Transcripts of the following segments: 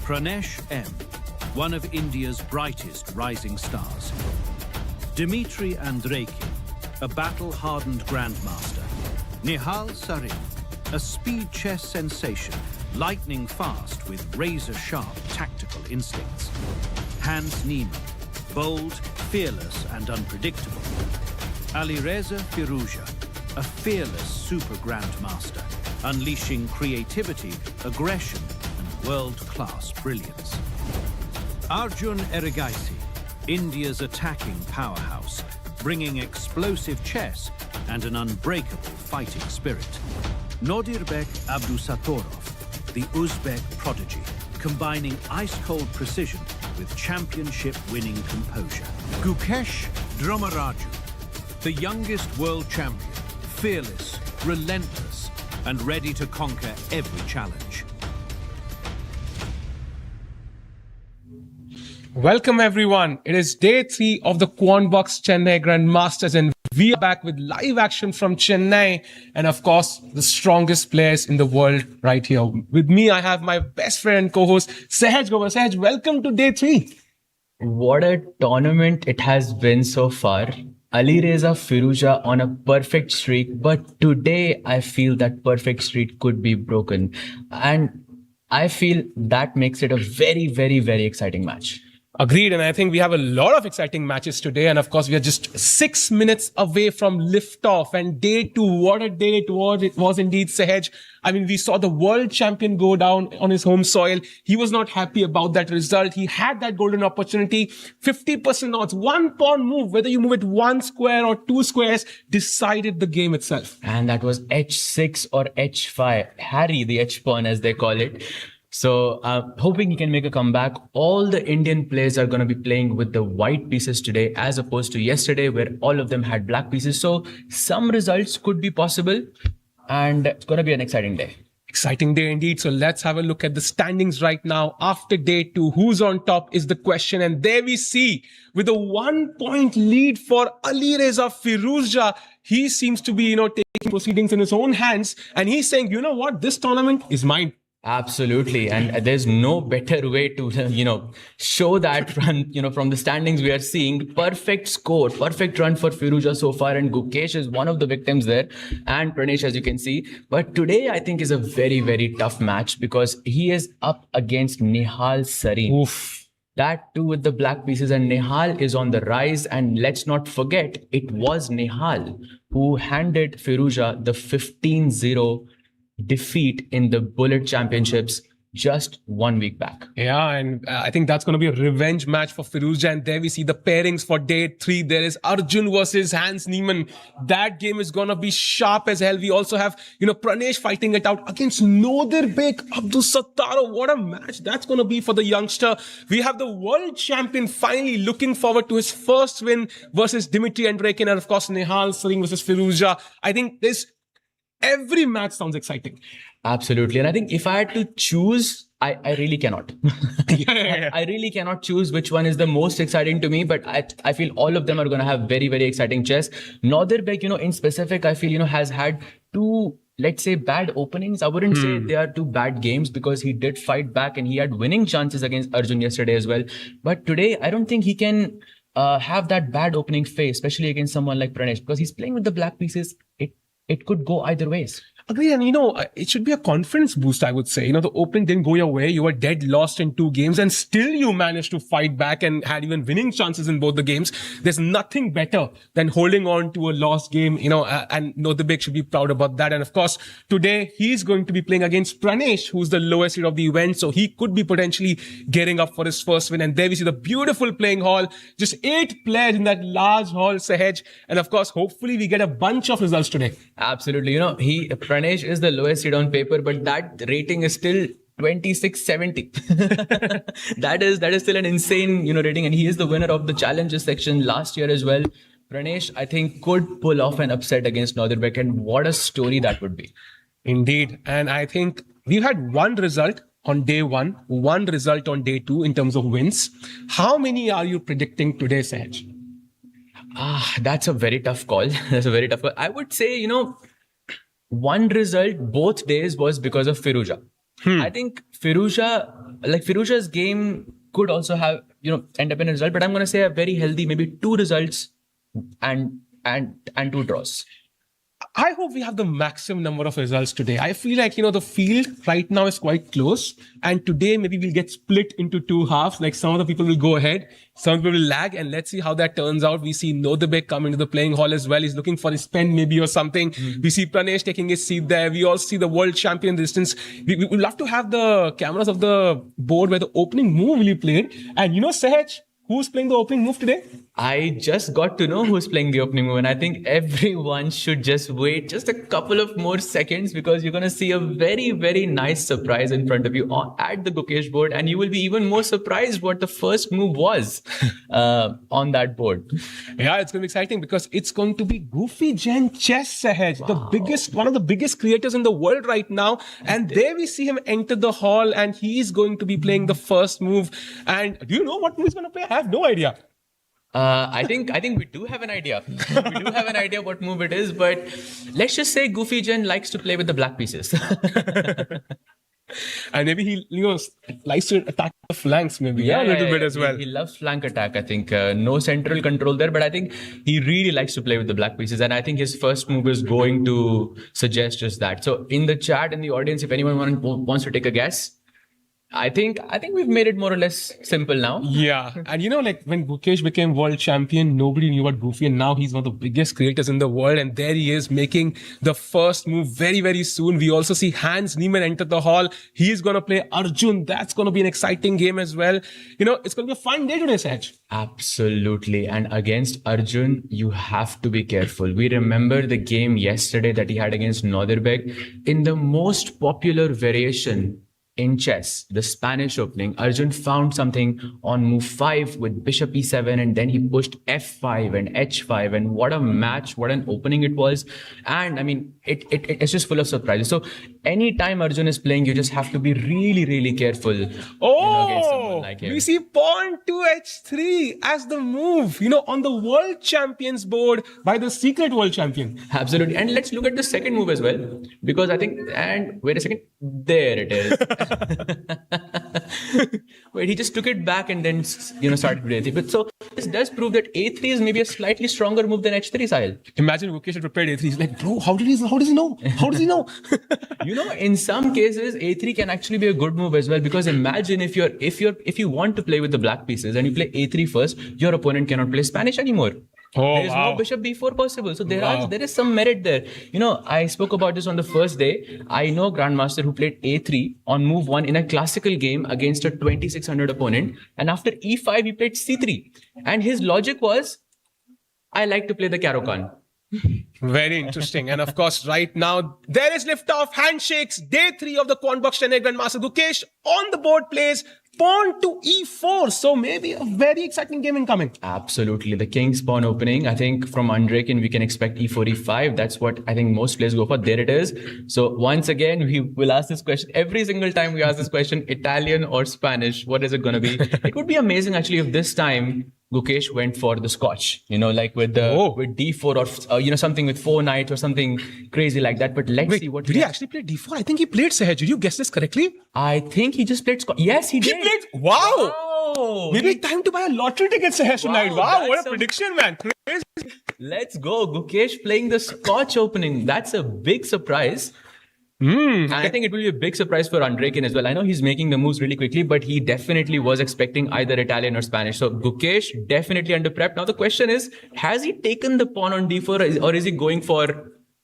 Pranesh M, one of India's brightest rising stars. Dimitri Andreikin, a battle-hardened grandmaster. Nihal Sarin, a speed chess sensation, lightning fast with razor-sharp tactical instincts. Hans Niemann, bold, fearless and unpredictable. Alireza Firouzja, a fearless super grandmaster, unleashing creativity, aggression and world-class brilliance. Arjun Erigaisi, India's attacking powerhouse, bringing explosive chess and an unbreakable fighting spirit. Nodirbek Abdusatorov, the Uzbek prodigy, combining ice-cold precision with championship-winning composure. Gukesh Dromaraju, the youngest world champion, fearless, relentless, and ready to conquer every challenge. Welcome everyone. It is day 3 of the Quantbox Chennai Grandmasters and we are back with live action from Chennai and of course the strongest players in the world right here. With me I have my best friend and co-host Sahaj Gover. Sahaj, welcome to day 3. What a tournament it has been so far. Alireza Firouzja on a perfect streak, but today I feel that perfect streak could be broken. And I feel that makes it a very, very, very exciting match. Agreed, and I think we have a lot of exciting matches today, and of course we are just 6 minutes away from liftoff and day 2. What a day it was! It was indeed, Sahaj. I mean, we saw the world champion go down on his home soil. He was not happy about that result. He had that golden opportunity. 50% odds, 1 pawn move, whether you move it 1 square or 2 squares, decided the game itself. And that was h6 or h5, Harry the h-pawn as they call it. So hoping he can make a comeback. All the Indian players are going to be playing with the white pieces today as opposed to yesterday where all of them had black pieces. So some results could be possible and it's going to be an exciting day. Exciting day indeed. So let's have a look at the standings right now. After day 2, who's on top is the question. And there we see with a 1-point lead for Alireza Firouzja. He seems to be, taking proceedings in his own hands. And he's saying, you know what, this tournament is mine. Absolutely. And there's no better way to, show that from the standings we are seeing. Perfect score, perfect run for Firouzja so far. And Gukesh is one of the victims there. And Pranesh, as you can see. But today, I think is a very, very tough match because he is up against Nihal Sarin. Oof. That too with the black pieces, and Nihal is on the rise. And let's not forget, it was Nihal who handed Firouzja the 15-0 defeat in the Bullet Championships just 1 week back. Yeah, and I think that's going to be a revenge match for Firouzja. And there we see the pairings for day 3. There is Arjun versus Hans Niemann. That game is going to be sharp as hell. We also have, Pranesh fighting it out against Nodirbek Abdusatorov. What a match that's going to be for the youngster. We have the world champion finally looking forward to his first win versus Dimitri Andreikin. And of course, Nihal Sarin versus Firouzja. I think every match sounds exciting. Absolutely. And I think if I had to choose, I really cannot. Yeah. I really cannot choose which one is the most exciting to me, but I feel all of them are going to have very, very exciting chess. Nodirbek, in specific, I feel, has had 2, let's say, bad openings. I wouldn't say they are 2 bad games because he did fight back and he had winning chances against Arjun yesterday as well. But today, I don't think he can have that bad opening phase, especially against someone like Pranesh, because he's playing with the black pieces. It could go either ways. Agree. And, it should be a confidence boost, I would say. The opening didn't go your way. You were dead lost in 2 games and still you managed to fight back and had even winning chances in both the games. There's nothing better than holding on to a lost game, and Nodirbek should be proud about that. And of course, today he's going to be playing against Pranesh, who's the lowest seed of the event. So he could be potentially getting up for his first win. And there we see the beautiful playing hall. Just 8 players in that large hall, Sahaj. And of course, hopefully we get a bunch of results today. Absolutely. Pranesh is the lowest seed on paper, but that rating is still 2670. That is still an insane, rating. And he is the winner of the challenges section last year as well. Pranesh, I think, could pull off an upset against Nodirbek. And what a story that would be. Indeed. And I think we've had 1 result on day 1, 1 result on day 2 in terms of wins. How many are you predicting today, Sahaj? That's a very tough call. I would say, 1 result both days was because of Firouzja. I think Firouzja Like Firuza's game could also have, end up in a result, but I'm going to say a very healthy, maybe 2 results and 2 draws. I hope we have the maximum number of results today. I feel like, the field right now is quite close. And today, maybe we'll get split into 2 halves. Like some of the people will go ahead, some people will lag, and let's see how that turns out. We see Nodebek come into the playing hall as well. He's looking for his pen maybe or something. We see Pranesh taking his seat there. We also see the world champion in the distance. We would love to have the cameras of the board where the opening move will be played. And Sahaj, who's playing the opening move today? I just got to know who's playing the opening move, and I think everyone should just wait just a couple of more seconds because you're going to see a very, very nice surprise in front of you at the Gukesh board, and you will be even more surprised what the first move was on that board. Yeah, it's going to be exciting because it's going to be Goofy Gen Chess, Sahaj, one of the biggest creators in the world right now. And there we see him enter the hall, and he's going to be playing the first move. And do you know what move he's going to play? I have no idea. I think we do have an idea. We do have an idea what move it is, but let's just say Goofy Gen likes to play with the black pieces. And maybe he likes to attack the flanks maybe a little bit as well. He loves flank attack, I think. No central control there, but I think he really likes to play with the black pieces. And I think his first move is going to suggest just that. So in the chat, in the audience, if anyone wants to take a guess, I think we've made it more or less simple now. Yeah. And like when Gukesh became world champion, nobody knew about Goofy, and now he's one of the biggest creators in the world. And there he is making the first move very, very soon. We also see Hans Niemann enter the hall. He's going to play Arjun. That's going to be an exciting game as well. It's going to be a fun day today, Saj. Absolutely. And against Arjun, you have to be careful. We remember the game yesterday that he had against Nodebek. In the most popular variation in chess, the Spanish opening, Arjun found something on move 5 with bishop e7, and then he pushed f5 and h5, and what a match, what an opening it was. And I mean, it's just full of surprises. So anytime Arjun is playing, you just have to be really, really careful. Against someone like him. We see pawn to h3 as the move, on the world champions board by the secret world champion. Absolutely. And let's look at the second move as well, because I think, and wait a second, there it is. Wait, he just took it back and then started with a3. But so this does prove that a3 is maybe a slightly stronger move than h3, Sahil. Imagine Gukesh had prepared a3. He's like, bro, how does he know? How does he know? In some cases, a3 can actually be a good move as well, because imagine if you want to play with the black pieces and you play a3 first, your opponent cannot play Spanish anymore. There is no bishop b4 possible. So there is some merit there. I spoke about this on the first day. I know Grandmaster who played a3 on move 1 in a classical game against a 2600 opponent. And after e5, he played c3. And his logic was, I like to play the Caro-Kann. Very interesting. And of course, right now, there is liftoff, handshakes, day 3 of the Quantbox Chennai Grandmaster. Gukesh on the board plays pawn to e4. So maybe a very exciting game incoming. Absolutely. The king's pawn opening. I think from Andrekin, we can expect e4, e5. That's what I think most players go for. There it is. So once again, we will ask this question. Every single time we ask this question, Italian or Spanish, what is it going to be? It would be amazing actually if this time Gukesh went for the Scotch, like with d4 or, something with 4 knights or something crazy like that. But let's see what did he actually play d4? I think he played Sahaj. Did you guess this correctly? I think he just played Scotch. Yes, he did. Wow. Maybe time to buy a lottery ticket, Sahaj, tonight. Wow, what a prediction, man. Crazy. Let's go. Gukesh playing the Scotch opening. That's a big surprise. And I think it will be a big surprise for Andrekin as well. I know he's making the moves really quickly, but he definitely was expecting either Italian or Spanish. So Gukesh definitely under prep. Now the question is, has he taken the pawn on d4 or is he going for,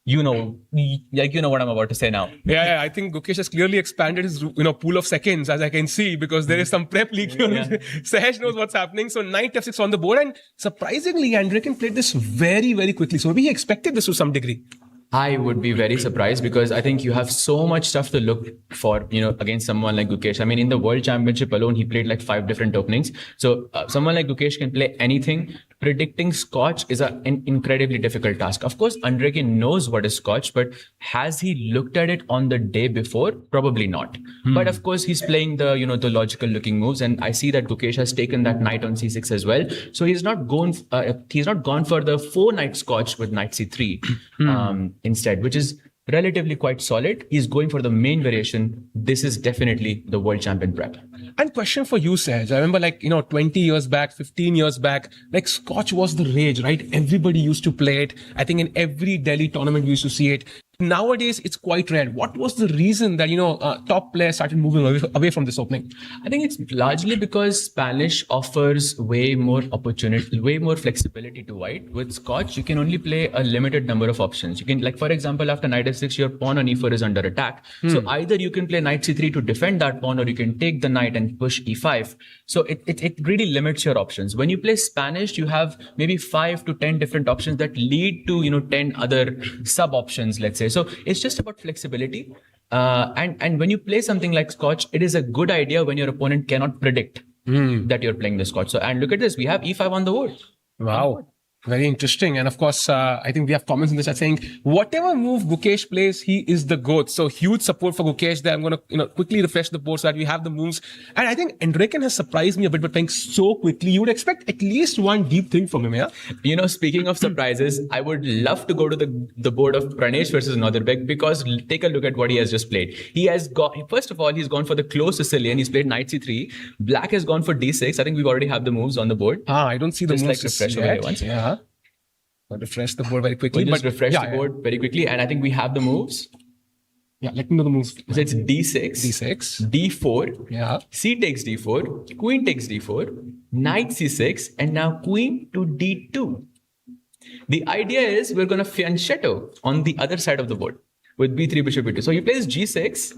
what I'm about to say now? Yeah, I think Gukesh has clearly expanded his pool of seconds, as I can see, because there is some prep leak here. Yeah. Sahaj knows what's happening. So knight f6 on the board, and surprisingly, Andrekin played this very, very quickly. So maybe he expected this to some degree. I would be very surprised because I think you have so much stuff to look for, against someone like Gukesh. I mean, in the World Championship alone, he played like 5 different openings. So someone like Gukesh can play anything. Predicting Scotch is an incredibly difficult task. Of course, Andrekin knows what is Scotch, but has he looked at it on the day before? Probably not. But of course, he's playing the, the logical looking moves. And I see that Gukesh has taken that knight on c6 as well. So he's not gone for the 4-knight Scotch with knight c3 instead, which is relatively quite solid. He's going for the main variation. This is definitely the world champion prep. And question for you, Saj. I remember 20 years back, 15 years back, Scotch was the rage, right? Everybody used to play it. I think in every Delhi tournament, we used to see it. Nowadays, it's quite rare. What was the reason that, top players started moving away from this opening? I think it's largely because Spanish offers way more opportunity, way more flexibility to white. With Scotch, you can only play a limited number of options. You can, for example, after knight f6, your pawn on e4 is under attack. So either you can play knight c3 to defend that pawn, or you can take the knight and push e5. So it really limits your options. When you play Spanish, you have maybe 5 to 10 different options that lead to 10 other sub options, let's say. So it's just about flexibility. And when you play something like Scotch, it is a good idea when your opponent cannot predict that you're playing the Scotch. So, and look at this, we have e5 on the board. Wow. Very interesting. And of course, I think we have comments in the chat saying, whatever move Gukesh plays, he is the GOAT. So huge support for Gukesh there. I'm going to quickly refresh the board so that we have the moves. And I think Enriken has surprised me a bit by playing so quickly. You would expect at least one deep thing from him, yeah? Speaking of surprises, I would love to go to the board of Pranesh versus Northern, because take a look at what he has just played. He has first of all, he's gone for the close Sicilian. He's played knight c3. Black has gone for d6. I think we already have the moves on the board. I don't see the moves. Just refresh over here once. Yeah. I'll refresh the board very quickly. We'll just refresh the board very quickly, and I think we have the moves. Yeah, let me know the moves. So it's d6, d4, yeah, c takes d4, queen takes d4, knight c6, and now queen to d2. The idea is we're going to fianchetto on the other side of the board with b3, bishop b2. So he plays g6,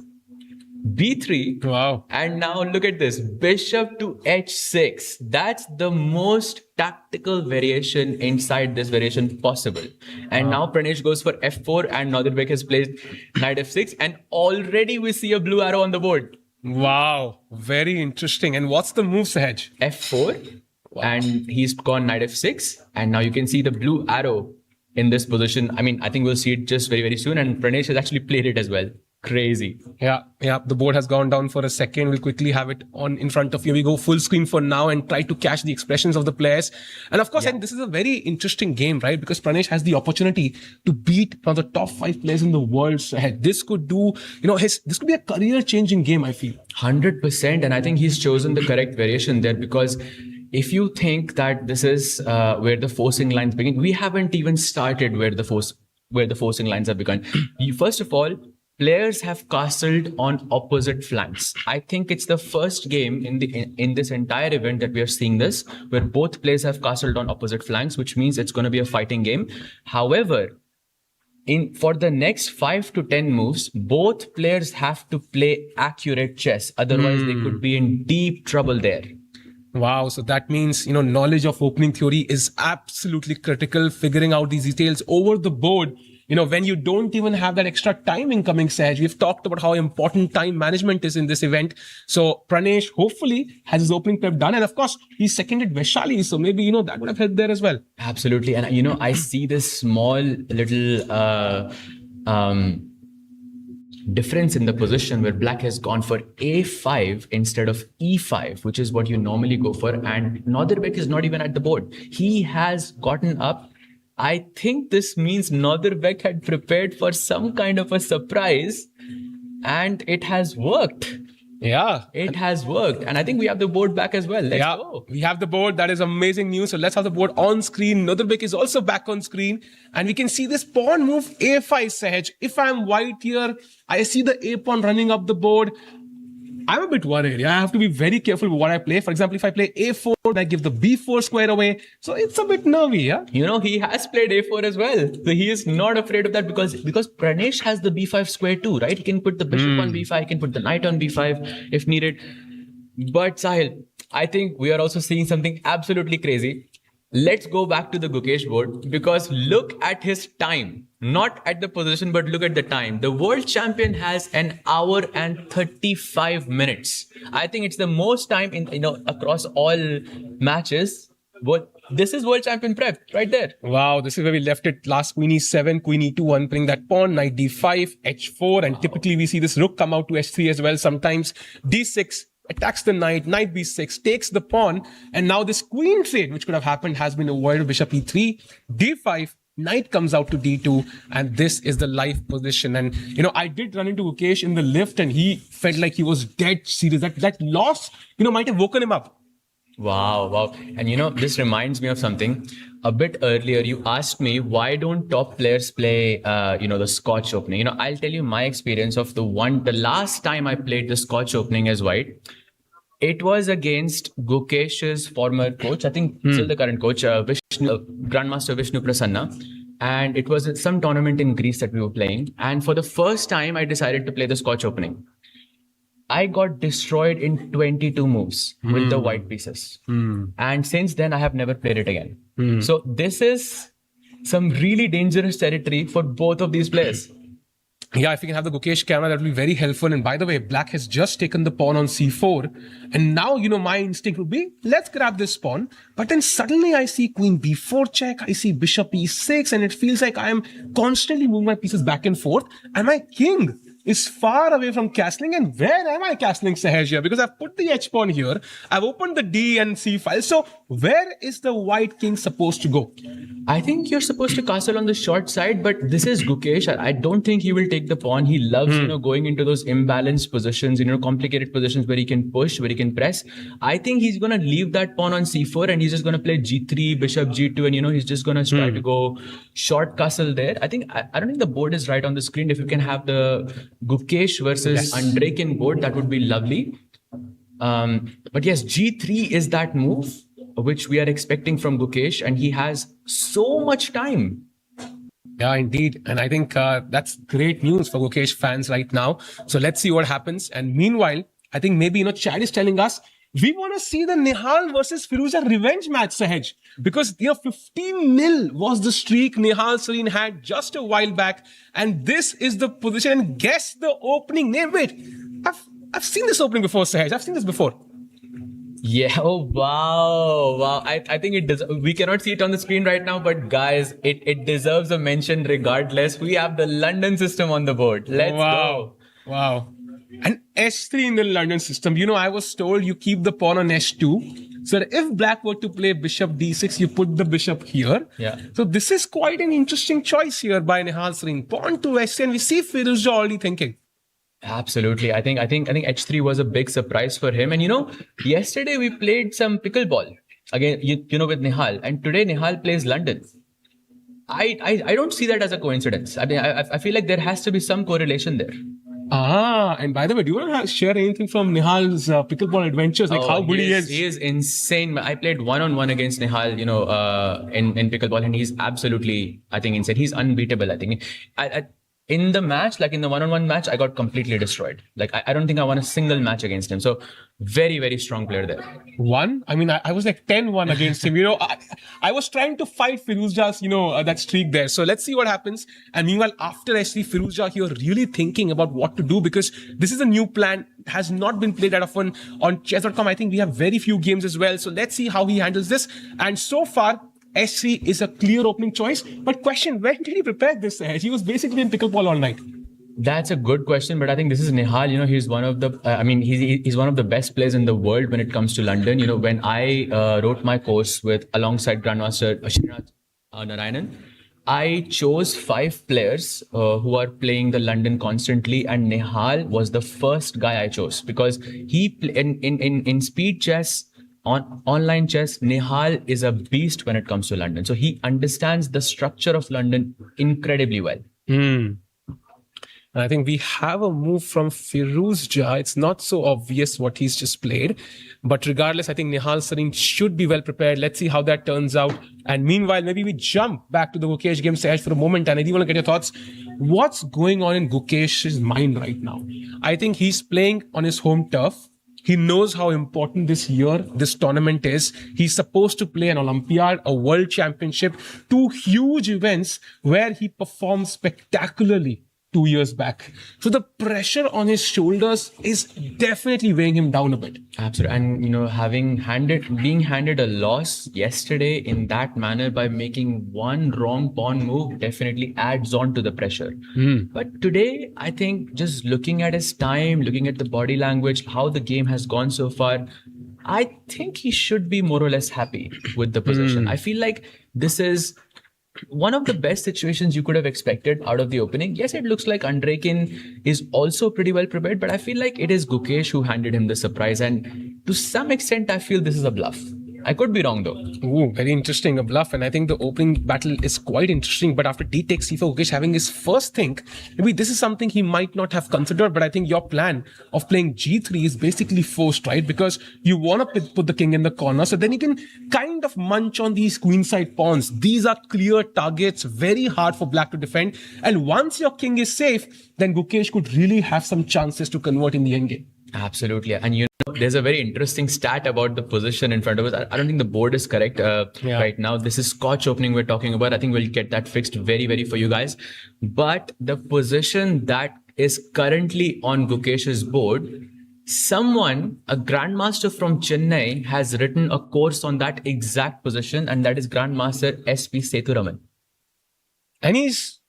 b3. Wow. And now look at this, bishop to h6. That's the most tactical variation inside this variation possible. And now Pranesh goes for f4, and Northern has played knight f6, and already we see a blue arrow on the board. Wow. Very interesting. And what's the move, Sahaj? f4. Wow. And he's gone knight f6, and now you can see the blue arrow in this position. I mean, I think we'll see it just very, very soon, and Pranesh has actually played it as well. Crazy. Yeah. The board has gone down for a second. We'll quickly have it on in front of you. We go full screen for now and try to catch the expressions of the players. And of course, I think this is a very interesting game, right? Because Pranesh has the opportunity to beat one of the top 5 players in the world. So this could do, this could be a career-changing game, I feel. 100%. And I think he's chosen the correct variation there, because if you think that this is where the forcing lines begin, we haven't even started where the forcing lines have begun. First of all, players have castled on opposite flanks. I think it's the first game in this entire event that we are seeing this, where both players have castled on opposite flanks, which means it's going to be a fighting game. However, for the next 5 to 10 moves, both players have to play accurate chess. Otherwise, they could be in deep trouble there. Wow. So that means, knowledge of opening theory is absolutely critical. Figuring out these details over the board, when you don't even have that extra time incoming, Saj. We've talked about how important time management is in this event. So Pranesh hopefully has his opening prep done. And of course, he seconded Vaishali. So maybe, that would have helped there as well. Absolutely. And, I see this small little difference in the position where Black has gone for a5 instead of e5, which is what you normally go for. And Northerbek is not even at the board. He has gotten up. I think this means Northerbek had prepared for some kind of a surprise, and it has worked. Yeah. It has worked. And I think we have the board back as well. Let's go. We have the board. That is amazing news. So let's have the board on screen. Northerbek is also back on screen. And we can see this pawn move a5, Sahaj. If I'm white here, I see the a pawn running up the board. I'm a bit worried. I have to be very careful with what I play. For example, if I play a4, I give the b4 square away. So it's a bit nervy, yeah? He has played a4 as well. So he is not afraid of that because Pranesh has the b5 square too, right? He can put the bishop on b5, he can put the knight on b5 if needed. But Sahil, I think we are also seeing something absolutely crazy. Let's go back to the Gukesh board, because look at his time. Not at the position, but look at the time. The world champion has 1 hour and 35 minutes. I think it's the most time across all matches. But this is world champion prep right there. Wow, this is where we left it. Last queen e7, queen e2, unplaying that pawn, knight d5, h4, and typically we see this rook come out to h3 as well. Sometimes d6. Attacks the knight, knight b6, takes the pawn, and now this queen trade, which could have happened, has been avoided. Bishop e3, d5, Knight comes out to d2, and this is the live position. And I did run into Gukesh in the lift, and he felt like he was dead serious. That loss, might have woken him up. Wow. And this reminds me of something. A bit earlier, you asked me why don't top players play, the Scotch opening. I'll tell you my experience of the last time I played the Scotch opening as white. It was against Gukesh's former coach, I think still the current coach, Grandmaster Vishnu Prasanna. And it was some tournament in Greece that we were playing. And for the first time, I decided to play the Scotch opening. I got destroyed in 22 moves with the white pieces. And since then, I have never played it again. So this is some really dangerous territory for both of these players. Yeah, if you can have the Gukesh camera, that will be very helpful. And by the way, black has just taken the pawn on c4. And now, my instinct would be, let's grab this pawn. But then suddenly I see queen b4 check. I see bishop e6. And it feels like I am constantly moving my pieces back and forth. And my king is far away from castling. And where am I castling, Sahaj, here? Because I've put the h pawn here. I've opened the d and c file. So where is the white king supposed to go? I think you're supposed to castle on the short side, but this is Gukesh. I don't think he will take the pawn. He loves, going into those imbalanced positions, complicated positions where he can push, where he can press. I think he's going to leave that pawn on c4 and he's just going to play g3, bishop g2, and, he's just going to try to go short castle there. I don't think the board is right on the screen. If you can have the Gukesh versus Andreikin board, that would be lovely. But yes, g3 is that move which we are expecting from Gukesh, and he has so much time. Yeah, indeed. And I think that's great news for Gukesh fans right now. So let's see what happens. And meanwhile, I think maybe, Chad is telling us, we want to see the Nihal versus Firouzja revenge match, Sahaj. Because, 15-0 was the streak Nihal Sareen had just a while back. And this is the position. And guess the opening name. Wait, I've seen this opening before, Sahaj. I've seen this before. Yeah, oh, wow. I think it does. We cannot see it on the screen right now, but guys, it deserves a mention regardless. We have the London system on the board. Let's go. Wow. And h3 in the London system. I was told you keep the pawn on h2. So if black were to play bishop d6, you put the bishop here. Yeah. So this is quite an interesting choice here by Nihal Sareen. Pawn to h3, and we see Firouzja already thinking. Absolutely. I think h3 was a big surprise for him. And yesterday we played some pickleball again, with Nihal, and today Nihal plays London. I don't see that as a coincidence. I mean, I feel like there has to be some correlation there. And by the way, do you want to share anything from Nihal's pickleball adventures? Like how good he is? He is insane. I played one-on-one against Nihal, in pickleball, and he's absolutely, I think, insane. He's unbeatable. I think. In the match, like in the one-on-one match, I got completely destroyed. Like, I don't think I won a single match against him. So, very, very strong player there. I was like 10-1 against him. I was trying to fight Firouzja's, that streak there. So, let's see what happens. And meanwhile, after actually Firouzja here really thinking about what to do, because this is a new plan, has not been played that often on chess.com. I think we have very few games as well. So, let's see how he handles this. And so far, h3 is a clear opening choice. But question, when did he prepare this? He was basically in pickleball all night. That's a good question, but I think this is Nihal. He's one of the, he's one of the best players in the world when it comes to London. When I wrote my course alongside Grandmaster Srinath Narayanan, I chose 5 players who are playing the London constantly, and Nihal was the first guy I chose because he in speed chess. On online chess, Nihal is a beast when it comes to London. So he understands the structure of London incredibly well. And I think we have a move from Firouzja. It's not so obvious what he's just played. But regardless, I think Nihal Sareen should be well prepared. Let's see how that turns out. And meanwhile, maybe we jump back to the Gukesh game, Sahaj, for a moment. And I do want to get your thoughts. What's going on in Gukesh's mind right now? I think he's playing on his home turf. He knows how important this tournament is. He's supposed to play an Olympiad, a World Championship, 2 huge events where he performed spectacularly 2 years back. So the pressure on his shoulders is definitely weighing him down a bit. Absolutely. And, being handed a loss yesterday in that manner by making one wrong pawn move definitely adds on to the pressure. But today, I think just looking at his time, looking at the body language, how the game has gone so far, I think he should be more or less happy with the position. I feel like this is one of the best situations you could have expected out of the opening. Yes, it looks like Andreikin is also pretty well prepared, but I feel like it is Gukesh who handed him the surprise. And to some extent, I feel this is a bluff. I could be wrong though. Ooh, very interesting, a bluff. And I think the opening battle is quite interesting. But after D takes C4, Gukesh having his first think, maybe this is something he might not have considered. But I think your plan of playing G3 is basically forced, right? Because you want to put the king in the corner. So then you can kind of munch on these queenside pawns. These are clear targets, very hard for black to defend. And once your king is safe, then Gukesh could really have some chances to convert in the endgame. Absolutely. And you know, there's a very interesting stat about the position in front of us. I don't think the board is correct right now. This is Scotch opening we're talking about. I think we'll get that fixed very, very for you guys. But the position that is currently on Gukesh's board, someone, a grandmaster from Chennai, has written a course on that exact position, and that is Grandmaster SP Sethuraman. And he's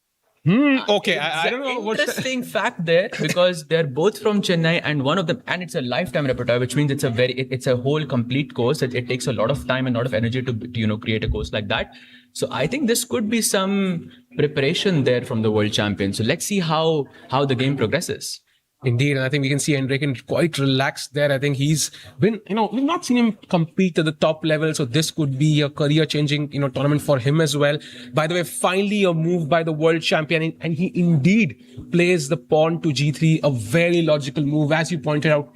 okay. I don't know what Interesting fact there, because they're both from Chennai, and one of them, and it's a lifetime repertoire, which means it's a whole complete course. It takes a lot of time and a lot of energy to create a course like that. So I think this could be some preparation there from the world champion. So let's see how the game progresses. Indeed, and I think we can see Andreikin quite relaxed there. I think he's been, we've not seen him compete at the top level, so this could be a career-changing, tournament for him as well. By the way, finally a move by the world champion, and he indeed plays the pawn to G3, a very logical move, as you pointed out.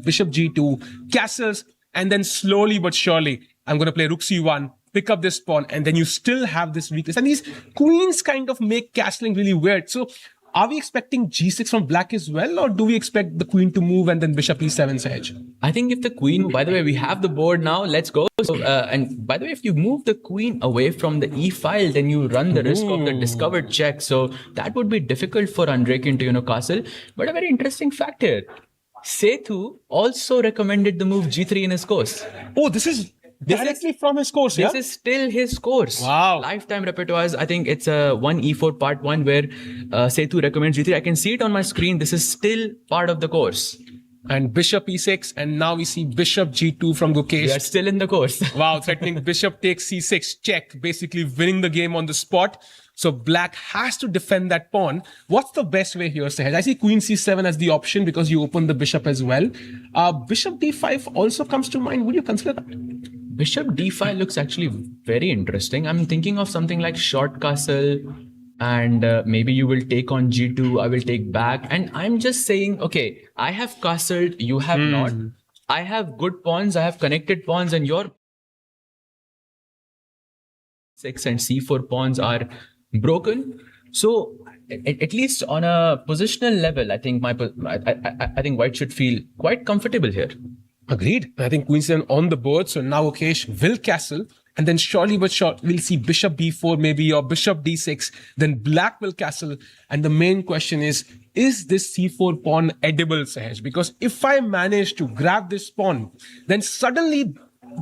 Bishop G2, castles, and then slowly but surely, I'm going to play Rook C1. Pick up this pawn, and then you still have this weakness. And these queens kind of make castling really weird. So are we expecting G6 from black as well, or do we expect the queen to move and then bishop E7's hedge? I think if the queen, by the way, we have the board now, let's go. So, and by the way, if you move the queen away from the E file, then you run the risk of the discovered check. So that would be difficult for Andreikin to, castle. But a very interesting fact here, Sethu also recommended the move G3 in his course. Oh, this is directly from his course, This is still his course. Wow. Lifetime repertoires. I think it's a 1E4 part 1 where Sethu recommends G3. I can see it on my screen. This is still part of the course. And bishop E6, and now we see bishop G2 from Gukesh. We are still in the course. Wow, threatening bishop takes C6, check, basically winning the game on the spot. So black has to defend that pawn. What's the best way here, Sahaj? I see queen C7 as the option because you open the bishop as well. Bishop D5 also comes to mind. Would you consider that? Bishop D5 looks actually very interesting. I'm thinking of something like short castle, and maybe you will take on G2, I will take back. And I'm just saying, okay, I have castled, you have not. I have good pawns, I have connected pawns, and your 6 and C4 pawns are broken. So at least on a positional level, I think I think white should feel quite comfortable here. Agreed. I think queen C7 on the board. So now Gukesh will castle. And then surely but sure, we'll see bishop B4 maybe, or bishop D6. Then black will castle. And the main question is this C4 pawn edible, Sahaj? Because if I manage to grab this pawn, then suddenly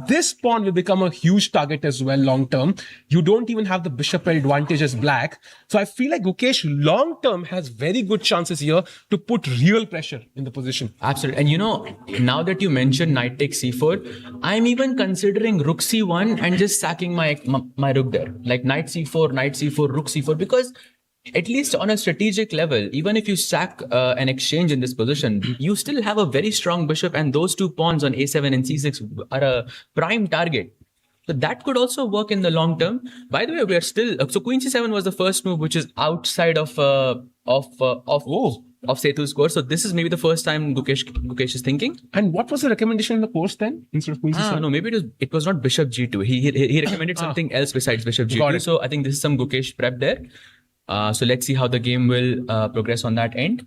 this pawn will become a huge target as well long term. You don't even have the bishop advantage as black. So I feel like Gukesh long term has very good chances here to put real pressure in the position. Absolutely. And now that you mentioned knight takes C4, I'm even considering rook C1 and just sacking my rook there. Like knight C4, rook C4, because at least on a strategic level, even if you sack an exchange in this position, you still have a very strong bishop, and those two pawns on A7 and C6 are a prime target. So that could also work in the long term. By the way, we are still so Queen C7 was the first move, which is outside of Sethu's course. So this is maybe the first time Gukesh is thinking. And what was the recommendation in the course then instead of Queen C7? No, maybe it was not Bishop G2. He recommended something else besides Bishop G2. So I think this is some Gukesh prep there. So let's see how the game will progress on that end.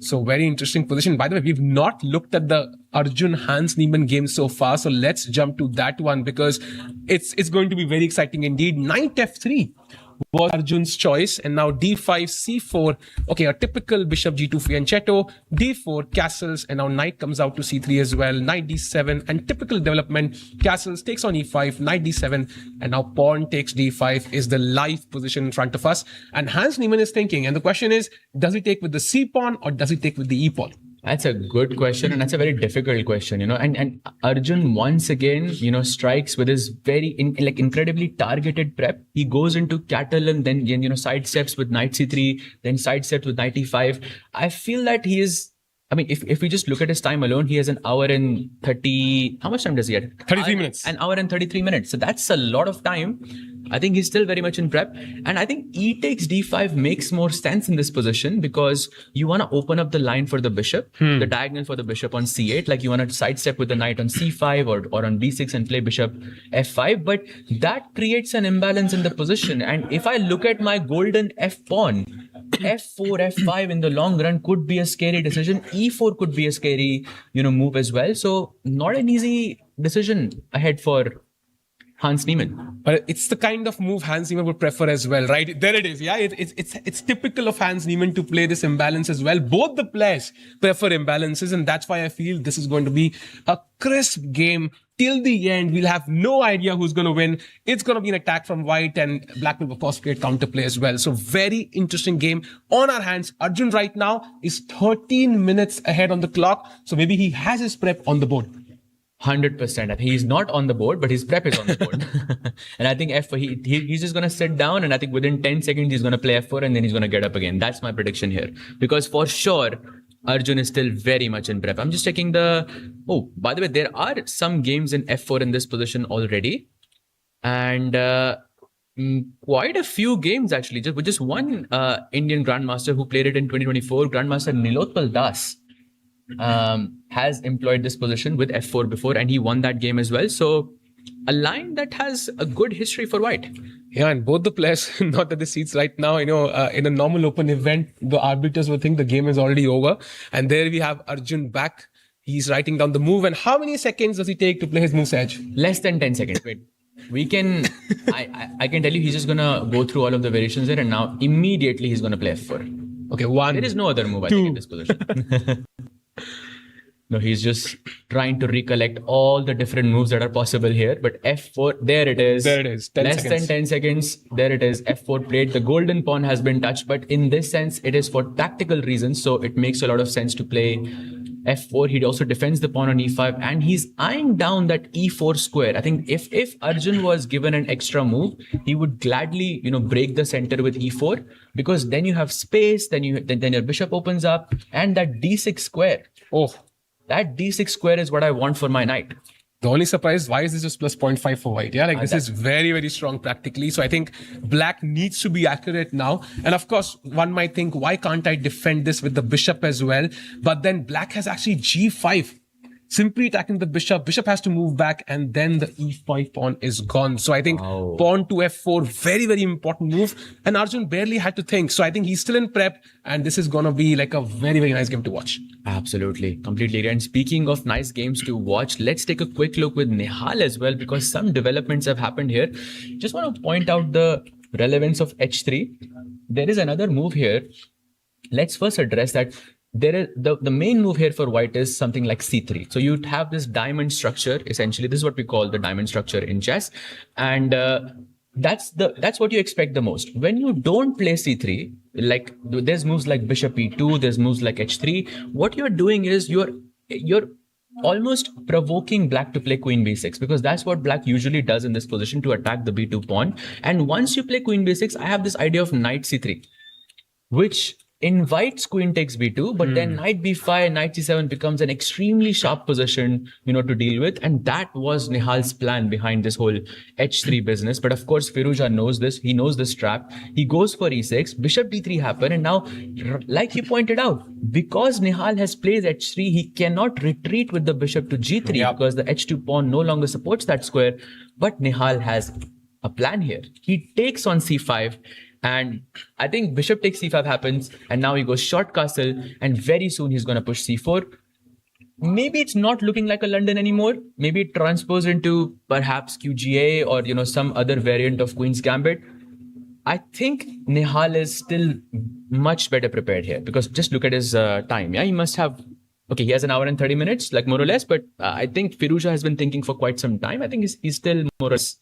So very interesting position. By the way, we've not looked at the Arjun Hans Niemann game so far. So let's jump to that one because it's going to be very exciting indeed. Knight F3 was Arjun's choice, and now D5, C4. Okay, a typical bishop G2 fianchetto, D4, castles, and now knight comes out to C3 as well. Knight D7, and typical development, castles takes on E5, knight D7, and now pawn takes D5 is the live position in front of us. And Hans Niemann is thinking, and the question is, does he take with the C pawn or does he take with the E pawn? That's a good question, and that's a very difficult question, And Arjun once again, strikes with his very incredibly targeted prep. He goes into cattle and then side steps with knight c3, then side steps with knight e5. I feel that he is. I mean, if we just look at his time alone, he has an hour and 30. How much time does he have? 33 minutes. An hour and 33 minutes. So that's a lot of time. I think he's still very much in prep. And I think e takes d5 makes more sense in this position because you want to open up the line for the bishop, the diagonal for the bishop on c8. Like you want to sidestep with the knight on c5 or on b6 and play bishop f5. But that creates an imbalance in the position. And if I look at my golden f pawn, f4, f5 in the long run could be a scary decision. E4 could be a scary, move as well. So not an easy decision ahead for Hans Niemann. But it's the kind of move Hans Niemann would prefer as well, right? There it is. Yeah, it's typical of Hans Niemann to play this imbalance as well. Both the players prefer imbalances, and that's why I feel this is going to be a crisp game till the end. We'll have no idea who's going to win. It's going to be an attack from white, and black will of course create counterplay as well. So very interesting game on our hands. Arjun right now is 13 minutes ahead on the clock, so maybe he has his prep on the board. 100%. I think he's not on the board, but his prep is on the board. And I think F4, he's just going to sit down, and I think within 10 seconds, he's going to play F4 and then he's going to get up again. That's my prediction here. Because for sure, Arjun is still very much in prep. I'm just checking by the way, there are some games in F4 in this position already. And quite a few games actually. Just one Indian Grandmaster who played it in 2024, Grandmaster Nilotpal Das. Has employed this position with f4 before, and he won that game as well. So a line that has a good history for white. Yeah, and both the players, not at the seats right now, in a normal open event, the arbiters will think the game is already over. And there we have Arjun back. He's writing down the move. And how many seconds does he take to play his move, Edge? Less than 10 seconds. Wait. We can, I can tell you he's just going to go through all of the variations there, and now immediately he's going to play f4. Okay, one. There is no other move, I think, in this position. No, he's just trying to recollect all the different moves that are possible here. But F4, there it is. There it is. 10 Less seconds. than 10 seconds. There it is. F4 played. The golden pawn has been touched. But in this sense, it is for tactical reasons. So it makes a lot of sense to play F4. He also defends the pawn on E5. And he's eyeing down that E4 square. I think if Arjun was given an extra move, he would gladly, break the center with E4. Because then you have space. Then your bishop opens up. And that D6 square. Oh. That d6 square is what I want for my knight. The only surprise, why is this just plus 0.5 for white? Yeah, this is very, very strong practically. So I think black needs to be accurate now. And of course, one might think, why can't I defend this with the bishop as well? But then black has actually g5. Simply attacking the bishop. Bishop has to move back, and then the e5 pawn is gone. So I think pawn to f4, very, very important move. And Arjun barely had to think. So I think he's still in prep, and this is going to be like a very, very nice game to watch. Absolutely. Completely agree. And speaking of nice games to watch, let's take a quick look with Nihal as well, because some developments have happened here. Just want to point out the relevance of h3. There is another move here. Let's first address that. There is the main move here for white is something like c3. So you have this diamond structure. Essentially, this is what we call the diamond structure in chess, and that's what you expect the most. When you don't play c3, like there's moves like bishop e2, there's moves like h3. What you're doing is you're almost provoking black to play queen b6, because that's what black usually does in this position to attack the b2 pawn. And once you play queen b6, I have this idea of knight c3, which invites queen takes b2, but then knight b5, knight c7 becomes an extremely sharp position, to deal with. And that was Nihal's plan behind this whole h3 business. But of course, Firouzja knows this. He knows this trap. He goes for e6, bishop d3 happen. And now, like you pointed out, because Nihal has played h3, he cannot retreat with the bishop to g3 because the h2 pawn no longer supports that square. But Nihal has a plan here. He takes on c5. And I think bishop takes c5 happens, and now he goes short castle, and very soon he's going to push c4. Maybe it's not looking like a London anymore. Maybe it transposes into perhaps QGA or, some other variant of Queen's Gambit. I think Nihal is still much better prepared here, because just look at his time. Yeah, he must have... Okay, he has an hour and 30 minutes, like more or less, but I think Firouzja has been thinking for quite some time. I think he's still more or less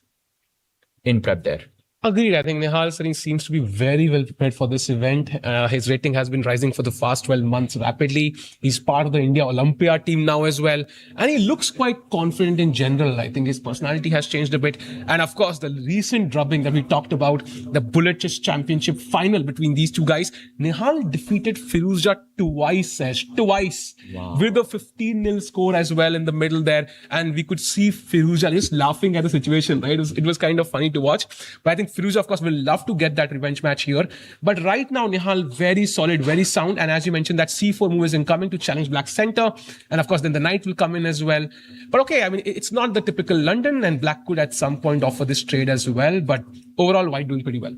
in prep there. Agreed. I think Nihal Sarin seems to be very well prepared for this event. His rating has been rising for the past 12 months rapidly. He's part of the India Olympia team now as well. And he looks quite confident in general. I think his personality has changed a bit. And of course, the recent drubbing that we talked about, the Bullet Chess Championship final between these two guys, Nihal defeated Firouzja twice, with a 15-0 score as well in the middle there. And we could see Firouzja just laughing at the situation, right? It was kind of funny to watch. But I think Firouzja, of course, will love to get that revenge match here. But right now, Nihal, very solid, very sound. And as you mentioned, that C4 move is incoming to challenge Black center. And of course, then the knight will come in as well. But okay, I mean, it's not the typical London, and Black could at some point offer this trade as well. But overall, White doing pretty well.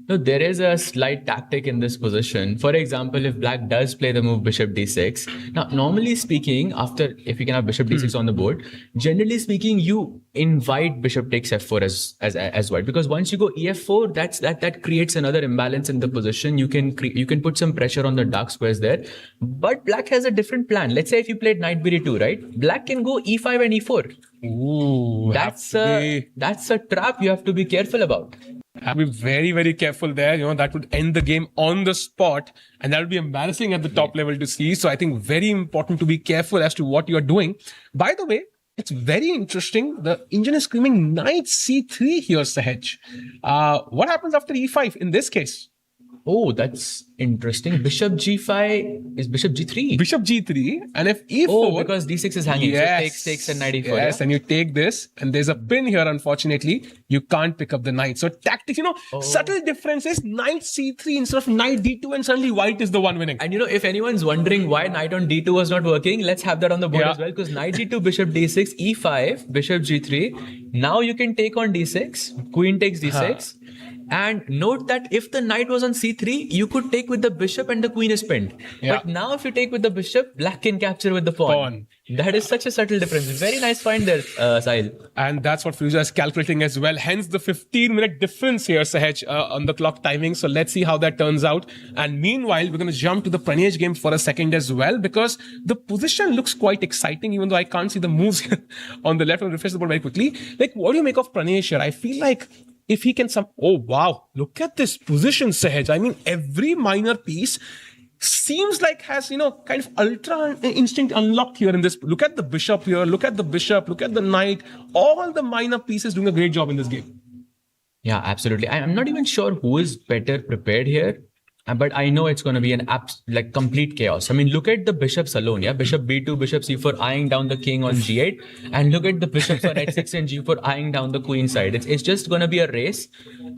No, there is a slight tactic in this position. For example, if Black does play the move Bishop D6, now normally speaking, if you can have Bishop D6 on the board, generally speaking, you invite Bishop takes F4 as White, because once you go EF4, that creates another imbalance in the position. You can put some pressure on the dark squares there. But Black has a different plan. Let's say if you played Knight B2, right? Black can go E5 and E4. Ooh, that's a trap you have to be careful about. I'll be very, very careful there. That would end the game on the spot, and that would be embarrassing at the top level to see. So I think very important to be careful as to what you're doing. By the way, it's very interesting. The engine is screaming Knight C3 here, Sahaj. What happens after E5 in this case? Oh, that's interesting. Bishop G5 is Bishop G3. Bishop G3, and if E4... Oh, because D6 is hanging. Yes, so takes and Knight E4. Yes, yeah? And you take this, and there's a pin here, unfortunately. You can't pick up the knight. So tactics, subtle differences. Knight C3 instead of Knight D2, and suddenly White is the one winning. And if anyone's wondering why Knight on D2 was not working, let's have that on the board as well. Because Knight G2, Bishop D6, E5, Bishop G3. Now you can take on D6. Queen takes D6. And note that if the knight was on c3, you could take with the bishop and the queen is pinned. Yeah. But now if you take with the bishop, Black can capture with the pawn. That is such a subtle difference. Very nice find there, Sahil. And that's what Firouzja is calculating as well. Hence the 15-minute difference here, Sahaj, on the clock timing. So let's see how that turns out. And meanwhile, we're going to jump to the Pranesh game for a second as well, because the position looks quite exciting, even though I can't see the moves on the left. I'll refresh the board very quickly. Like, what do you make of Pranesh here? I feel like if he can oh wow, look at this position, Sahaj. I mean, every minor piece seems like has, kind of ultra instinct unlocked here in this. Look at the bishop here, look at the bishop, look at the knight. All the minor pieces doing a great job in this game. Yeah, absolutely. I'm not even sure who is better prepared here. But I know it's going to be an complete chaos. I mean, look at the bishops alone. Yeah, Bishop B2, Bishop C4 eyeing down the king on G8, and look at the bishops on H6 and G4 eyeing down the queen side. It's just going to be a race,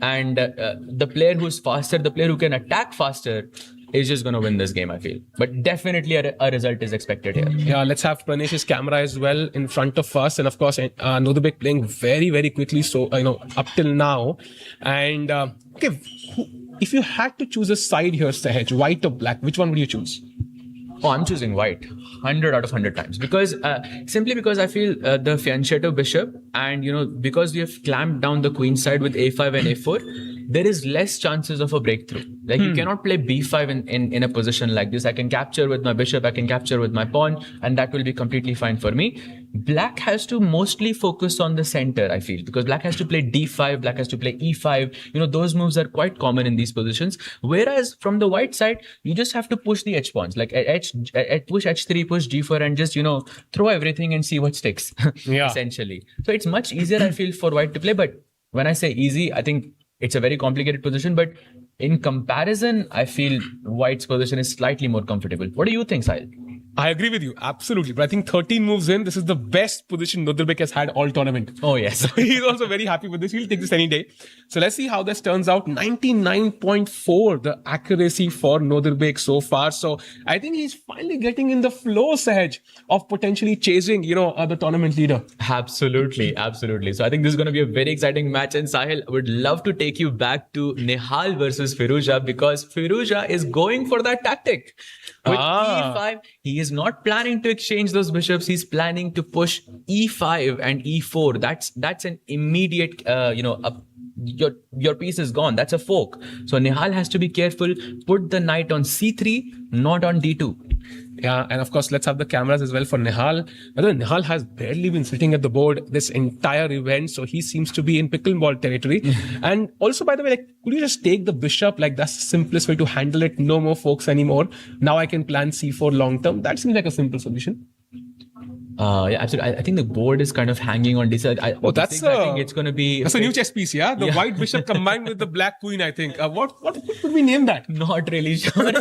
and the player who's faster, the player who can attack faster, is just going to win this game, I feel. But definitely a result is expected here. Yeah, let's have Pranesh's camera as well in front of us, and of course, Nodebek playing very, very quickly. So up till now, and okay. If you had to choose a side here, Sahaj, White or Black, which one would you choose? Oh, I'm choosing White 100 out of 100 times, because simply because I feel the fianchetto bishop, and because we have clamped down the queen side with A5 and A4, there is less chances of a breakthrough. Like you cannot play B5 in a position like this. I can capture with my bishop, I can capture with my pawn, and that will be completely fine for me. Black has to mostly focus on the center, I feel, because Black has to play D5, Black has to play E5. Those moves are quite common in these positions. Whereas from the white side, you just have to push the H pawns, like push H3, push G4, and just, throw everything and see what sticks, essentially. So it's much easier, I feel, for white to play. But when I say easy, I think it's a very complicated position. But in comparison, I feel white's position is slightly more comfortable. What do you think, Sahil? I agree with you, absolutely. But I think 13 moves in, this is the best position Nodebek has had all tournament. Oh, yes. So he's also very happy with this. He'll take this any day. So let's see how this turns out. 99.4, the accuracy for Nodebek so far. So I think he's finally getting in the flow, Sahaj, of potentially chasing, the tournament leader. Absolutely, absolutely. So I think this is going to be a very exciting match. And Sahil, I would love to take you back to Nihal versus Firouzja, because Firouzja is going for that tactic. With E5, he is not planning to exchange those bishops. He's planning to push E5 and E4. That's an immediate, your piece is gone. That's a fork. So Nihal has to be careful. Put the knight on c3, not on d2. Yeah, and of course, let's have the cameras as well for Nihal. By the way, Nihal has barely been sitting at the board this entire event, so he seems to be in pickleball territory. And also, by the way, like, could you just take the bishop? Like, that's the simplest way to handle it. No more forks anymore. Now I can plan c4 long term. That seems like a simple solution. Yeah, absolutely. I think the board is kind of hanging on this. I think it's going to be. That's a new chess piece, yeah. The white bishop combined with the black queen. I think. What could we name that? Not really sure.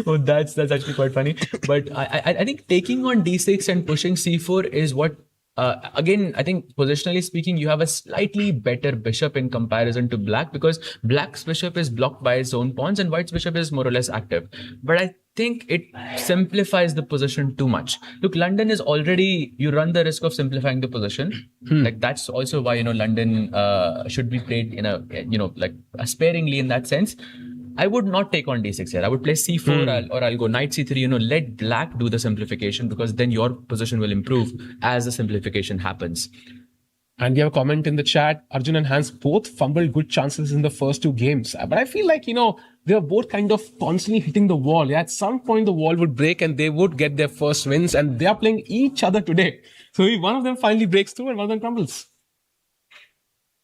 Oh, that's actually quite funny. But I think taking on d6 and pushing c4 is what. Again, I think positionally speaking, you have a slightly better bishop in comparison to black, because black's bishop is blocked by its own pawns and white's bishop is more or less active. But I think it simplifies the position too much. Look, London is already, you run the risk of simplifying the position. Like, that's also why, London should be played in a, like sparingly in that sense. I would not take on d6 here. I would play c4 or I'll go knight c3. Let black do the simplification, because then your position will improve as the simplification happens. And we have a comment in the chat. Arjun and Hans both fumbled good chances in the first two games. But I feel like, they were both kind of constantly hitting the wall. Yeah, at some point, the wall would break and they would get their first wins. And they are playing each other today. So one of them finally breaks through and one of them crumbles.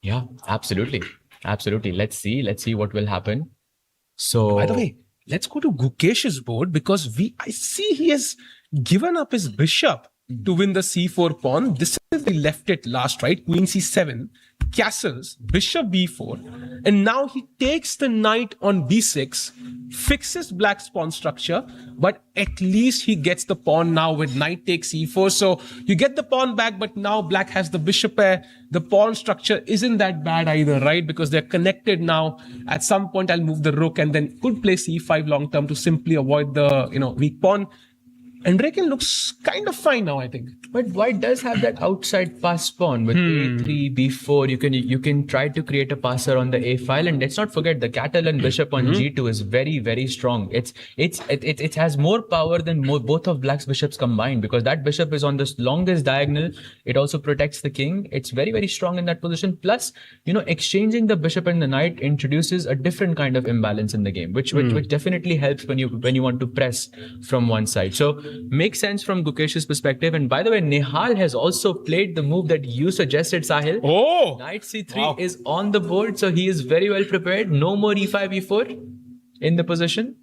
Yeah, absolutely. Absolutely. Let's see what will happen. So, by the way, let's go to Gukesh's board, because I see he has given up his bishop to win the c4 pawn. This is he left it last, right? Queen c7, castles, bishop b4, and now he takes the knight on b6, fixes black's pawn structure, but at least he gets the pawn now with knight takes e4. So you get the pawn back, but now black has the bishop pair. The pawn structure isn't that bad either, right? Because they're connected now. At some point, I'll move the rook and then could play c5 long term to simply avoid the weak pawn. And Raken looks kind of fine now, I think. But white does have that outside pass pawn with a3, b4. You can try to create a passer on the a file, and let's not forget the Catalan bishop on g2 is very, very strong. It has more power than both of black's bishops combined, because that bishop is on the longest diagonal. It also protects the king. It's very, very strong in that position. Plus, exchanging the bishop and the knight introduces a different kind of imbalance in the game, which definitely helps when you want to press from one side. So makes sense from Gukesh's perspective. And by the way, Nihal has also played the move that you suggested, Sahil. Oh! Knight c3 is on the board, so he is very well prepared. No more e5, e4 in the position.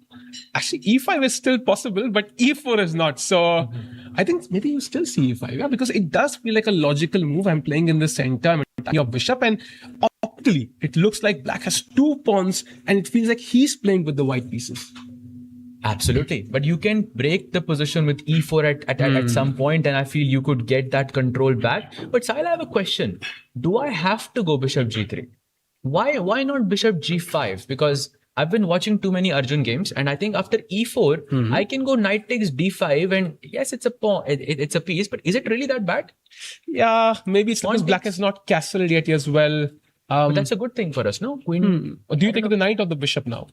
Actually, e5 is still possible, but e4 is not. So I think maybe you still see e5, yeah? Because it does feel like a logical move. I'm playing in the center, I'm attacking your bishop, and optically, it looks like black has two pawns, and it feels like he's playing with the white pieces. Absolutely. But you can break the position with e4 at some point, and I feel you could get that control back. But Sahil, I have a question. Do I have to go bishop g3? Why not bishop g5? Because I've been watching too many Arjun games, and I think after e4, I can go knight takes d5, and yes, it's a pawn, it's a piece, but is it really that bad? Yeah, maybe it's because black is not castled yet as well. But that's a good thing for us, no? Queen. Do you take the knight or the bishop now?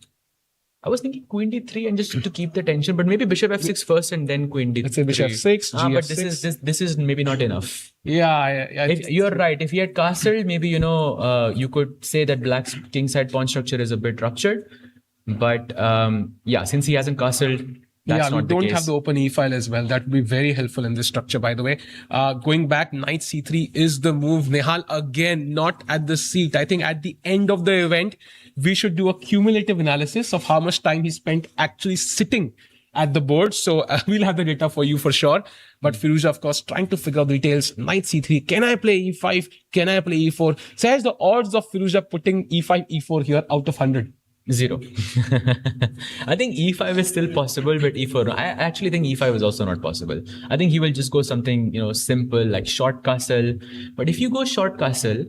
I was thinking queen d3 and just to keep the tension, but maybe bishop f6 first and then queen d3. Let's say bishop f6, g but f6. this is maybe not enough. Yeah. If you're right. If he had castled, maybe you could say that black's kingside pawn structure is a bit ruptured. But since he hasn't castled, that's not the case. We don't have the open e file as well. That would be very helpful in this structure, by the way. Going back, knight c3 is the move. Nihal again not at the seat. I think at the end of the event, we should do a cumulative analysis of how much time he spent actually sitting at the board. So we'll have the data for you for sure. But Firouzja, of course, trying to figure out the details. Knight c3. Can I play e5? Can I play e4? So here's the odds of Firouzja putting e5, e4 here out of 100. 0. I think e5 is still possible, but e4, I actually think e5 is also not possible. I think he will just go something, simple like short castle. But if you go short castle,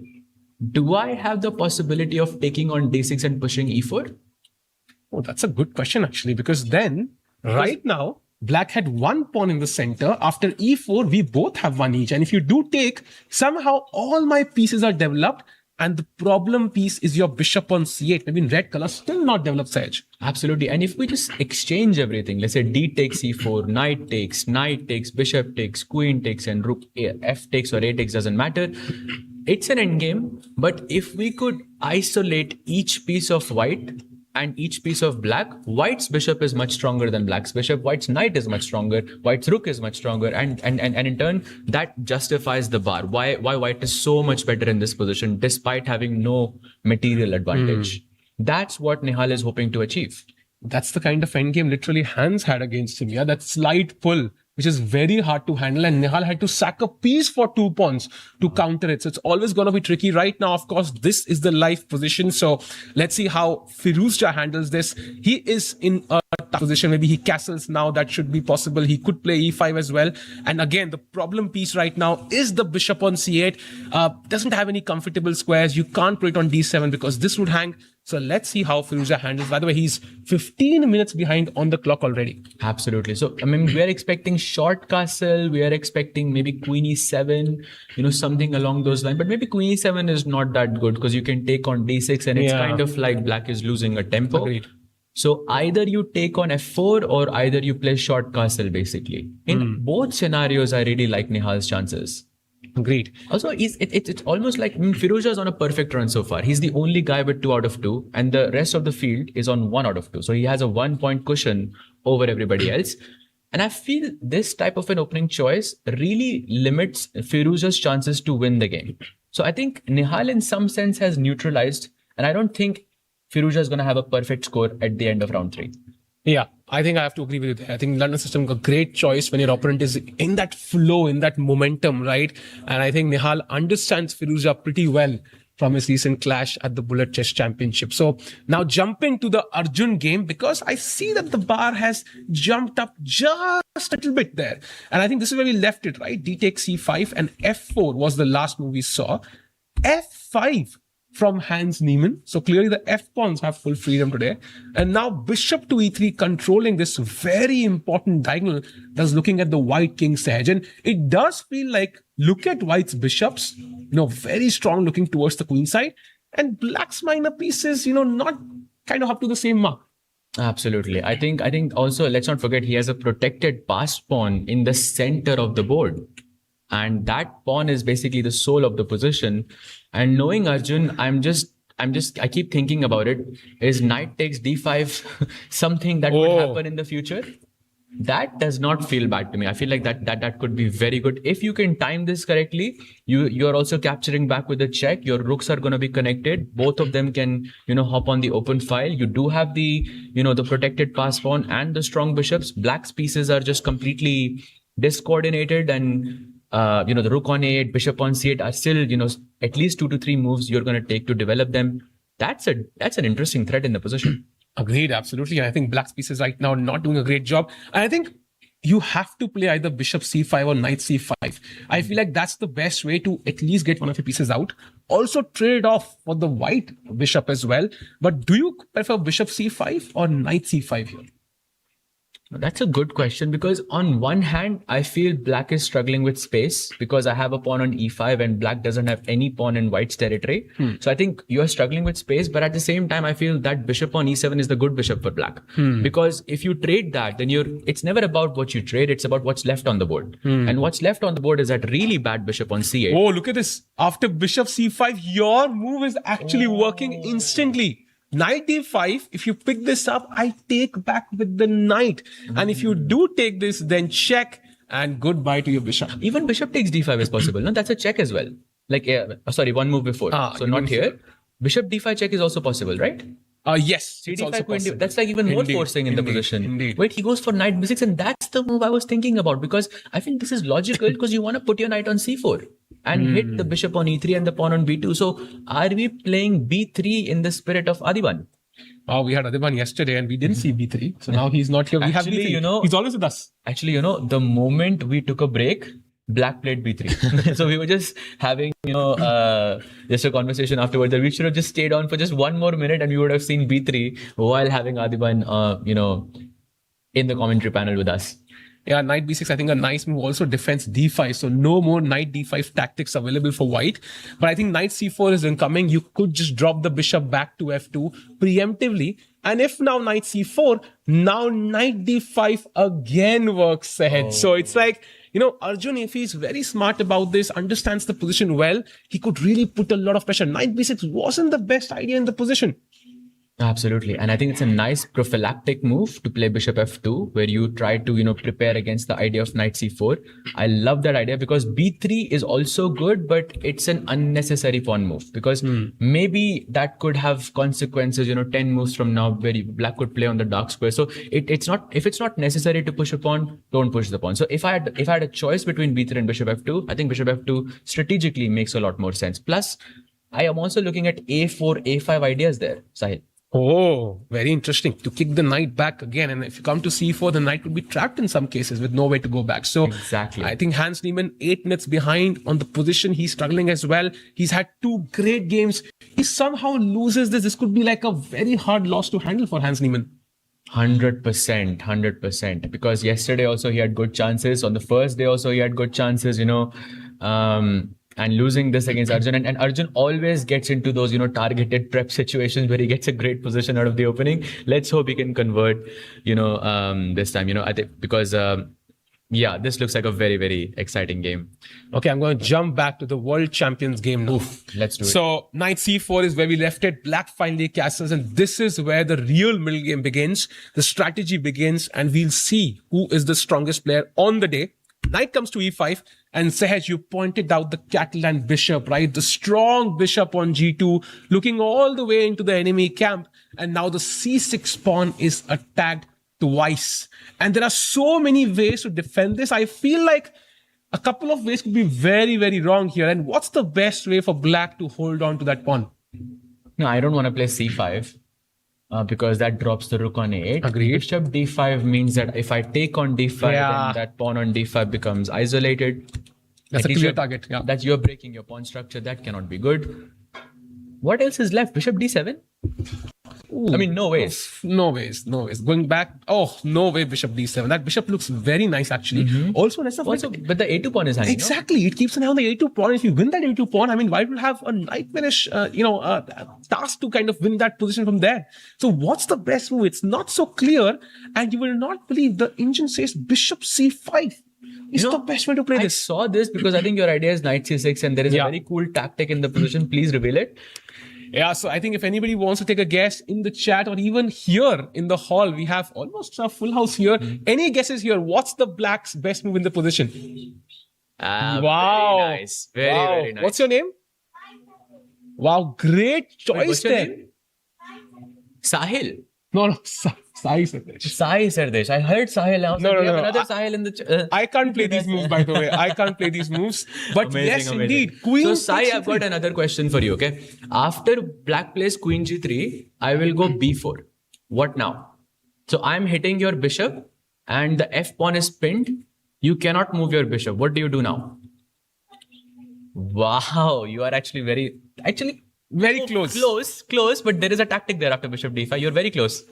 do I have the possibility of taking on d6 and pushing e4? Oh, that's a good question, actually, because then right now, black had one pawn in the center. After e4, we both have one each. And if you do take, somehow all my pieces are developed. And the problem piece is your bishop on c8. Maybe in red color, still not developed, Sahaj. Absolutely. And if we just exchange everything, let's say d takes e4, knight takes, bishop takes, queen takes, and rook f takes or a takes, doesn't matter. it's an endgame, but if we could isolate each piece of white and each piece of black, white's bishop is much stronger than black's bishop, white's knight is much stronger, white's rook is much stronger, and in turn that justifies the bar. Why white is so much better in this position despite having no material advantage. That's what Nihal is hoping to achieve. That's the kind of endgame literally Hans had against him. Yeah, that slight pull, which is very hard to handle. And Nihal had to sack a piece for 2 pawns to counter it. So it's always going to be tricky. Right now, of course, this is the life position. So let's see how Firuzja handles this. He is in a tough position. Maybe he castles now. That should be possible. He could play e5 as well. And again, the problem piece right now is the bishop on c8. Doesn't have any comfortable squares. You can't put it on d7 because this would hang. So let's see how Firuzja handles. By the way, he's 15 minutes behind on the clock already. Absolutely. So, I mean, we are expecting short castle. We are expecting maybe queen e7, something along those lines. But maybe queen e7 is not that good because you can take on d6 and it's kind of like black is losing a tempo. Agreed. So either you take on f4 or either you play short castle, basically. In both scenarios, I really like Nihal's chances. Agreed. Also, it's almost like Firuzja is on a perfect run so far. He's the only guy with 2 out of 2, and the rest of the field is on 1 out of 2. So he has a 1-point cushion over everybody else. And I feel this type of an opening choice really limits Firuzja's chances to win the game. So I think Nihal in some sense has neutralized, and I don't think Firuzja is going to have a perfect score at the end of round 3. Yeah, I think I have to agree with you. I think London system a great choice when your opponent is in that flow, in that momentum, right? And I think Nihal understands Firuzja pretty well from his recent clash at the Bullet Chess Championship. So now jumping to the Arjun game, because I see that the bar has jumped up just a little bit there. And I think this is where we left it, right? D takes c5 and f4 was the last move we saw. f5 from Hans Niemann. So clearly the f-pawns have full freedom today. And now bishop to e3 controlling this very important diagonal that's looking at the white king's edge. And it does feel like, look at white's bishops, very strong looking towards the queen side. And black's minor pieces, not kind of up to the same mark. Absolutely. I think also, let's not forget, he has a protected passed pawn in the center of the board. And that pawn is basically the soul of the position. And knowing Arjun, I keep thinking about it. Is knight takes d5 something that would happen in the future? That does not feel bad to me. I feel like that could be very good. If you can time this correctly, you're also capturing back with the check. Your rooks are going to be connected. Both of them can, hop on the open file. You do have the, the protected pass pawn and the strong bishops. Black's pieces are just completely discoordinated, and the rook on a8, bishop on c8 are still, at least 2 to 3 moves you're going to take to develop them. That's an interesting threat in the position. Agreed, absolutely. I think black's pieces right now not doing a great job. And I think you have to play either bishop c5 or knight c5. I feel like that's the best way to at least get one of your pieces out. Also trade off for the white bishop as well. But do you prefer bishop c5 or knight c5 here? That's a good question, because on one hand, I feel black is struggling with space because I have a pawn on e5 and black doesn't have any pawn in white's territory. So I think you're struggling with space, but at the same time, I feel that bishop on e7 is the good bishop for black. Because if you trade that, then it's never about what you trade, it's about what's left on the board. And what's left on the board is that really bad bishop on c8. Oh, look at this. After bishop c5, your move is actually working instantly. Knight d5, if you pick this up, I take back with the knight. And if you do take this, then check and goodbye to your bishop. Even bishop takes d5 is possible. No, that's a check as well. Like, sorry, one move before. So not here. Bishop d5 check is also possible, right? Yes. c5 queen d5. That's like even more forcing in the position. Indeed. Wait, he goes for knight b6, and that's the move I was thinking about, because I think this is logical because you want to put your knight on c4 and hit the bishop on e3 and the pawn on b2. So are we playing b3 in the spirit of Adiban? Oh, we had Adiban yesterday and we didn't see b3. So now he's not here. We have b3. He's always with us. Actually, the moment we took a break, black played b3. So we were just having, just a conversation afterwards that we should have just stayed on for just one more minute and we would have seen b3 while having Adiban, in the commentary panel with us. Yeah, knight b6, I think a nice move. Also defense d5. So no more knight d5 tactics available for white. But I think knight c4 is incoming. You could just drop the bishop back to f2 preemptively. And if now knight c4, now knight d5 again works ahead. So it's like, Arjun, if he's very smart about this, understands the position well, he could really put a lot of pressure. Knight b6 wasn't the best idea in the position. Absolutely. And I think it's a nice prophylactic move to play bishop f2, where you try to, prepare against the idea of knight c4. I love that idea because b3 is also good, but it's an unnecessary pawn move because maybe that could have consequences, 10 moves from now where black could play on the dark square. So it's not, if it's not necessary to push a pawn, don't push the pawn. So if I had a choice between b3 and bishop f2, I think bishop f2 strategically makes a lot more sense. Plus, I am also looking at a4, a5 ideas there, Sahil. Oh, very interesting. To kick the knight back again. And if you come to c4, the knight will be trapped in some cases with no way to go back. So exactly. I think Hans Niemann 8 minutes behind on the position. He's struggling as well. He's had 2 great games. He somehow loses this. This could be like a very hard loss to handle for Hans Niemann. 100%. Because yesterday also he had good chances. On the first day also he had good chances, and losing this against Arjun. And Arjun always gets into those, targeted prep situations where he gets a great position out of the opening. Let's hope he can convert, this time, I think because, this looks like a very, very exciting game. Okay, I'm going to jump back to the world champions game now. Let's do it. So knight c4 is where we left it. Black finally castles, and this is where the real middle game begins. The strategy begins, and we'll see who is the strongest player on the day. Knight comes to e5, and Sahaj, you pointed out the Catalan bishop, right? The strong bishop on g2, looking all the way into the enemy camp. And now the c6 pawn is attacked twice. And there are so many ways to defend this. I feel like a couple of ways could be very, very wrong here. And what's the best way for black to hold on to that pawn? No, I don't want to play c5. Because that drops the rook on a8. Agreed. Bishop d5 means that if I take on d5, then that pawn on d5 becomes isolated. That's a clear target. Yeah. That you're breaking your pawn structure. That cannot be good. What else is left? Bishop d7? Ooh. I mean, no ways. No ways. Going back, no way bishop d7. That bishop looks very nice actually. Also, but the a2 pawn is hanging. Exactly. No? It keeps an eye on the a2 pawn. If you win that a2 pawn, I mean, white will have a nightmarish, task to kind of win that position from there. So what's the best move? It's not so clear, and you will not believe the engine says bishop c5. It's the best way to play this. I saw this because I think your idea is knight c6, and there is a very cool tactic in the position. Please reveal it. Yeah, so I think if anybody wants to take a guess in the chat or even here in the hall, we have almost a full house here. Any guesses here? What's the black's best move in the position? Wow. Very nice. Very nice. What's your name? Wow, great choice there. Sahil. No, Sai Sardesh. Sai Sardesh. I heard Sahil. No. Another Sahil in the... I can't play these moves, by the way. I can't play these moves. But amazing. Indeed. Queen. So Sai, I've got another question for you, okay? After black plays queen g3, I will go b4. What now? So I'm hitting your bishop and the f pawn is pinned. You cannot move your bishop. What do you do now? Wow, you are actually very close. Close, but there is a tactic there after bishop d5. You're very close.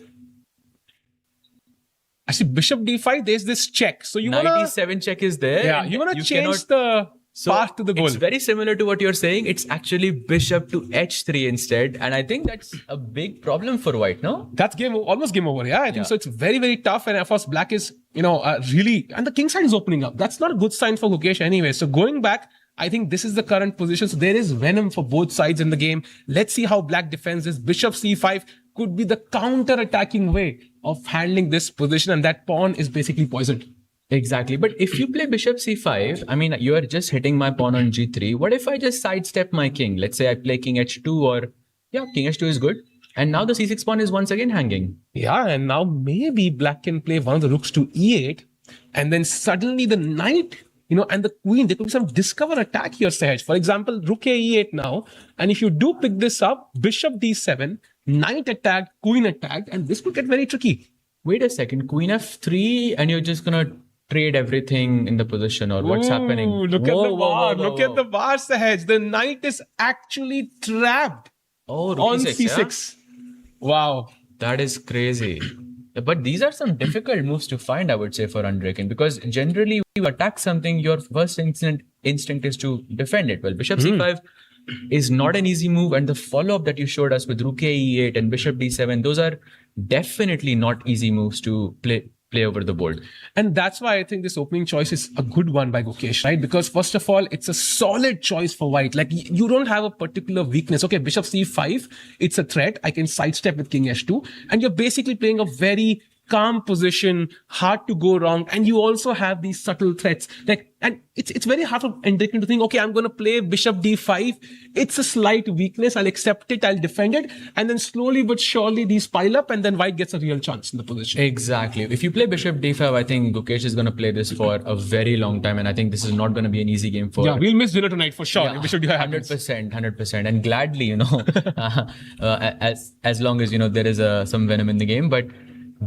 Actually, bishop d5, there's this check. So you want e7 check is there. Yeah, you want to change the path to the goal. It's very similar to what you're saying. It's actually bishop to h3 instead. And I think that's a big problem for white, no? That's almost game over. Yeah, I think so. It's very, very tough. And of course, black is, really... And the king side is opening up. That's not a good sign for Gukesh anyway. So going back, I think this is the current position. So there is venom for both sides in the game. Let's see how black defends this. Bishop c5 could be the counter-attacking way of handling this position. And that pawn is basically poisoned. Exactly. But if you play bishop c5, I mean, you are just hitting my pawn on g3. What if I just sidestep my king? Let's say I play king h2 or... Yeah, king h2 is good. And now the c6 pawn is once again hanging. Yeah, and now maybe black can play one of the rooks to e8. And then suddenly the knight... and the queen, there could be some discover attack here, Sahaj. For example, rook e8 now. And if you do pick this up, bishop d7, knight attacked, queen attacked, and this could get very tricky. Wait a second, queen f3, and you're just going to trade everything in the position, or what's happening? Look at the bar. Look at the bar, Sahaj. The knight is actually trapped on c6. Yeah? Wow. That is crazy. But these are some difficult moves to find, I would say, for unbreaking, because generally when you attack something, your first instinct is to defend it. Well, Bishop c5 is not an easy move, and the follow-up that you showed us with Rook e8 and Bishop d7, those are definitely not easy moves to play over the board. And that's why I think this opening choice is a good one by Gukesh, right? Because first of all, it's a solid choice for white. Like you don't have a particular weakness. Okay, Bishop c5, it's a threat. I can sidestep with King h2. And you're basically playing a very calm position, hard to go wrong. And you also have these subtle threats. And it's very hard for Hendrickson to think, okay, I'm going to play Bishop d5. It's a slight weakness. I'll accept it. I'll defend it. And then slowly but surely these pile up, and then white gets a real chance in the position. Exactly. If you play Bishop d5, I think Gukesh is going to play this for a very long time. And I think this is not going to be an easy game for... Yeah, we'll miss dinner tonight for sure. Yeah, if Bishop d5 happens. 100%. And gladly, as long as, there is some venom in the game. But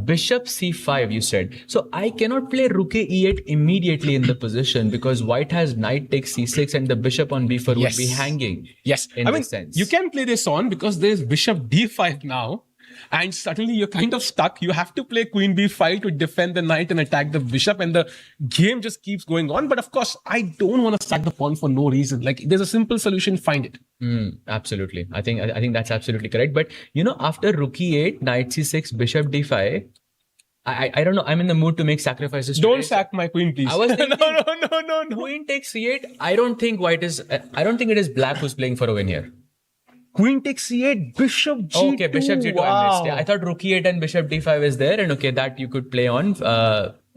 Bishop c5, you said. So I cannot play Rook e8 immediately in the position because white has knight takes c6 and the bishop on b4 would be hanging. Yes. In this sense. You can play this on because there's Bishop d5 now. And suddenly you're kind of stuck. You have to play Queen b5 to defend the knight and attack the bishop. And the game just keeps going on. But of course, I don't want to sack the pawn for no reason. Like there's a simple solution, find it. Absolutely. I think that's absolutely correct. But, after Rook e8, knight c6, Bishop d5, I don't know. I'm in the mood to make sacrifices. Don't sack my queen, please. I was thinking, no. Queen takes c8. I don't think it is black who's playing for a win here. Queen takes c8, Bishop g2. Okay, Bishop g2. Wow. I missed. Yeah, I thought Rook e8 and Bishop d5 is there, and okay, that you could play on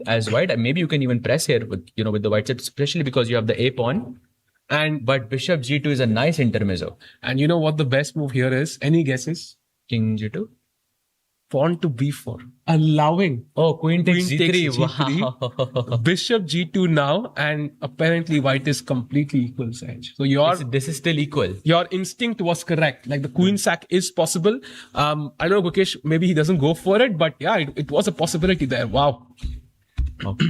as white. And maybe you can even press here with the white set, especially because you have the a pawn. But Bishop g2 is a nice intermezzo. And you know what the best move here is? Any guesses? King g2. Pawn to b4, allowing Queen takes g3. Wow. Bishop g2 now, and apparently white is completely equal edge. So this is still equal. Your instinct was correct. Like the queen sack is possible. I don't know, Gukesh, maybe he doesn't go for it, but yeah, it was a possibility there. Wow.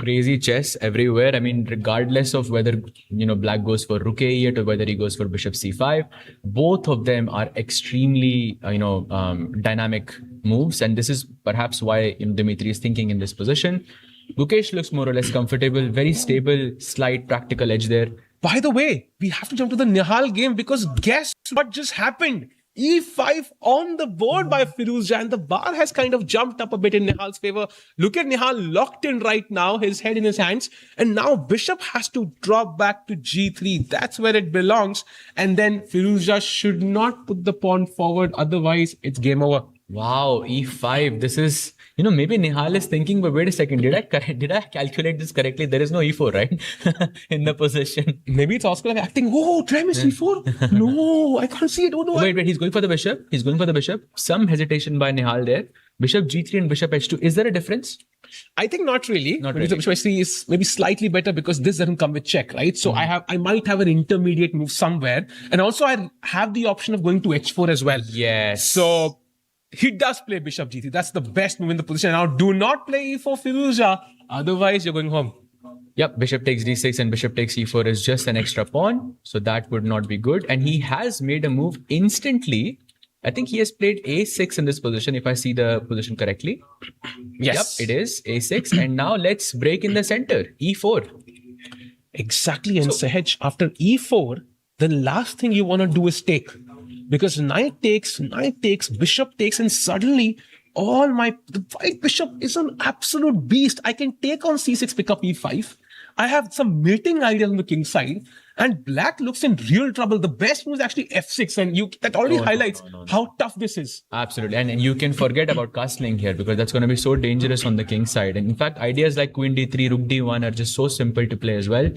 Crazy chess everywhere. I mean, regardless of whether black goes for Rook e8 or whether he goes for Bishop c5, both of them are extremely dynamic moves, and this is perhaps why Dimitri is thinking in this position. Gukesh looks more or less comfortable, very stable, slight practical edge there. By the way, we have to jump to the Nihal game because guess what just happened? E5 on the board by Firuzja, and the bar has kind of jumped up a bit in Nihal's favor. Look at Nihal locked in right now, his head in his hands, and now Bishop has to drop back to G3. That's where it belongs. And then Firuzja should not put the pawn forward, otherwise it's game over. Wow, E5. This is, maybe Nihal is thinking, but wait a second, did I calculate this correctly? There is no E4, right? In the position. Maybe it's Oscar acting, try me C4. No, I can't see it. Oh, no. Wait, he's going for the bishop. Some hesitation by Nihal there. Bishop G3 and Bishop H2. Is there a difference? I think not really. Not really. Bishop H3 is maybe slightly better because this doesn't come with check, right? So I might have an intermediate move somewhere. And also I have the option of going to H4 as well. Yes. So he does play Bishop G3. That's the best move in the position. Now, do not play E4 Firuzja. Otherwise, you're going home. Yep, Bishop takes D6 and Bishop takes E4 is just an extra pawn. So that would not be good. And he has made a move instantly. I think he has played A6 in this position, if I see the position correctly. Yes. Yep, it is A6. And now let's break in the center. E4. Exactly. And Sahaj, after E4, the last thing you want to do is take. Because knight takes, bishop takes, and suddenly the white bishop is an absolute beast. I can take on c6, pick up e5. I have some mating ideas on the king side, and black looks in real trouble. The best move is actually f6, and that already highlights how tough this is. Absolutely, and you can forget about castling here because that's going to be so dangerous on the king side. And in fact, ideas like queen d3, rook d1 are just so simple to play as well.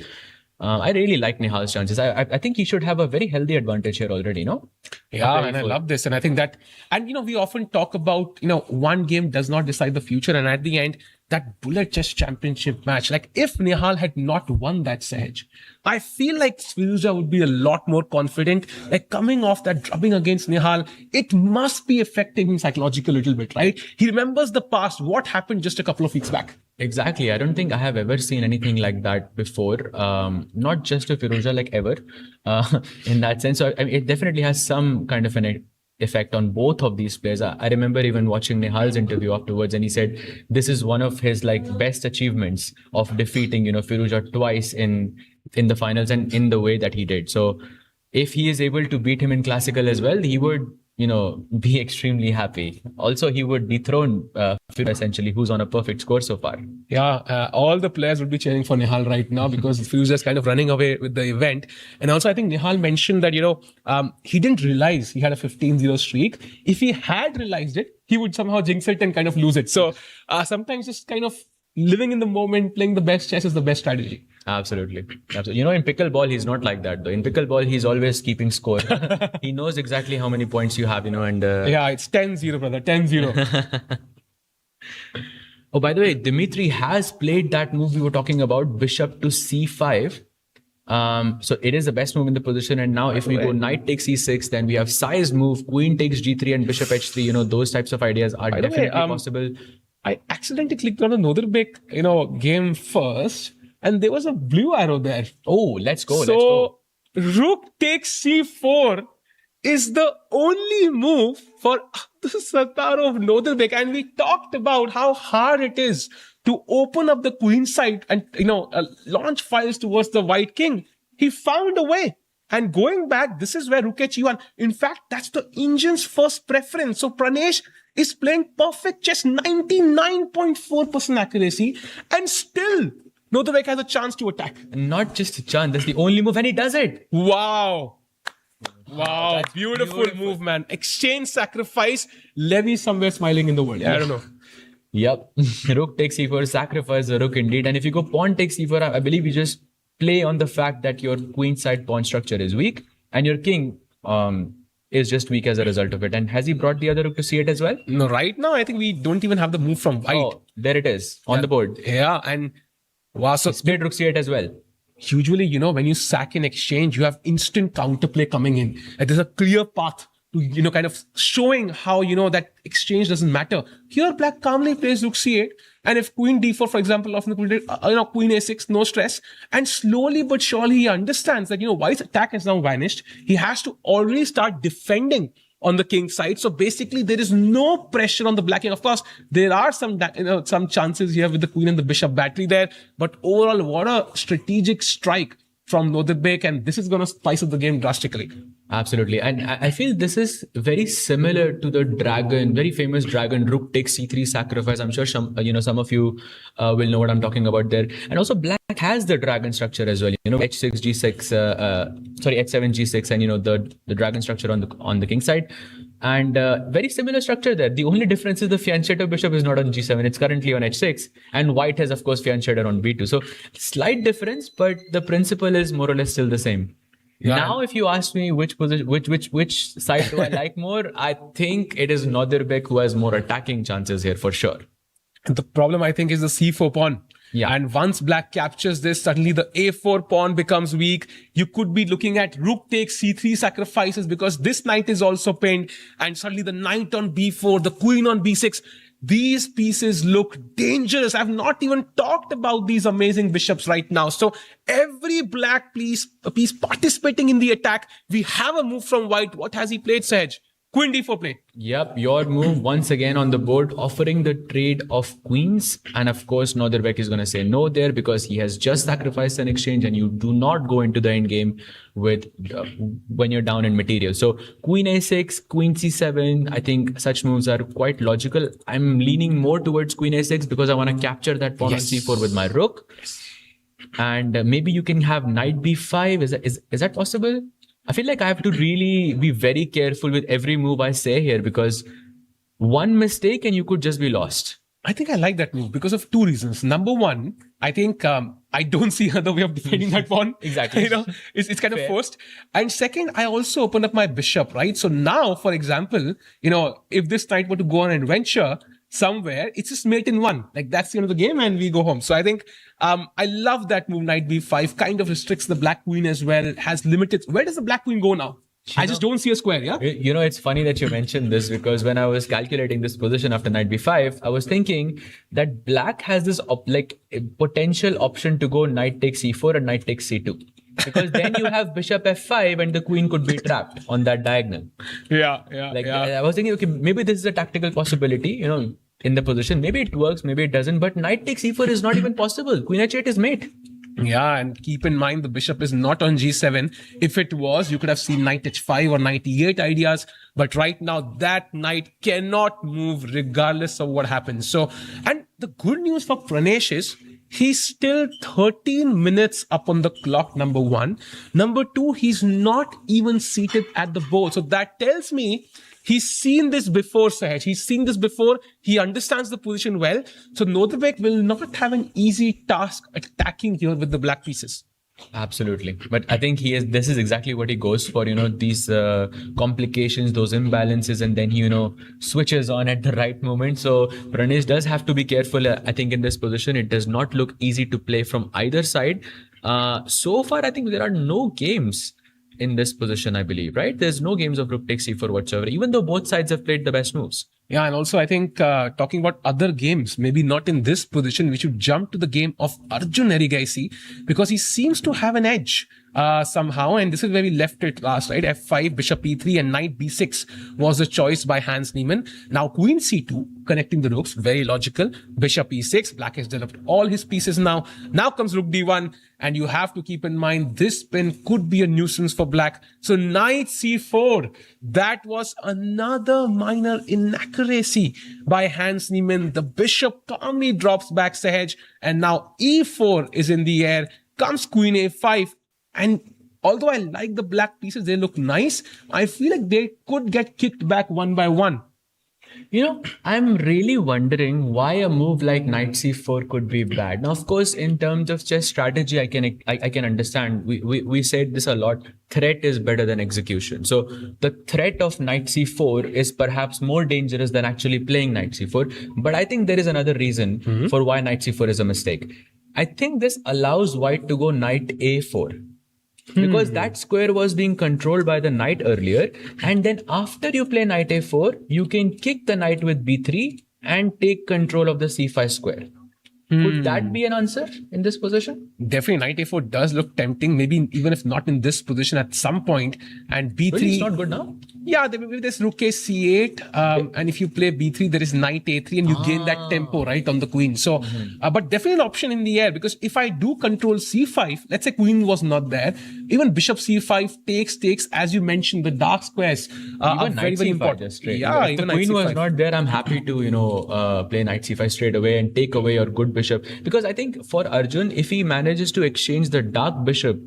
I really like Nihal's chances. I think he should have a very healthy advantage here already, no? Yeah, and I love this. And I think that, we often talk about, one game does not decide the future. And at the end, that bullet chess championship match, like if Nihal had not won that Sahaj, I feel like Firuzja would be a lot more confident. Like coming off that drubbing against Nihal, it must be affecting him psychologically a little bit, right? He remembers the past, what happened just a couple of weeks back. Exactly. I don't think I have ever seen anything like that before. Not just to Firuzja, like ever. In that sense, so it definitely has some kind of an effect on both of these players. I remember even watching Nihal's interview afterwards, and he said this is one of his like best achievements of defeating, Firouzja twice in the finals and in the way that he did. So if he is able to beat him in classical as well, he would, be extremely happy. Also, he would dethrone Firouzja essentially, who's on a perfect score so far. Yeah, all the players would be cheering for Nihal right now because Firouzja is kind of running away with the event. And also, I think Nihal mentioned that, he didn't realize he had a 15-0 streak. If he had realized it, he would somehow jinx it and kind of lose it. So sometimes just kind of living in the moment, playing the best chess is the best strategy. Absolutely. In pickleball, he's not like that though. In pickleball, he's always keeping score. He knows exactly how many points you have, and... Yeah, it's 10-0, brother. 10-0. Oh, by the way, Dimitri has played that move we were talking about, bishop to c5. So it is the best move in the position. And now if we go knight takes e6, then we have sized move, queen takes g3 and bishop h3. Those types of ideas are definitely possible. I accidentally clicked on the Nodrbek, game first, and there was a blue arrow there. Oh, let's go. So rook takes c4 is the only move for the Satar of Nodrbek, and we talked about how hard it is to open up the queen side and launch files towards the white king. He found a way. And going back, this is where rook h1. In fact, that's the Indians' first preference. So Pranesh is playing perfect chess, 99.4% accuracy, and still Nodrbek has a chance to attack. Not just a chance, that's the only move, and he does it. Wow. Beautiful move, man. Exchange sacrifice. Levy somewhere smiling in the world. I don't know. Yep. Rook takes c4, sacrifice the rook indeed. And if you go pawn takes c4, I believe you just play on the fact that your queen side pawn structure is weak and your king is just weak as a result of it. And has he brought the other rook to c8 as well? No, right now I think we don't even have the move from white. Oh, there it is on the board. Yeah, and wow, so played rook c8 as well. Usually, when you sack in exchange, you have instant counterplay coming in. And there's a clear path to, kind of showing how, that exchange doesn't matter. Here, black calmly plays rook c8. And if queen d4, for example, often queen a6, no stress. And slowly but surely he understands that, white's attack has now vanished. He has to already start defending on the king side. So basically, there is no pressure on the black king. Of course, there are some chances here with the queen and the bishop battery there. But overall, what a strategic strike from Nodrbek, and this is going to spice up the game drastically. Absolutely. And I feel this is very similar to the dragon, very famous dragon, rook takes c3 sacrifice. I'm sure some of you will know what I'm talking about there. And also black has the dragon structure as well, h6, g6, h7, g6, and the dragon structure on the king side. And very similar structure there. The only difference is the fianchetto bishop is not on g7. It's currently on h6. And white has, of course, fianchetto on b2. So slight difference, but the principle is more or less still the same. Yeah. Now, if you ask me which position, which side do I like more, I think it is Nodrbek who has more attacking chances here for sure. The problem, I think, is the c4 pawn. Yeah. And once black captures this, suddenly the a4 pawn becomes weak. You could be looking at rook takes c3 sacrifices because this knight is also pinned. And suddenly the knight on b4, the queen on b6. These pieces look dangerous. I've not even talked about these amazing bishops right now. So every black piece participating in the attack, we have a move from white. What has he played, Sahaj? Queen d4 play. Yep, your move once again on the board, offering the trade of queens. And of course, Nodrbek is going to say no there because he has just sacrificed an exchange and you do not go into the end game with when you're down in material. So queen a6, queen c7, I think such moves are quite logical. I'm leaning more towards queen a6 because I want to capture that pawn on c4 with my rook. And maybe you can have knight b5. Is that possible? I feel like I have to really be very careful with every move I say here because one mistake and you could just be lost. I think I like that move because of two reasons. Number one, I think I don't see another way of defending that pawn. Exactly. It's kind of forced. And second, I also open up my bishop, right? So now, for example, if this knight were to go on an adventure somewhere, it's just mate in one. Like that's the end of the game and we go home. So I think I love that move, knight b5, kind of restricts the black queen as well. It has limited. Where does the black queen go now? I just don't see a square, yeah? It's funny that you mentioned this because when I was calculating this position after knight b5, I was thinking that black has this potential option to go knight takes c4 and knight takes c2. because then you have bishop f5 and the queen could be trapped on that diagonal. I was thinking, okay, maybe this is a tactical possibility, in the position. Maybe it works, maybe it doesn't, but knight takes e4 is not even possible. Queen h8 is mate. Yeah, and keep in mind the bishop is not on g7. If it was, you could have seen knight h5 or knight e8 ideas. But right now, that knight cannot move regardless of what happens. So, and the good news for Pranesh is he's still 13 minutes up on the clock, number one. Number two, he's not even seated at the board. So that tells me he's seen this before, Sahaj. He's seen this before. He understands the position well. So Nodebek will not have an easy task attacking here with the black pieces. Absolutely. But I think this is exactly what he goes for, these complications, those imbalances, and then he, switches on at the right moment. So Pranesh does have to be careful. I think in this position, it does not look easy to play from either side. So far, I think there are no games in this position, I believe, right? There's no games of rook takes e4 whatsoever, even though both sides have played the best moves. Yeah, and also I think talking about other games, maybe not in this position, we should jump to the game of Arjun Erigaisi because he seems to have an edge somehow. And this is where we left it last, right? F5, bishop e3 and knight b6 was the choice by Hans Niemann. Now queen c2, connecting the rooks, very logical. Bishop e6, black has developed all his pieces now. Now comes rook d1. And you have to keep in mind, this pin could be a nuisance for black. So knight c4, that was another minor inaccuracy by Hans Niemann. The bishop calmly drops back, Sahaj. And now e4 is in the air. Comes queen a5. And although I like the black pieces, they look nice. I feel like they could get kicked back one by one. I'm really wondering why a move like knight c4 could be bad. Now, of course, in terms of chess strategy, I can understand. We said this a lot. Threat is better than execution. So the threat of knight c4 is perhaps more dangerous than actually playing knight c4. But I think there is another reason for why knight c4 is a mistake. I think this allows white to go knight a4. Because that square was being controlled by the knight earlier. And then after you play knight a4, you can kick the knight with b3 and take control of the c5 square. Could that be an answer in this position? Definitely, knight a4 does look tempting. Maybe even if not in this position at some point. And b3... Really? It's not good now? Yeah, maybe there's rook a c8. And if you play b3, there is knight a3 and you gain that tempo, right, on the queen. So, but definitely an option in the air because if I do control c5, let's say queen was not there, even bishop c5 takes, as you mentioned, the dark squares are very, very important. Yeah, if the queen was not there, I'm happy to, play knight c5 straight away and take away your good bishop. Because I think for Arjun, if he manages to exchange the dark bishop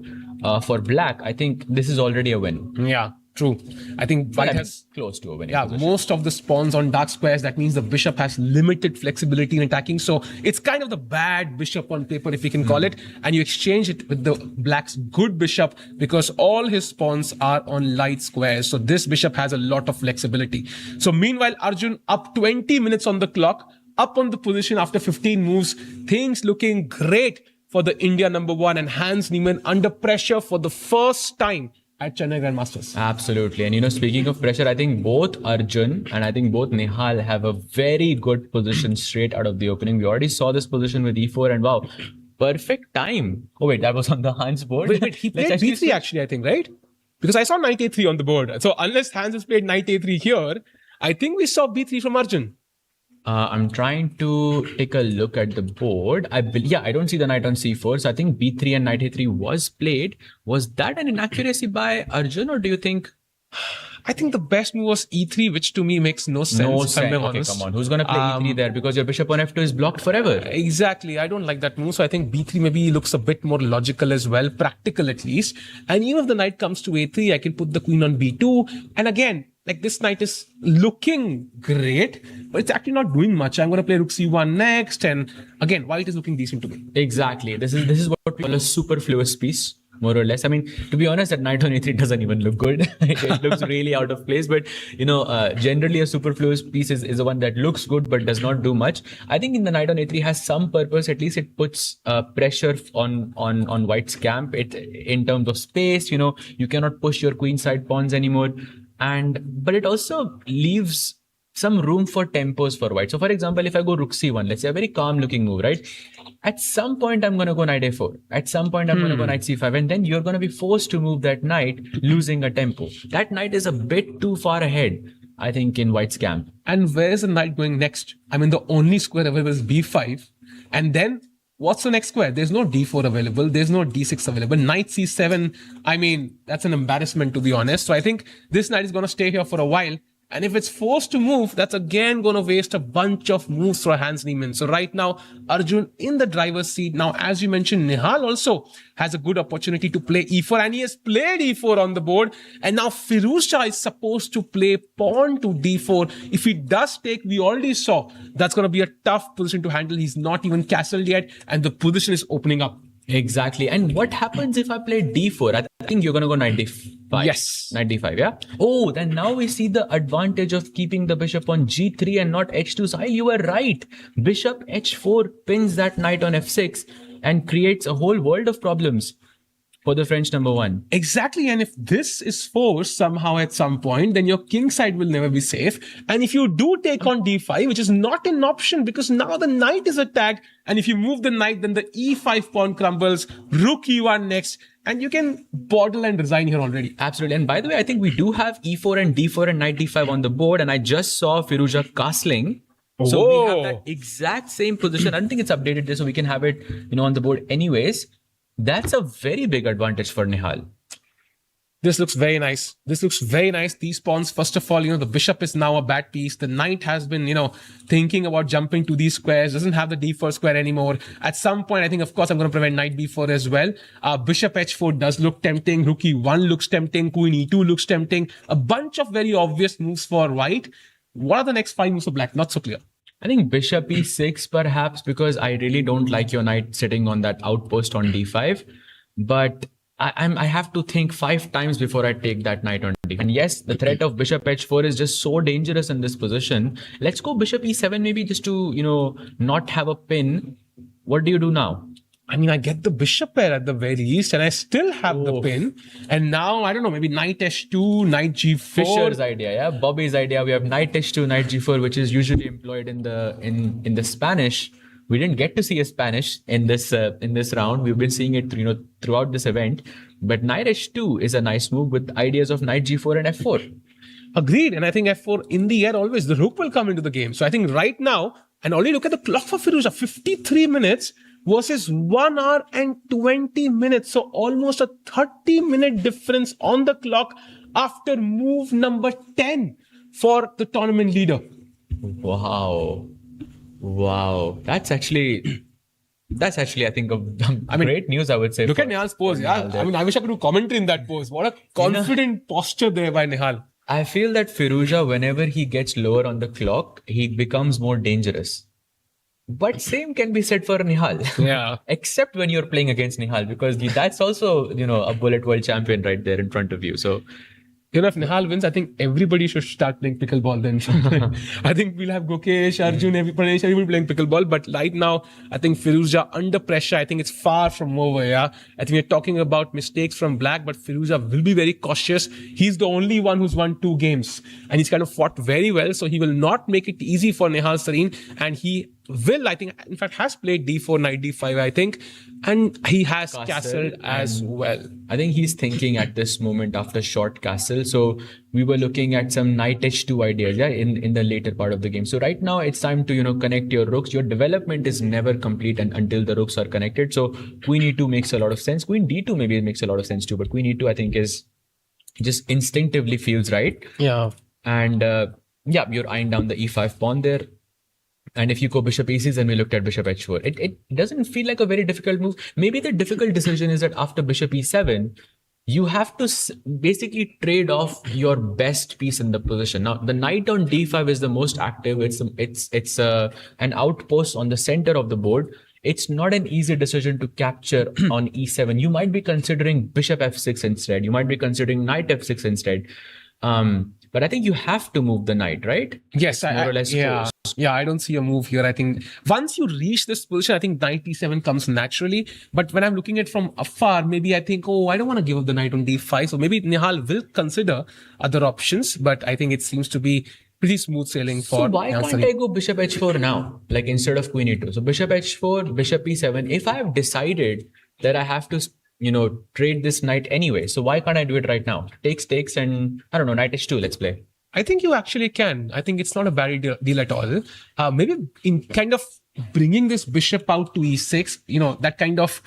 for black, I think this is already a win. Yeah, true. I think white has close to a winning position. Most of the spawns on dark squares. That means the bishop has limited flexibility in attacking. So it's kind of the bad bishop on paper, if we can call it. And you exchange it with the black's good bishop because all his spawns are on light squares. So this bishop has a lot of flexibility. So meanwhile, Arjun up 20 minutes on the clock, up on the position after 15 moves. Things looking great for the India number one and Hans Niemann under pressure for the first time at Chennai Grandmasters. Absolutely. And speaking of pressure, I think both Arjun and I think both Nihal have a very good position straight out of the opening. We already saw this position with e4 and wow, perfect time. Oh wait, that was on the Hans board. Wait, he played b3 actually, I think, right? Because I saw knight a3 on the board. So unless Hans has played knight a3 here, I think we saw b3 from Arjun. I'm trying to take a look at the board. I don't see the knight on c4. So I think b3 and knight a3 was played. Was that an inaccuracy by Arjun or do you think? I think the best move was e3, which to me makes no sense. No sense. Okay, come on. Who's going to play e3 there? Because your bishop on f2 is blocked forever. Exactly. I don't like that move. So I think b3 maybe looks a bit more logical as well, practical at least. And even if the knight comes to a3, I can put the queen on b2. And again, like this knight is looking great, but it's actually not doing much. I'm going to play rook c1 next. And again, white is looking decent to me. Exactly. This is what we call a superfluous piece, more or less. I mean, to be honest, that knight on a3 doesn't even look good. It looks really out of place. But, generally a superfluous piece is the one that looks good but does not do much. I think in the knight on a3 has some purpose. At least it puts pressure on white's camp. It in terms of space, you cannot push your queen side pawns anymore. But it also leaves some room for tempos for white. So for example, if I go rook c1, let's say a very calm looking move, right? At some point, I'm going to go knight a4. At some point, I'm going to go knight c5. And then you're going to be forced to move that knight, losing a tempo. That knight is a bit too far ahead, I think, in white's camp. And where's the knight going next? I mean, the only square available is b5. And then what's the next square? There's no d4 available. There's no d6 available. Knight c7. I mean, that's an embarrassment, to be honest. So I think this knight is going to stay here for a while. And if it's forced to move, that's again going to waste a bunch of moves for Hans Niemann. So right now, Arjun in the driver's seat. Now, as you mentioned, Nihal also has a good opportunity to play e4, and he has played e4 on the board. And now Firouzja is supposed to play pawn to d4. If he does take, we already saw, that's going to be a tough position to handle. He's not even castled yet, and the position is opening up. Exactly. And what happens if I play d4? I think you're going to go knight d5. Yes. Knight d5, yeah? Oh, then now we see the advantage of keeping the bishop on g3 and not h2. So you were right. Bishop h4 pins that knight on f6 and creates a whole world of problems for the French number one. Exactly. And if this is forced somehow at some point, then your king side will never be safe. And if you do take on d5, which is not an option because now the knight is attacked. And if you move the knight, then the e5 pawn crumbles, rook e1 next, and you can bottle and resign here already. Absolutely. And by the way, I think we do have e4 and d4 and knight d5 on the board. And I just saw Firouzja castling. So we have that exact same position. I don't think it's updated there, so we can have it, on the board anyways. That's a very big advantage for Nihal. This looks very nice. This looks very nice. These pawns, first of all, the bishop is now a bad piece. The knight has been, thinking about jumping to these squares, doesn't have the d4 square anymore. At some point, I think, of course, I'm going to prevent knight b4 as well. Bishop h4 does look tempting. Rook e1 looks tempting. Queen e2 looks tempting. A bunch of very obvious moves for white. What are the next 5 moves for black? Not so clear. I think bishop e6 perhaps, because I really don't like your knight sitting on that outpost on d5. But I have to think 5 times before I take that knight on d5. And yes, the threat of bishop h4 is just so dangerous in this position. Let's go bishop e7 maybe just to, not have a pin. What do you do now? I mean, I get the bishop pair at the very least, and I still have the pin. And now, I don't know, maybe knight h2, knight g4. Fisher's idea, yeah? Bobby's idea. We have knight h2, knight g4, which is usually employed in the Spanish. We didn't get to see a Spanish in this round. We've been seeing it, throughout this event. But knight h2 is a nice move with ideas of knight g4 and f4. Agreed. And I think f4 in the air always, the rook will come into the game. So I think right now, and only look at the clock for Firouzja, 53 minutes. Versus 1 hour and 20 minutes. So almost a 30-minute difference on the clock after move number 10 for the tournament leader. Wow. That's actually, I think, great news, I would say. Look at Nihal's pose. Yeah. I mean, I wish I could do commentary in that pose. What a confident posture there by Nihal. I feel that Firouzja, whenever he gets lower on the clock, he becomes more dangerous. But same can be said for Nihal. Yeah. Except when you're playing against Nihal, because that's also, a bullet world champion right there in front of you. So, if Nihal wins, I think everybody should start playing pickleball then. I think we'll have Gukesh, Arjun, everybody playing pickleball. But right now, I think Firouzja under pressure, I think it's far from over, yeah. I think we're talking about mistakes from black, but Firouzja will be very cautious. He's the only one who's won 2 games. And he's kind of fought very well. So he will not make it easy for Nihal Sareen. And he will, I think, in fact, has played d4, knight d5, I think. And he has castled as well. I think he's thinking at this moment after short castle. So we were looking at some knight h2 ideas, yeah, in the later part of the game. So right now it's time to, connect your rooks. Your development is never complete until the rooks are connected. So queen e2 makes a lot of sense. Queen d2 maybe makes a lot of sense too. But queen e2, I think, is just instinctively feels right. Yeah. And you're eyeing down the e5 pawn there. And if you go bishop e6, then we looked at bishop h4. It doesn't feel like a very difficult move. Maybe the difficult decision is that after bishop e7, you have to basically trade off your best piece in the position. Now, the knight on d5 is the most active. It's an outpost on the center of the board. It's not an easy decision to capture on e7. You might be considering bishop f6 instead. You might be considering knight f6 instead. But I think you have to move the knight, right? Yes, more or less. Yeah. Yeah, I don't see a move here. I think once you reach this position, I think knight e7 comes naturally. But when I'm looking at it from afar, maybe I think, I don't want to give up the knight on d5. So maybe Nihal will consider other options. But I think it seems to be pretty smooth sailing for. So why can't I go bishop h4 now, like instead of queen e2? So bishop h4, bishop e7. If I have decided that I have to, trade this knight anyway, so why can't I do it right now? Takes, and I don't know, knight h2. Let's play. I think you actually can. I think it's not a bad deal at all. Maybe in kind of bringing this bishop out to e6, that kind of,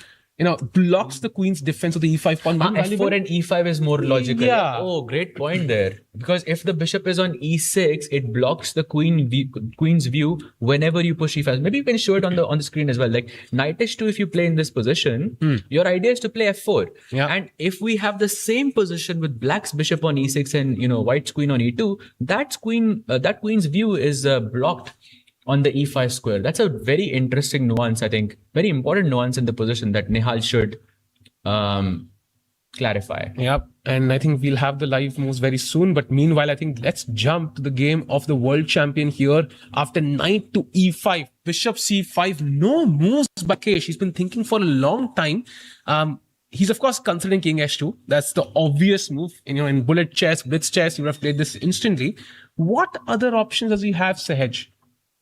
blocks the queen's defense of the e5 pawn. F4 and e5 is more logical. Yeah. Oh, great point there. Because if the bishop is on e6, it blocks the queen's view whenever you push e5. Maybe you can show it on the screen as well. Like knight h2, if you play in this position, your idea is to play f4. Yeah. And if we have the same position with black's bishop on e6 and white's queen on e2, that queen's view is blocked on the e5 square. That's a very interesting nuance, I think. Very important nuance in the position that Nihal should clarify. Yep. And I think we'll have the live moves very soon. But meanwhile, I think let's jump to the game of the world champion here. After knight to e5, bishop c5, no moves by Gukesh. He's been thinking for a long time. He's of course considering king h2. That's the obvious move. In bullet chess, blitz chess, you would have played this instantly. What other options does he have, Sahaj,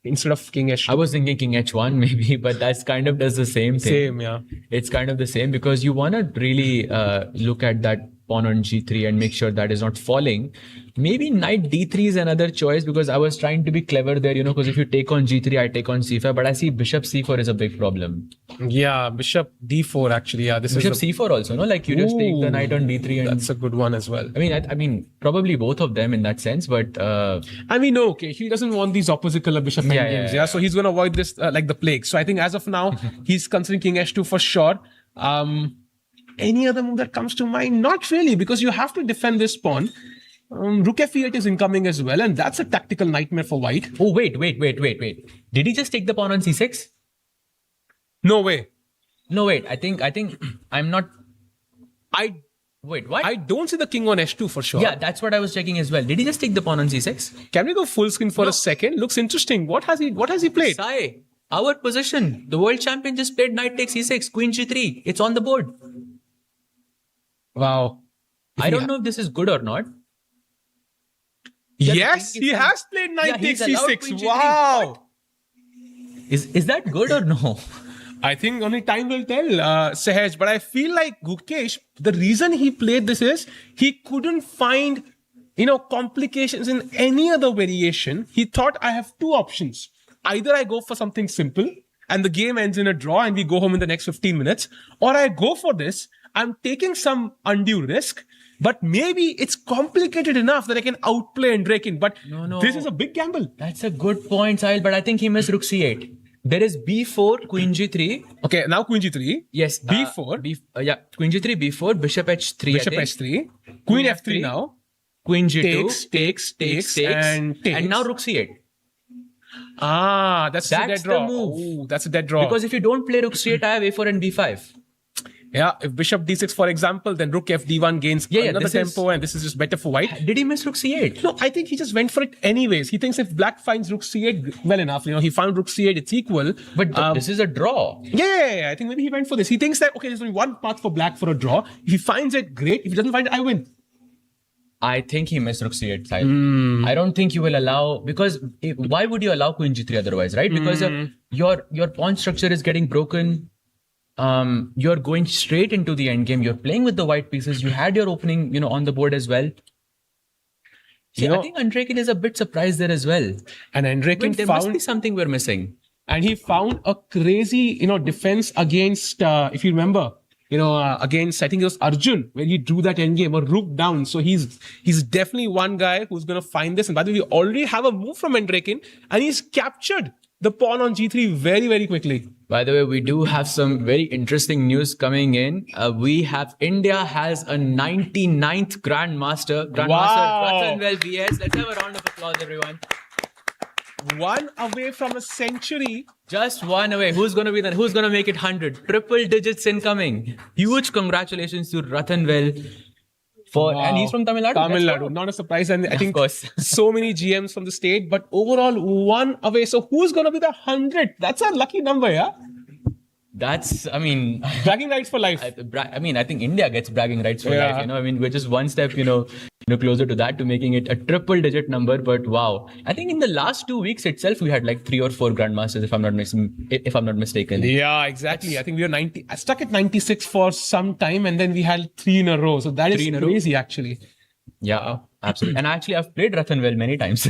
instead of king h2? I was thinking king h1 maybe, but that's kind of does the same thing. Same, yeah. It's kind of the same because you want to really look at that pawn on g3 and make sure that is not falling. Maybe knight d3 is another choice because I was trying to be clever there, because if you take on g3, I take on c5, but I see bishop c4 is a big problem. Yeah, bishop d4 actually. Yeah, this bishop is c4 also, no? Like you just take the knight on d3 and that's a good one as well. I mean, probably both of them in that sense, but okay, he doesn't want these opposite color bishop endgames. Yeah, so he's going to avoid this like the plague. So I think as of now, he's considering king h2 for sure. Any other move that comes to mind? Not really, because you have to defend this pawn. Rook f8 is incoming as well, and that's a tactical nightmare for white. Oh, wait. Did he just take the pawn on c6? No way. No, wait. I think I'm not... Wait, what? I don't see the king on h2 for sure. Yeah, that's what I was checking as well. Did he just take the pawn on c6? Can we go full screen for a second? Looks interesting. What has he played? Sai, our position. The world champion just played knight takes e6, queen g3. It's on the board. Wow. I don't know if this is good or not. Yes, he has played knight takes c6. Wow. Is that good or no? I think only time will tell, Sahaj. But I feel like Gukesh, the reason he played this is he couldn't find, complications in any other variation. He thought I have two options. Either I go for something simple and the game ends in a draw and we go home in the next 15 minutes, or I go for this. I'm taking some undue risk, but maybe it's complicated enough that I can outplay Andrekin. But this is a big gamble. That's a good point, Sahil, but I think he missed rook c8. There is b4, queen g3. Okay, now queen g3. Yes. b4. Queen g3, b4, bishop h3. Bishop h3. Queen f3 now. Queen g2. Takes, and takes. And now rook c8. That's a dead draw. The move. Oh, that's a dead draw. Because if you don't play rook c8, I have a4 and b5. Yeah, if bishop d6, for example, then rook fd1 gains another tempo, and this is just better for white. Did he miss rook c8? No, I think he just went for it anyways. He thinks if black finds rook c8 well enough, he found rook c8, it's equal. But this is a draw. Yeah, I think maybe he went for this. He thinks that, okay, there's only one path for black for a draw. If he finds it, great. If he doesn't find it, I win. I think he missed rook c8 side. I don't think you will allow, because why would you allow queen g3 otherwise, right? Because your pawn structure is getting broken. You're going straight into the endgame. You're playing with the white pieces. You had your opening, on the board as well. See, I think Andrekin is a bit surprised there as well. And Andrekin there must be something we're missing. And he found a crazy, defense against, if you remember, against, I think it was Arjun, where he drew that endgame, or rook down. So he's definitely one guy who's going to find this. And by the way, we already have a move from Andrekin, and he's captured the pawn on g3 very, very quickly. By the way, we do have some very interesting news coming in. India has a 99th Grandmaster. Grandmaster Rathanwell VS. Let's have a round of applause, everyone. One away from a century. Just one away. Who's going to make it 100? Triple digits incoming. Huge congratulations to Rathanwell. And he's from Tamil Nadu. Tamil Nadu. Not a surprise. And I think so many GMs from the state, but overall one away. So who's going to be the 100th? That's a lucky number, yeah? Bragging rights for life. I think India gets bragging rights for life. We're just one step, closer to that, to making it a triple digit number. But wow, I think in the last 2 weeks itself, we had like 3 or 4 grandmasters, if I'm not mistaken. Yeah, exactly. I think we were stuck at 96 for some time, and then we had 3 in a row. So that is crazy, actually. Yeah, absolutely. And actually, I've played Rathanvel many times.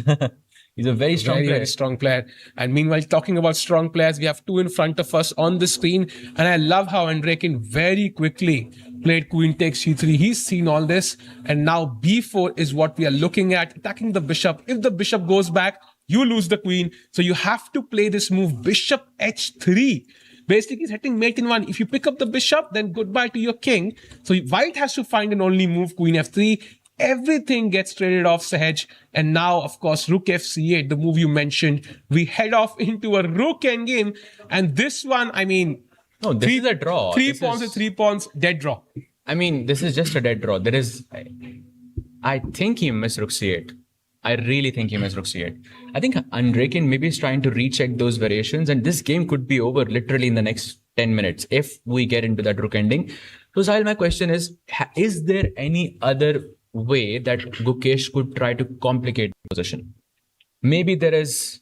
He's a very strong player. Very strong player. And meanwhile, talking about strong players, we have 2 in front of us on the screen. And I love how Andrekin very quickly played queen takes g3. He's seen all this. And now b4 is what we are looking at, attacking the bishop. If the bishop goes back, you lose the queen. So you have to play this move, bishop h3. Basically, he's hitting mate in 1. If you pick up the bishop, then goodbye to your king. So white has to find an only move, queen f3. Everything gets traded off, Sahaj. And now, of course, rook fc8, the move you mentioned. We head off into a rook endgame. And this one, I mean... No, this is a draw. 3 pawns and 3 pawns, dead draw. I mean, this is just a dead draw. There is... I think he missed rook c8. I really think he missed rook c8. I think Andrekin maybe is trying to recheck those variations. And this game could be over literally in the next 10 minutes if we get into that rook ending. So, Sahil, my question is there any other way that Gukesh could try to complicate the position? Maybe there is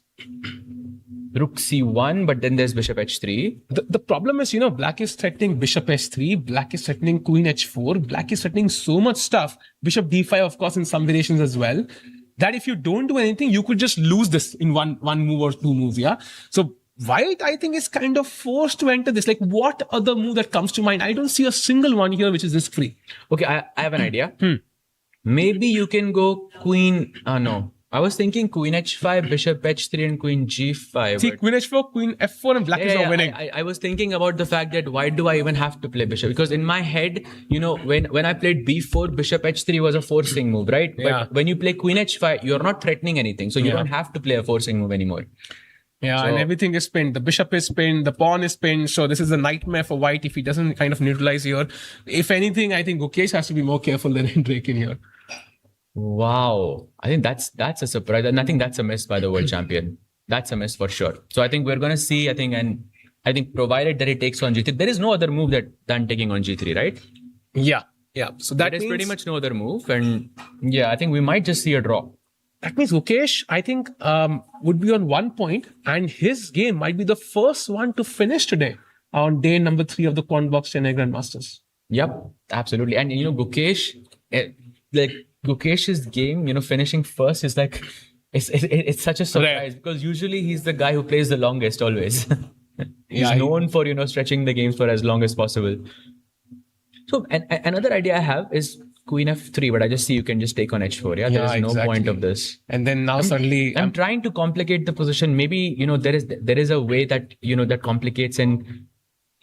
rook c1, but then there's bishop h3. The problem is, black is threatening bishop h3, black is threatening queen h4, black is threatening so much stuff, bishop d5, of course, in some variations as well, that if you don't do anything, you could just lose this in one move or 2 moves, yeah? So white, I think, is kind of forced to enter this. Like, what other move that comes to mind? I don't see a single one here which is risk-free. Okay, I have an idea. Maybe you can go queen... no. I was thinking queen h5, bishop h3 and queen g5. See, queen h4, queen f4 and black is not winning. I was thinking about the fact that why do I even have to play bishop? Because in my head, when I played b4, bishop h3 was a forcing move, right? Yeah. But when you play queen h5, you're not threatening anything. So you don't have to play a forcing move anymore. Yeah, and everything is pinned. The bishop is pinned, the pawn is pinned. So this is a nightmare for white if he doesn't kind of neutralize here. If anything, I think Gukesh has to be more careful than Andrekin here. Wow. I think that's a surprise. And I think that's a miss by the world champion. That's a miss for sure. So I think we're going to see, I think provided that he takes on g3, there is no other move than taking on g3, right? Yeah. So that is pretty much no other move. And yeah, I think we might just see a draw. That means Gukesh, I think, would be on 1 point, and his game might be the first one to finish today on day number 3 of the Quantbox Chennai Grandmasters. Yep, absolutely. And Gukesh, Gukesh's game, finishing first is like, it's such a surprise because usually he's the guy who plays the longest always. He's known for, stretching the games for as long as possible. So another idea I have is queen f3, but I just see you can just take on h4. Yeah, there is no point of this. And then now suddenly... I'm trying to complicate the position. Maybe, there is a way that, that complicates and...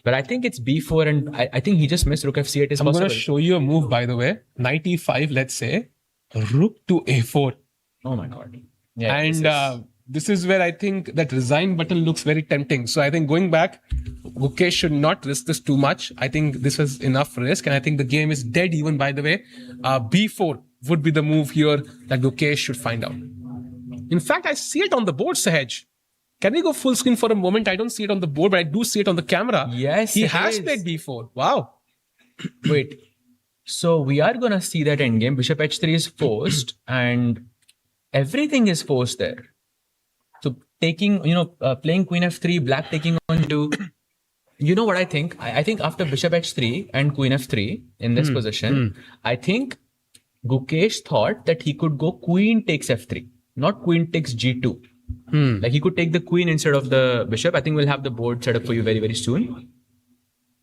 But I think it's b4 and I think he just missed rook f c8 is possible. I'm going to show you a move, by the way. Knight e5, let's say. Rook to a4. Oh my God. Yeah, and this is where I think that resign button looks very tempting. So I think going back, Gukesh should not risk this too much. I think this is enough risk. And I think the game is dead even, by the way. b4 would be the move here that Gukesh should find out. In fact, I see it on the board, Sahaj. Can we go full screen for a moment? I don't see it on the board, but I do see it on the camera. Yes, he has played b4. Wow. Wait. So we are going to see that endgame. Bishop h3 is forced and everything is forced there. So taking, playing queen f3, black taking on 2. You know what I think? I think after bishop h3 and queen f3 in this position, I think Gukesh thought that he could go queen takes f3, not queen takes g2. Like he could take the queen instead of the bishop. I think we'll have the board set up for you very, very soon.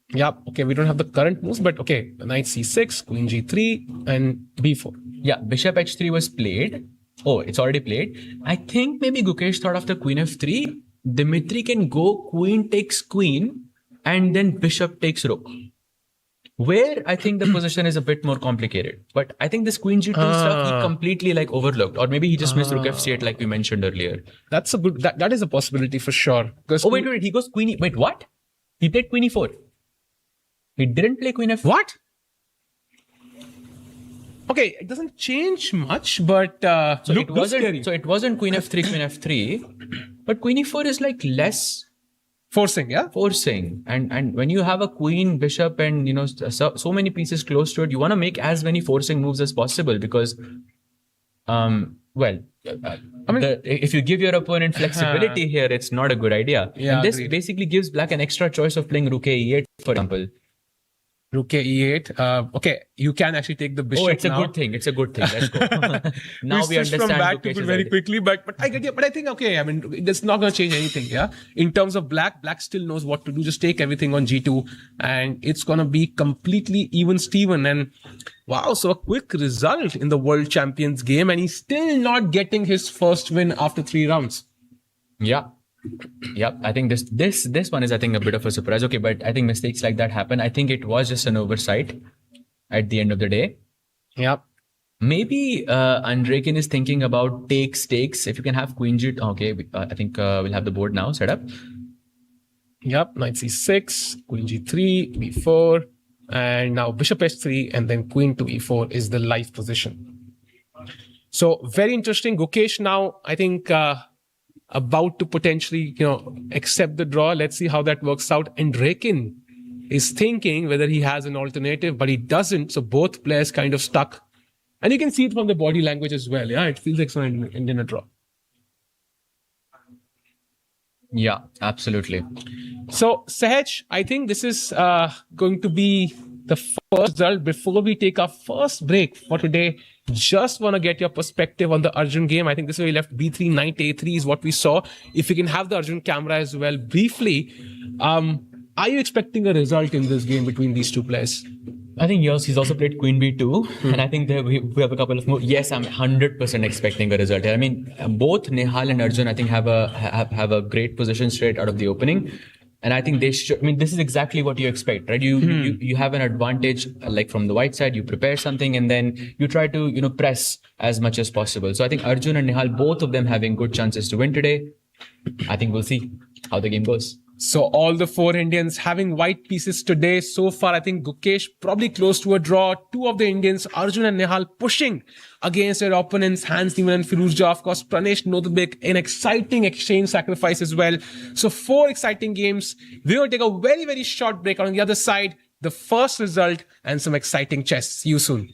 Yeah, okay, we don't have the current moves, but okay, knight c6, queen g3, and b4. Yeah, bishop h3 was played. Oh, it's already played. I think maybe Gukesh thought after queen f3, Dimitri can go queen takes queen, and then bishop takes rook. Where I think the position is a bit more complicated. But I think this queen g2 stuff he completely overlooked. Or maybe he just missed rook f8 like we mentioned earlier. That's a good, that is a possibility for sure. Oh, wait, he goes queen e... Wait, what? He played queen e4. He didn't play queen f... What? Okay, it doesn't change much, but so it wasn't queen f3, queen f3. But queen e4 is less Forcing, yeah? Forcing. And when you have a queen, bishop, and so many pieces close to it, you want to make as many forcing moves as possible because well, if you give your opponent flexibility here, it's not a good idea. Yeah, and this agreed. basically gives black an extra choice of playing rook e8, for example. Rook e8. Okay, you can actually take the bishop. Oh, it's a now. good thing. It's a good thing. Let's go. Now we switched understand from back to Gukesh's good very idea. quickly, but I get it. But I think okay. I mean, it's not going to change anything. Yeah, in terms of black still knows what to do. Just take everything on g2, and it's going to be completely even Steven. And wow, so a quick result in the World Champions game, and he's still not getting his first win after 3 rounds. Yeah. Yep. I think this one is, I think, a bit of a surprise. Okay, but I think mistakes like that happen. I think it was just an oversight at the end of the day. Yep. Maybe Andrekin is thinking about takes. If you can have queen g. Okay, I think we'll have the board now set up. Yep. Knight c6, queen g3, b4, and now bishop h3, and then queen to e4 is the live position. So very interesting. Gukesh now, I think, about to potentially, accept the draw. Let's see how that works out. And Rekin is thinking whether he has an alternative, but he doesn't. So both players kind of stuck. And you can see it from the body language as well. Yeah, it feels like someone in a draw. Yeah, absolutely. So Sahaj, I think this is going to be the first result. Before we take our first break for today, just want to get your perspective on the Arjun game. I think this is where he left b3, knight a3 is what we saw. If you can have the Arjun camera as well briefly, are you expecting a result in this game between these two players? I think yes, he's also played queen b2, and I think we have a couple of moves. Yes, I'm 100% expecting a result here. I mean, both Nihal and Arjun, I think, have a great position straight out of the opening. And I think they should. I mean, this is exactly what you expect, right? You have an advantage, like from the white side. You prepare something, and then you try to press as much as possible. So I think Arjun and Nihal, both of them having good chances to win today. I think we'll see how the game goes. So all the 4 Indians having white pieces today. So far, I think Gukesh probably close to a draw. 2 of the Indians, Arjun and Nihal, pushing against their opponents, Hans Niemann and Firuzja. Of course, Pranesh Nodabek, an exciting exchange sacrifice as well. So 4 exciting games. We're going to take a very, very short break. On the other side, the first result and some exciting chess. See you soon.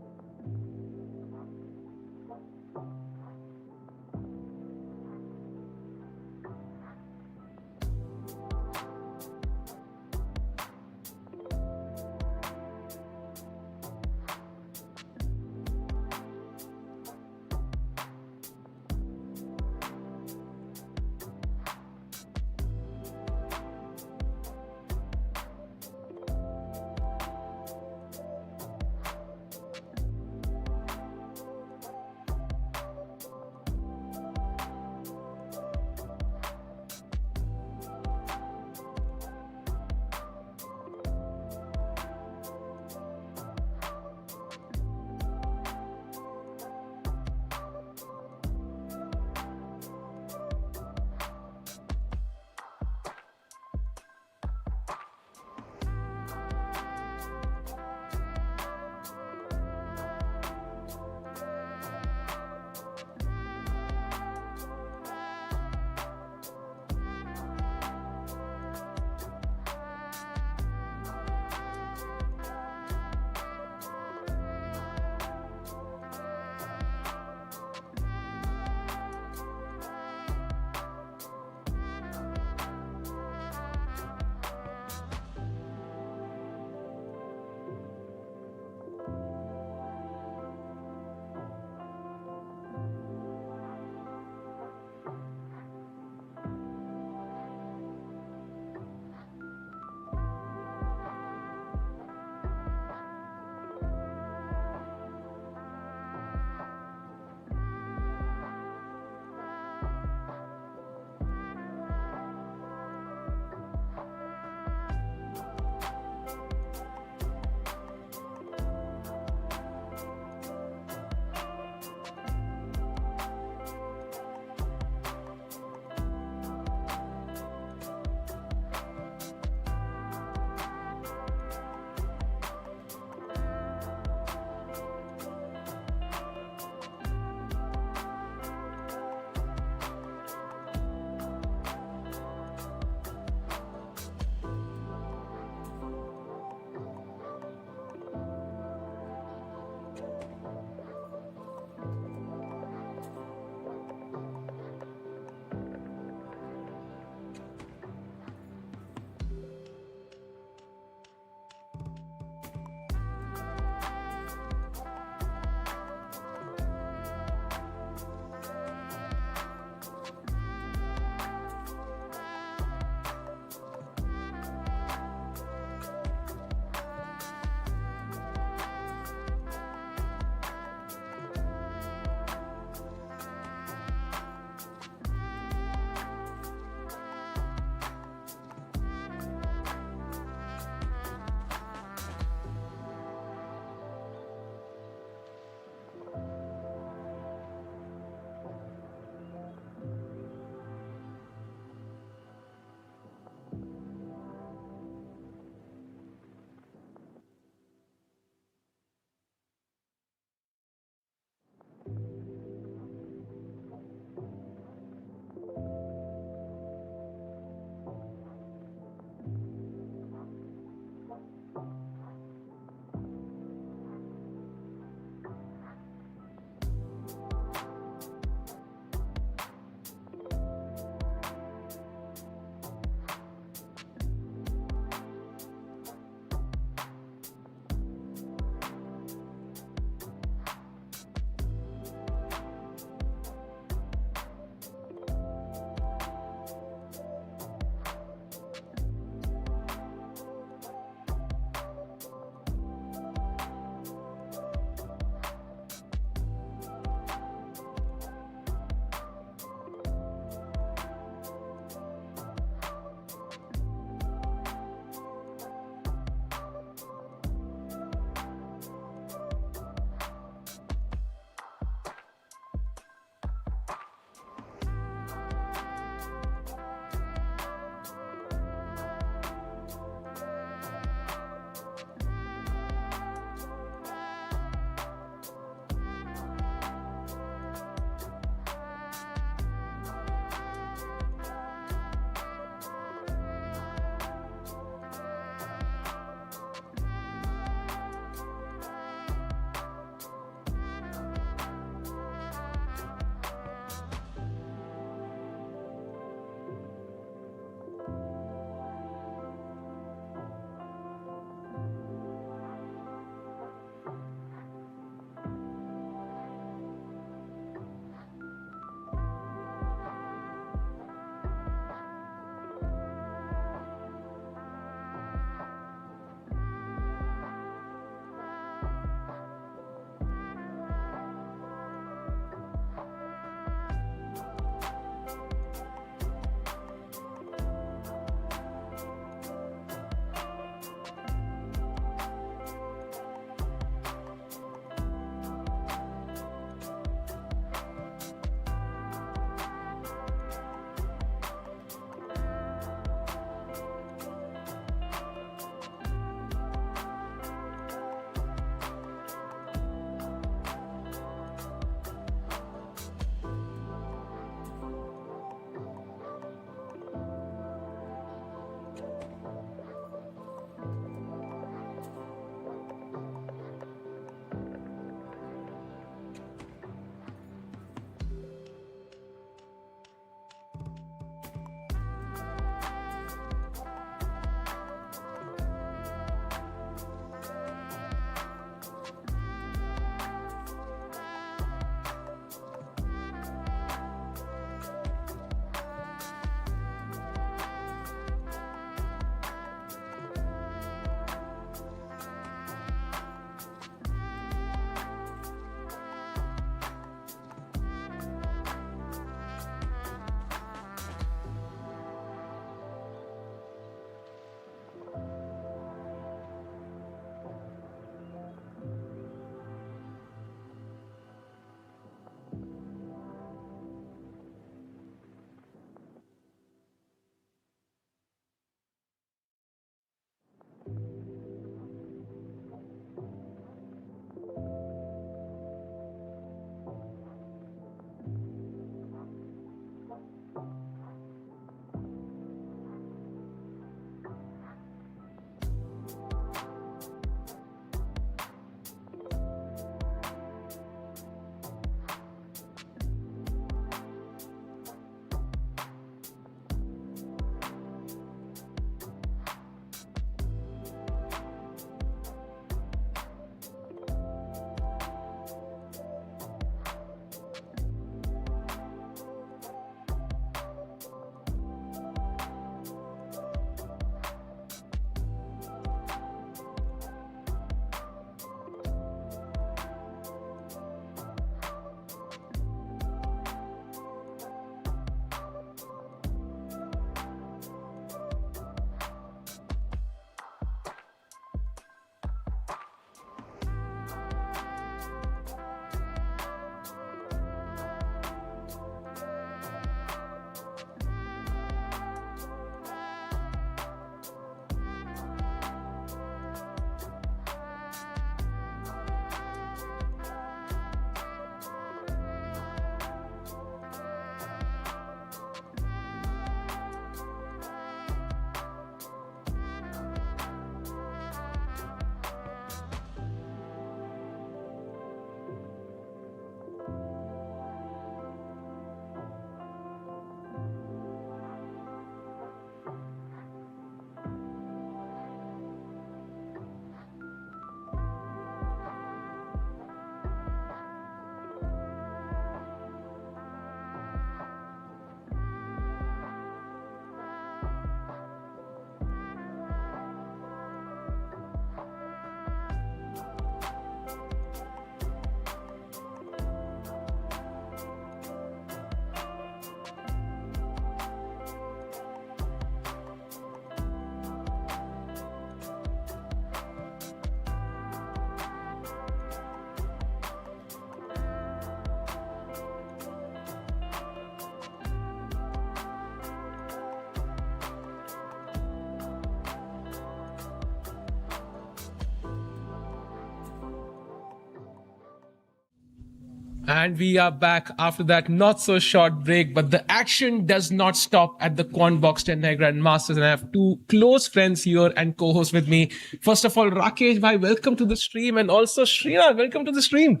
And we are back after that not so short break, but the action does not stop at the Quantbox Chennai Grandmasters. And I have two close friends here and co-hosts with me. First of all, Rakesh bhai, welcome to the stream. And also Srinath, welcome to the stream.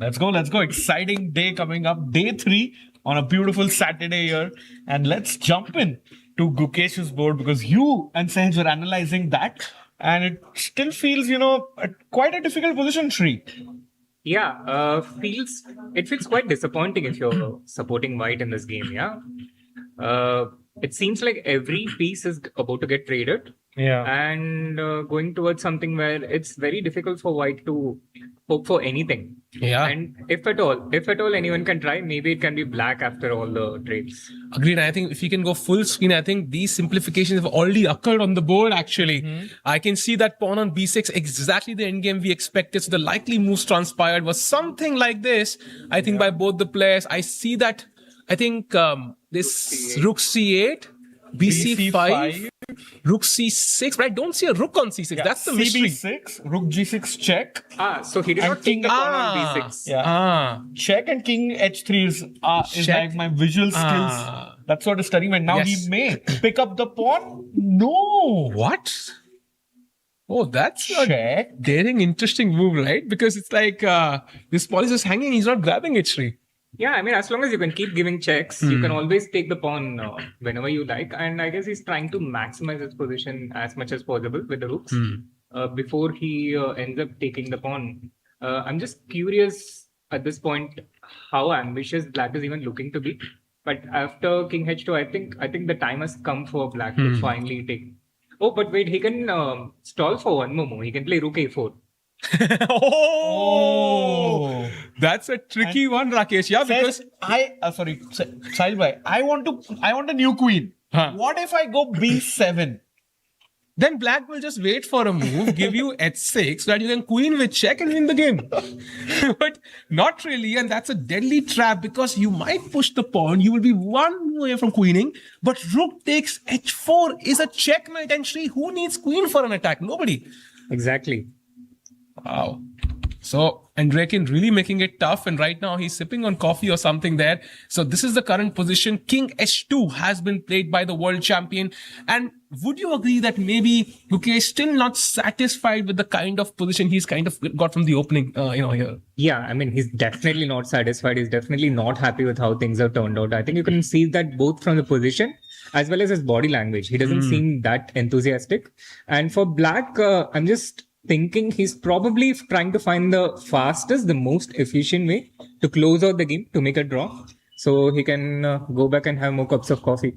Let's go. Exciting day coming up. Day 3 on a beautiful Saturday here. And let's jump in to Gukesh's board because you and Sahaj were analyzing that. And it still feels, quite a difficult position, Shri. Yeah, it feels quite disappointing if you're supporting white in this game. Yeah, it seems like every piece is about to get traded. Yeah. And going towards something where it's very difficult for white to hope for anything. Yeah. And if at all anyone can try, maybe it can be black after all the trades. Agreed. I think if you can go full screen, I think these simplifications have already occurred on the board actually. I can see that pawn on b6, exactly the endgame we expected. So the likely moves transpired was something like this, I think, by both the players. I see that, I think this rook c8, bc5, rook c6, but I don't see a rook on c6. That's the mystery. CB6, rook g6 check. So he did not take the pawn on b6. Yeah. Check and king h3 is like my visual skills. That's what is studying. And now he may pick up the pawn. No. What? Oh, that's Check. a daring, interesting move, right? Because it's like this pawn is just hanging. He's not grabbing it, Shri. Yeah, I mean, as long as you can keep giving checks, you can always take the pawn whenever you like. And I guess he's trying to maximize his position as much as possible with the rooks before he ends up taking the pawn. I'm just curious at this point how ambitious black is even looking to be. But after king h2, I think the time has come for black to finally take. Oh, but wait, he can stall for one more move. He can play rook a4. Oh, that's a tricky one, Rakesh. Yeah, because Sahil bhai, I want a new queen. What if I go b7? then black will just wait for a move, give you h6, so that you can queen with check and win the game. But not really, and that's a deadly trap because you might push the pawn. You will be one move away from queening, but rook takes h4 is a checkmate. And Shri, who needs queen for an attack? Nobody. Exactly. Wow. So Andrekin really making it tough, and right now he's sipping on coffee or something there. So this is the current position. King h2 has been played by the world champion. And would you agree that maybe Gukesh still not satisfied with the kind of position he's kind of got from the opening, here? Yeah, I mean, he's definitely not satisfied. He's definitely not happy with how things have turned out. I think you can see that both from the position as well as his body language. He doesn't seem that enthusiastic. And for black, I'm just thinking he's probably trying to find the fastest, the most efficient way to close out the game, to make a draw. So he can go back and have more cups of coffee.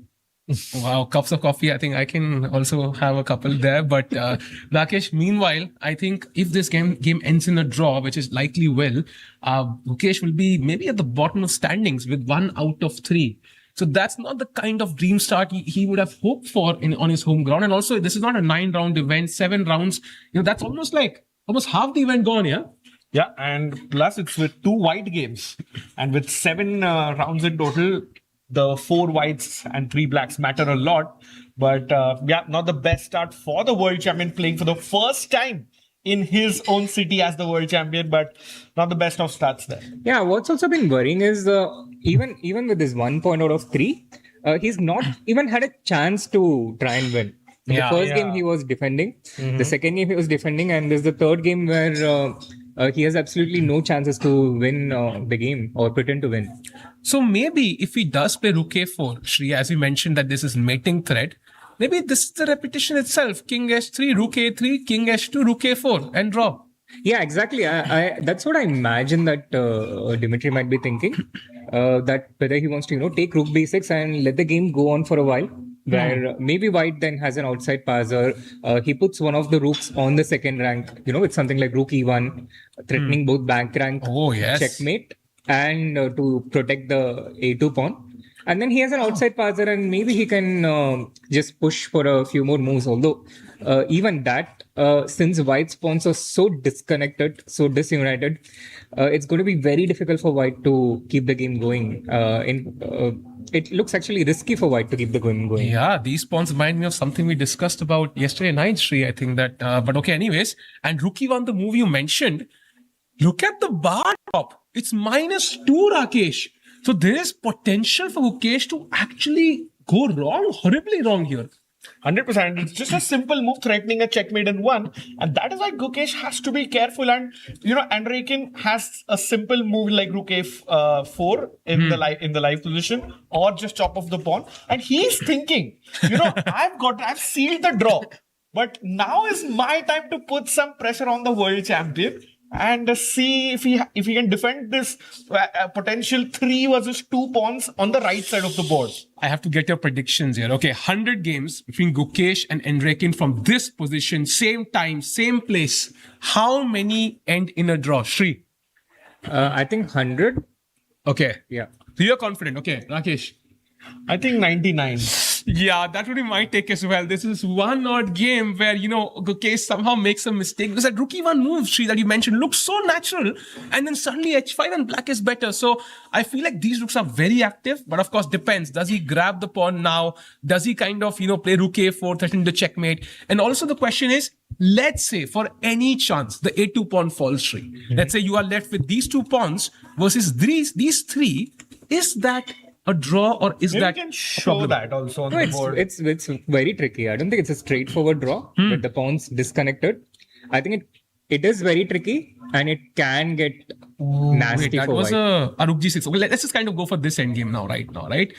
Wow, cups of coffee. I think I can also have a couple there. But Rakesh, meanwhile, I think if this game ends in a draw, which is likely will, Gukesh will be maybe at the bottom of standings with 1 out of 3. So that's not the kind of dream start he would have hoped for on his home ground. And also, this is not a 9-round event, 7 rounds. That's almost half the event gone, yeah? Yeah, and plus it's with 2 white games. And with 7 rounds in total, the 4 whites and 3 blacks matter a lot. But not the best start for the world champion, playing for the first time in his own city as the world champion, but not the best of starts there. Yeah, what's also been worrying is even with this 1 point out of 3, he's not even had a chance to try and win. In the first game he was defending, the second game he was defending, and there's the third game where he has absolutely no chances to win the game or pretend to win. So maybe if he does play rook a4, Shri, as you mentioned that this is mating threat, maybe this is the repetition itself. King h3, rook a3, king h2, rook a4, and draw. Yeah, exactly. I that's what I imagine that Dimitri might be thinking. That whether he wants to, take rook b6 and let the game go on for a while. Where maybe white then has an outside passer. He puts one of the rooks on the second rank, with something like rook e1, threatening both bank rank, checkmate, and to protect the a2 pawn. And then he has an outside passer, and maybe he can just push for a few more moves. Although even that, since white's pawns are so disconnected, so disunited, it's going to be very difficult for white to keep the game going. It looks actually risky for white to keep the game going. Yeah, these pawns remind me of something we discussed about yesterday night, Shri. I think that, but okay, anyways. And rook e1, the move you mentioned, look at the bar top. It's -2, Rakesh. So there is potential for Gukesh to actually go wrong, horribly wrong here. 100%. It's just a simple move threatening a checkmate in one. And that is why Gukesh has to be careful. And, Andreikin has a simple move like Rook A4 in the live position or just chop off the pawn. And he's thinking, I've sealed the draw. But now is my time to put some pressure on the world champion and see if he can defend this potential 3 versus 2 pawns on the right side of the board. I have to get your predictions here. Okay, 100 games between Gukesh and Andreikin from this position, same time, same place. How many end in a draw? Shri? I think 100. Okay. Yeah. So you're confident. Okay, Rakesh? I think 99. Yeah, that would be my take as well. This is one odd game where, Gukesh somehow makes a mistake. Because that rook e1 move, Sri, that you mentioned looks so natural. And then suddenly h5 and black is better. So I feel like these rooks are very active. But of course, depends. Does he grab the pawn now? Does he kind of, play rook a4, threaten the checkmate? And also the question is, let's say for any chance, the a2 pawn falls, Sri. Mm-hmm. Let's say you are left with these 2 pawns versus these 3. Is that a draw or is Maybe that we can show that also on the board? It's very tricky. I don't think it's a straightforward draw with the pawns disconnected. I think it is very tricky and it can get nasty. That for was white. a rook g6. Well, let's just kind of go for this endgame now, right?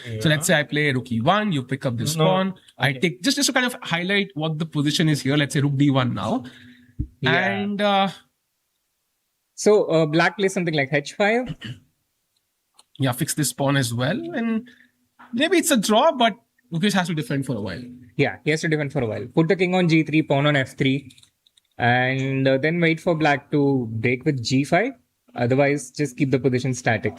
Yeah. So let's say I play rook e1, you pick up this pawn. Okay. I take just to kind of highlight what the position is here. Let's say rook d1 now. Yeah. And so black plays something like h5. Yeah, fix this pawn as well. And maybe it's a draw, but Gukesh has to defend for a while. Yeah, he has to defend for a while. Put the king on g3, pawn on f3. And then wait for black to break with g5. Otherwise, just keep the position static.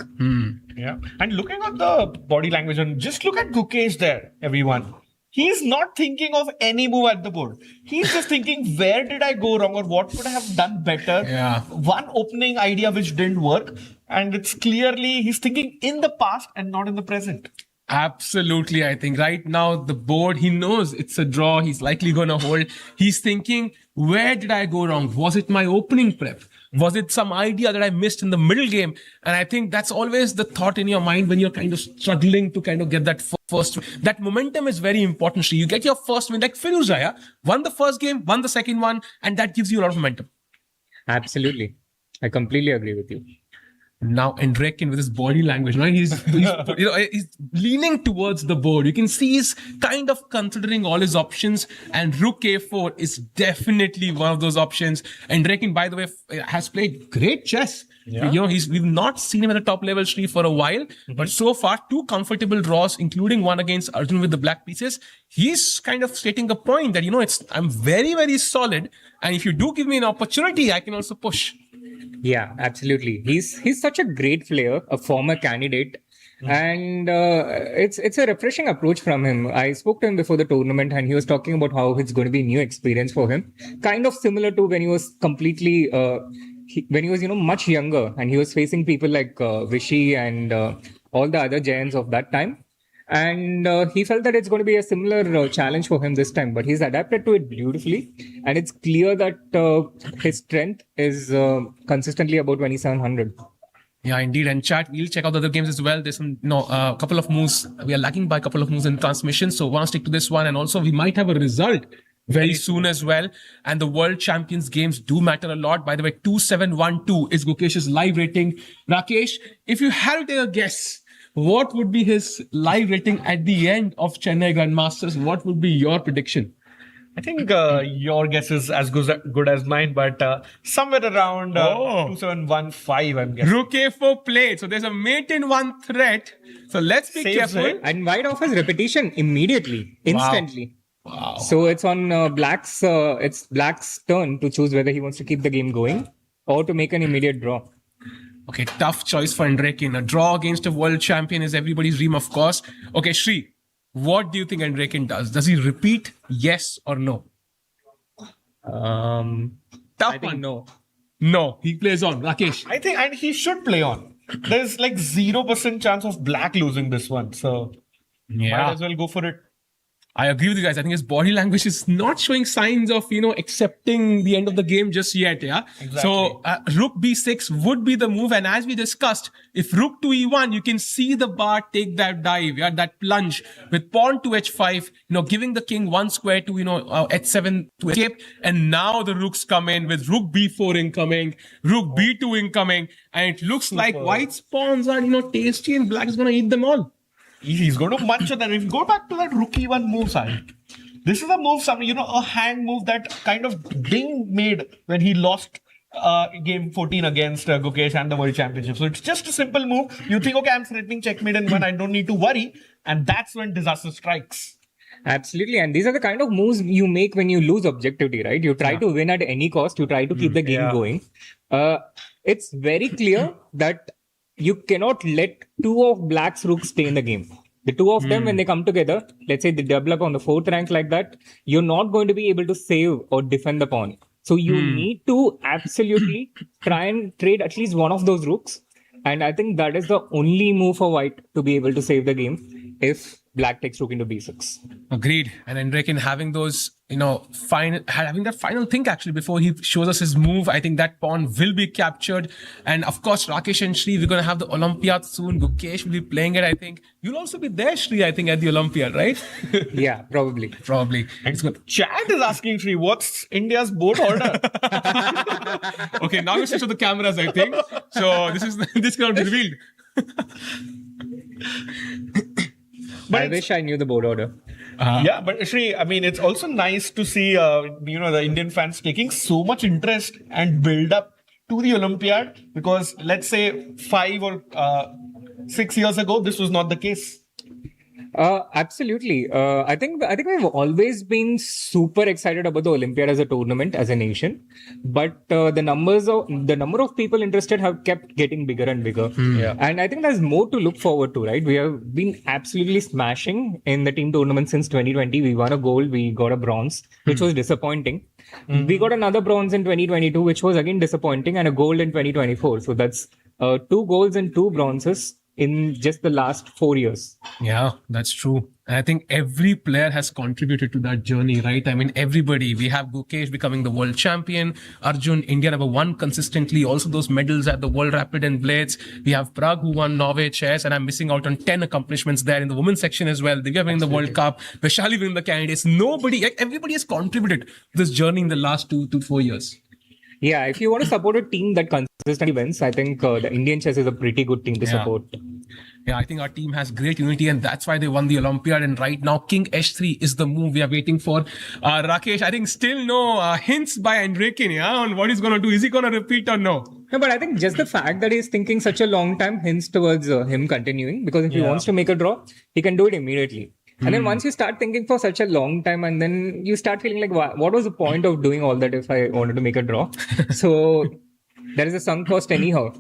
Yeah. And looking at the body language, and just look at Gukesh there, everyone. He's not thinking of any move at the board. He's just thinking, where did I go wrong or what could I have done better? Yeah. One opening idea which didn't work. And it's clearly he's thinking in the past and not in the present. Absolutely, I think. Right now, the board, he knows it's a draw. He's likely going to hold. He's thinking, where did I go wrong? Was it my opening prep? Was it some idea that I missed in the middle game? And I think that's always the thought in your mind when you're kind of struggling to kind of get that first. That momentum is very important. So you get your first win, like Firuzaya, won the first game, won the second one, and that gives you a lot of momentum. Absolutely. I completely agree with you. Now Andreikin with his body language, right? He's leaning towards the board. You can see he's kind of considering all his options, and rook a4 is definitely one of those options. Andreikin, by the way, has played great chess. Yeah. We've not seen him at the top level, Sri, for a while, but so far 2 comfortable draws, including one against Arjun with the black pieces. He's kind of stating a point that I'm very, very solid, and if you do give me an opportunity, I can also push. Yeah, absolutely. He's such a great player, a former candidate, and it's a refreshing approach from him. I spoke to him before the tournament, and he was talking about how it's going to be a new experience for him, kind of similar to when he was completely when he was much younger, and he was facing people like Vishy and all the other giants of that time. And he felt that it's going to be a similar challenge for him this time, but he's adapted to it beautifully. And it's clear that his strength is consistently about 2700. Yeah, indeed. And chat, we'll check out the other games as well. There's some, a couple of moves. We are lacking by a couple of moves in transmission. So want to stick to this one. And also we might have a result very soon as well. And the World Champions games do matter a lot. By the way, 2712 is Gukesh's live rating. Rakesh, if you had to take a guess, what would be his live rating at the end of Chennai Grandmasters? What would be your prediction? I think your guess is as good as mine, but somewhere around 2715, I'm guessing. Rook a4 played. So there's a mate in one threat. So let's be careful. It. And white offers repetition immediately, instantly. Wow. So it's on black's turn to choose whether he wants to keep the game going or to make an immediate draw. Okay, tough choice for Andreikin. A draw against a world champion is everybody's dream, of course. Okay, Sri, what do you think Andreikin does? Does he repeat, yes or no? I think no. No, he plays on. Rakesh. I think, and he should play on. There's like 0% chance of black losing this one. So might as well go for it. I agree with you guys. I think his body language is not showing signs of, accepting the end of the game just yet. Yeah. Exactly. So Rook B6 would be the move. And as we discussed, if Rook to E1, you can see the bar take that dive, yeah, that plunge with pawn to H5, giving the king one square to, H7 to escape. And now the rooks come in with Rook B4 incoming, Rook B2 incoming. And it looks like white's pawns are, tasty and black is going to eat them all. He's going to munch on that. If you go back to that Rook E1 move side, this is a move, a hand move that kind of Ding made when he lost game 14 against Gukesh and the World Championship. So it's just a simple move. You think, okay, I'm threatening checkmate in one, I don't need to worry. And that's when disaster strikes. Absolutely. And these are the kind of moves you make when you lose objectivity, right? You try to win at any cost. You try to keep the game going. It's very clear that you cannot let two of black's rooks stay in the game. The two of them, when they come together, let's say they develop on the 4th rank like that, you're not going to be able to save or defend the pawn. So you need to absolutely try and trade at least one of those rooks. And I think that is the only move for white to be able to save the game if black takes rook into b6. Agreed. And Enrique having those, having that final think actually before he shows us his move, I think that pawn will be captured. And of course, Rakesh and Shri, we're going to have the Olympiad soon. Gukesh will be playing it, I think. You'll also be there, Shri, I think, at the Olympiad, right? Yeah, probably. Probably. It's good. Chad is asking Shri, what's India's board order? Okay, now you switch to the cameras, I think. So this cannot be revealed. But I wish I knew the board order. Yeah, but Shri, I mean, it's also nice to see, the Indian fans taking so much interest and build up to the Olympiad, because let's say 5 or 6 years ago, this was not the case. Absolutely. I think we've always been super excited about the Olympiad as a tournament, as a nation. But the number of people interested have kept getting bigger and bigger. Yeah. And I think there's more to look forward to, right? We have been absolutely smashing in the team tournament since 2020. We won a gold, we got a bronze, which was disappointing. We got another bronze in 2022, which was again disappointing, and a gold in 2024. So that's 2 golds and 2 bronzes in just the last 4 years. Yeah, that's true. And I think every player has contributed to that journey, right? I mean, everybody. We have Gukesh becoming the world champion, Arjun, India #1 consistently, also those medals at the World Rapid and Blades. We have Prague, who won Norway chess, and I'm missing out on 10 accomplishments there in the women's section as well. Divya winning the World Cup, Vaishali winning the candidates. Everybody has contributed to this journey in the last 2 to 4 years. Yeah, if you want to support a team that consistently wins, I think the Indian chess is a pretty good team to support. Yeah, I think our team has great unity, and that's why they won the Olympiad. And right now, King H3 is the move we are waiting for. Rakesh, I think still no hints by Enrique on what he's going to do. Is he going to repeat or no? No, but I think just the fact that he's thinking such a long time hints towards him continuing, because if he wants to make a draw, he can do it immediately. And then once you start thinking for such a long time, and then you start feeling like, what was the point of doing all that if I wanted to make a draw? So there is a sunk cost anyhow.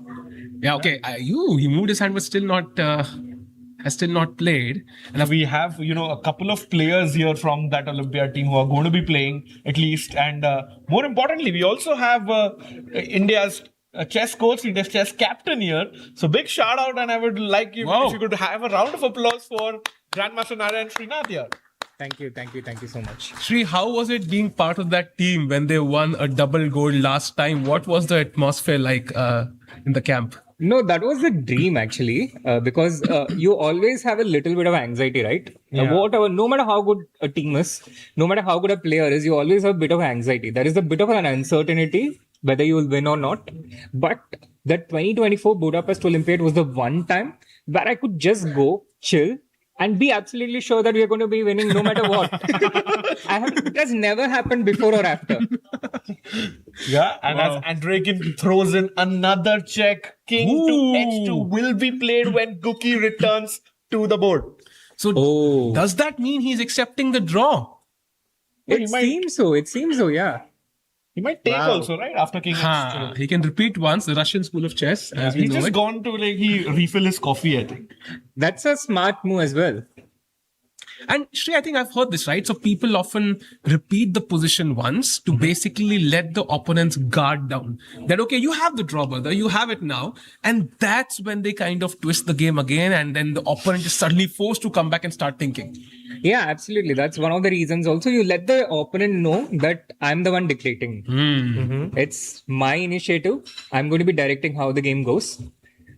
Yeah, okay. He moved his hand, but still not has still not played. And we have, a couple of players here from that Olympiad team who are going to be playing at least. And more importantly, we also have India's chess coach, India's chess captain here. So big shout out, and I would like you if you could have a round of applause for Grandmaster Narayan Srinath here. Thank you so much. Shri, how was it being part of that team when they won a double gold last time? What was the atmosphere like in the camp? No, that was the dream actually, because you always have a little bit of anxiety, right? No matter how good a team is, no matter how good a player is, you always have a bit of anxiety. There is a bit of an uncertainty whether you will win or not. But that 2024 Budapest Olympiad was the one time where I could just go, chill, and be absolutely sure that we are going to be winning no matter what. It has never happened before or after. Yeah, and as Andreikin throws in another check, king to h2 will be played when Guki returns to the board. So does that mean he's accepting the draw? It seems so, yeah. He might take also, right? After king h2. He can repeat once, the Russian school of chess. As we He's know just it. gone to he refill his coffee, I think. That's a smart move as well. And Shri, I think I've heard this, right? So people often repeat the position once to basically let the opponent's guard down. That, okay, you have the draw, brother, you have it now. And that's when they kind of twist the game again. And then the opponent is suddenly forced to come back and start thinking. Yeah, absolutely. That's one of the reasons. Also, you let the opponent know that I'm the one dictating. It's my initiative. I'm going to be directing how the game goes.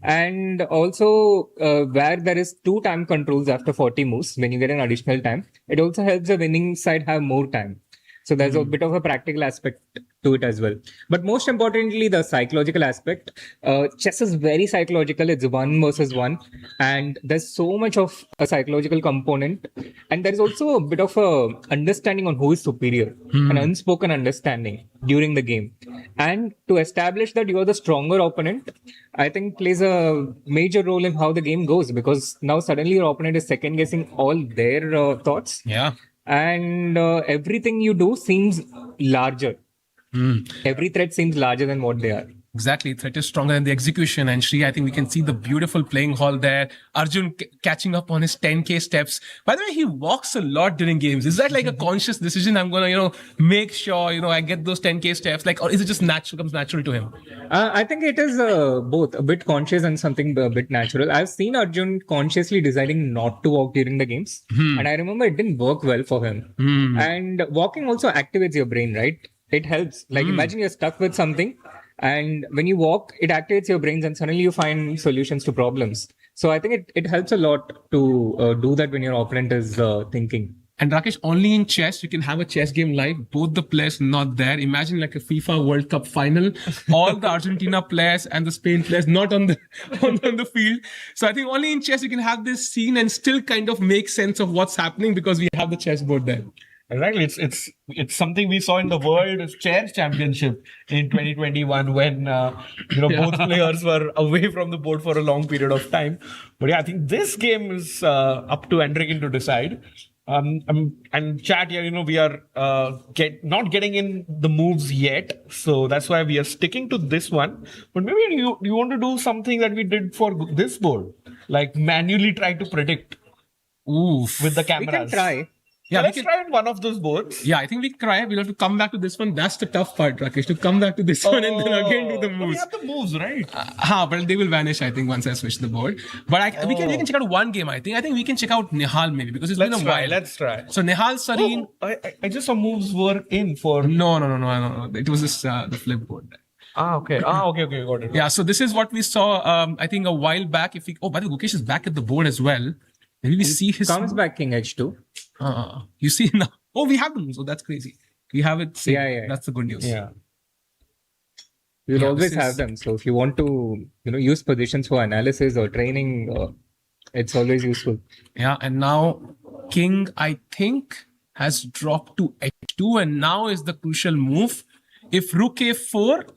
And also, where there is 2 time controls after 40 moves, when you get an additional time, it also helps the winning side have more time. So there's a bit of a practical aspect to it as well. But most importantly, the psychological aspect. Chess is very psychological. It's 1 versus 1. And there's so much of a psychological component. And there's also a bit of a understanding on who is superior. An unspoken understanding during the game. And to establish that you're the stronger opponent, I think plays a major role in how the game goes. Because now suddenly your opponent is second guessing all their thoughts. Yeah. And everything you do seems larger. Every threat seems larger than what they are. Exactly. Threat is stronger than the execution. And Shri, I think we can see the beautiful playing hall there. Arjun catching up on his 10K steps. By the way, he walks a lot during games. Is that like a conscious decision? I'm going to, make sure, I get those 10K steps. Like, or is it just natural, comes natural to him? I think it is both a bit conscious and something a bit natural. I've seen Arjun consciously deciding not to walk during the games. And I remember it didn't work well for him. And walking also activates your brain, right? It helps. Like imagine you're stuck with something. And when you walk, it activates your brains and suddenly you find solutions to problems. So I think it helps a lot to do that when your opponent is thinking. And Rakesh, only in chess, you can have a chess game live, both the players not there. Imagine like a FIFA World Cup final, all the Argentina players and the Spain players not on the on the field. So I think only in chess you can have this scene and still kind of make sense of what's happening because we have the chessboard there. Exactly. It's something we saw in the World Chess Championship in 2021 when both players were away from the board for a long period of time. But yeah, I think this game is up to Enrique to decide. And chat here, we are not getting in the moves yet, so that's why we are sticking to this one. But maybe you want to do something that we did for this board, like manually try to predict with the cameras. We can try. Yeah, let's try on one of those boards. Yeah, I think we try. We'll have to come back to this one. That's the tough part, Rakesh, to come back to this one and then again do the moves. We have the moves, right? But they will vanish, I think, once I switch the board. But we can check out one game, I think. I think we can check out Nihal maybe because it's been a while. Let's try. So Nihal, Sareen. I just saw moves were in for... No. It was this, the flip board. Okay. Okay. Got it. Yeah, so this is what we saw, I think, a while back. By the way, Gukesh is back at the board as well. Maybe we see his... Comes back King H2. You see now. Oh, we have them. So that's crazy. We have it. Yeah. That's the good news. Yeah. You'll always have them. So if you want to, use positions for analysis or training, it's always useful. Yeah. And now King, I think, has dropped to H2. And now is the crucial move. If Rook A4,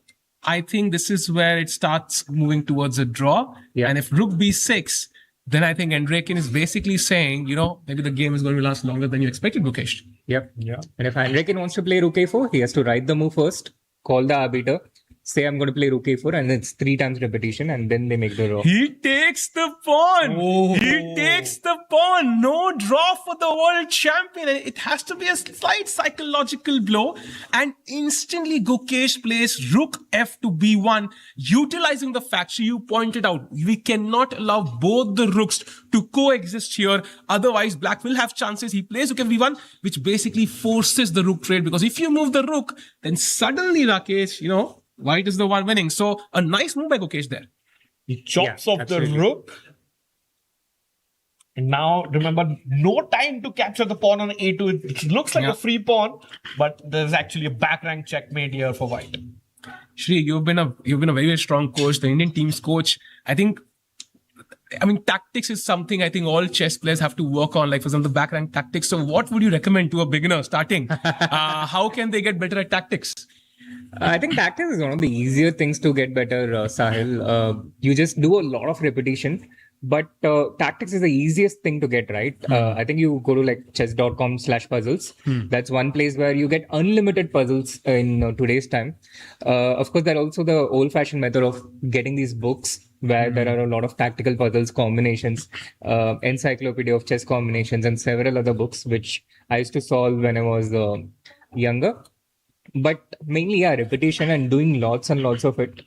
I think this is where it starts moving towards a draw. Yeah. And if Rook B6, then I think Enrique is basically saying, maybe the game is going to last longer than you expected, Gukesh. Yep. Yeah. And if Enrique wants to play Rook A4, he has to write the move first, call the arbiter, say I'm going to play Rook A4, and it's 3 times repetition, and then they make the draw. He takes the pawn. Oh. He takes the pawn. No draw for the world champion. It has to be a slight psychological blow. And instantly Gukesh plays Rook F to B1, utilizing the fact you pointed out. We cannot allow both the rooks to coexist here. Otherwise, Black will have chances. He plays Rook F B1, which basically forces the rook trade. Because if you move the rook, then suddenly, Rakesh, White is the one winning. So a nice move by Gukesh there. He chops off absolutely. the rook. And now, remember, no time to capture the pawn on A2. It looks like a free pawn, but there's actually a back rank checkmate here for White. Shri, you've been a very, very strong coach, the Indian team's coach. I mean, tactics is something I think all chess players have to work on, like for example, the back rank tactics. So what would you recommend to a beginner starting? How can they get better at tactics? I think tactics is one of the easier things to get better, Sahil. You just do a lot of repetition. But tactics is the easiest thing to get, right? I think you go to like chess.com/puzzles. That's one place where you get unlimited puzzles in today's time. Of course, there are also the old-fashioned method of getting these books where there are a lot of tactical puzzles, combinations, encyclopedia of chess combinations, and several other books, which I used to solve when I was younger. But mainly, yeah, repetition and doing lots and lots of it,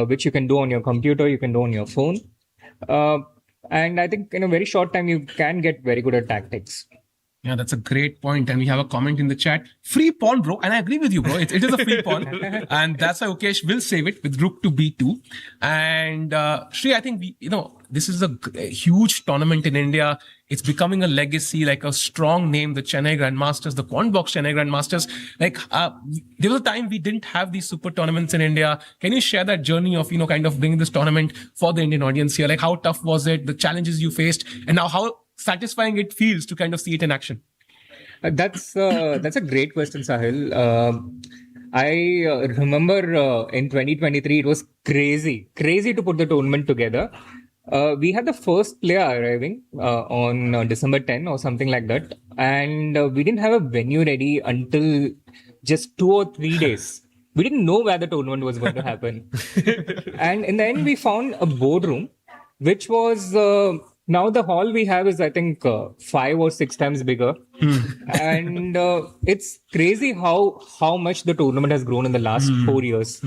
which you can do on your computer, you can do on your phone. And I think in a very short time, you can get very good at tactics. Yeah, that's a great point. And we have a comment in the chat. Free pawn, bro. And I agree with you, bro. It is a free pawn. And that's why Gukesh will save it with rook to b2. And Shri, I think this is a huge tournament in India. It's becoming a legacy, like a strong name, the Chennai Grandmasters, the Quantbox Chennai Grandmasters. Like, there was a time we didn't have these super tournaments in India. Can you share that journey of, kind of bringing this tournament for the Indian audience here? Like, how tough was it? The challenges you faced, and now how satisfying it feels to kind of see it in action? That's a great question, Sahil. I remember in 2023, it was crazy to put the tournament together. We had the first player arriving on December 10 or something like that. And we didn't have a venue ready until just 2 or 3 days. We didn't know where the tournament was going to happen. And in the end, we found a boardroom, which was... now the hall we have is, I think, 5 or 6 times bigger. And it's crazy how much the tournament has grown in the last 4 years.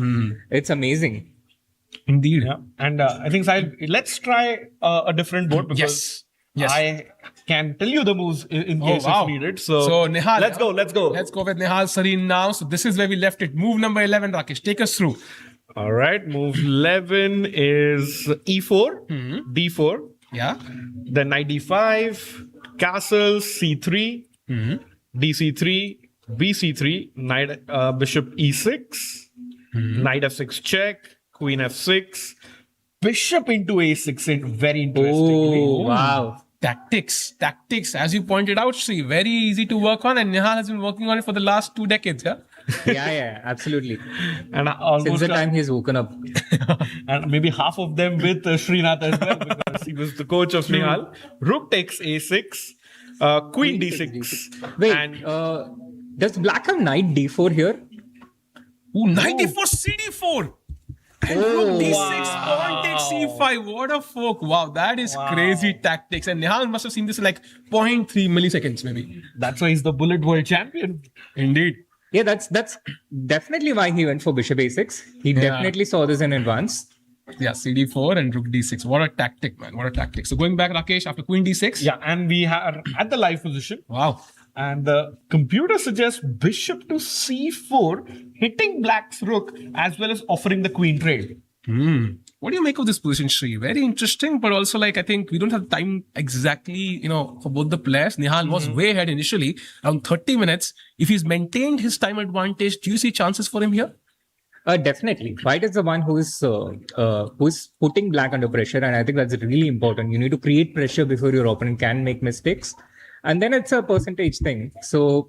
It's amazing. Indeed. Yeah. And I think, Sahil, let's try a different board because I can tell you the moves in case it's needed. So Nihal, let's go. Let's go with Nihal Sareen now. So this is where we left it. Move number 11, Rakesh. Take us through. All right. Move 11 is e4, d4. Yeah. Then knight d5, castle, c3, dc3, bc3, knight, bishop e6, knight f6 check, queen f6, bishop into a6. Very interesting. Oh, wow. Tactics. As you pointed out, Sri, very easy to work on, and Nihal has been working on it for the last 2 decades. Yeah. Yeah, absolutely. And almost since the time he's woken up. And maybe half of them with Srinath as well, because he was the coach of Nihal. Rook takes a6, queen d6. Wait, and does black have knight d4 here? Ooh, knight d4, cd4. And rook d6, pawn takes c5. What a fork. Wow, that is crazy tactics. And Nihal must have seen this in like 0.3 milliseconds maybe. that's why he's the bullet world champion. Indeed. Yeah, that's definitely why he went for bishop a6. He definitely saw this in advance. Yeah, cd4 and rook d6. What a tactic, man. What a tactic. So going back, Rakesh, after queen d6. Yeah, and we are at the live position. Wow. And the computer suggests bishop to c4, hitting black's rook as well as offering the queen trade. What do you make of this position, Shri? Very interesting, but also I think we don't have time exactly, for both the players. Nihal was way ahead initially, around 30 minutes. If he's maintained his time advantage, do you see chances for him here? Definitely. White is the one who is putting black under pressure, and I think that's really important. You need to create pressure before your opponent can make mistakes. And then it's a percentage thing. So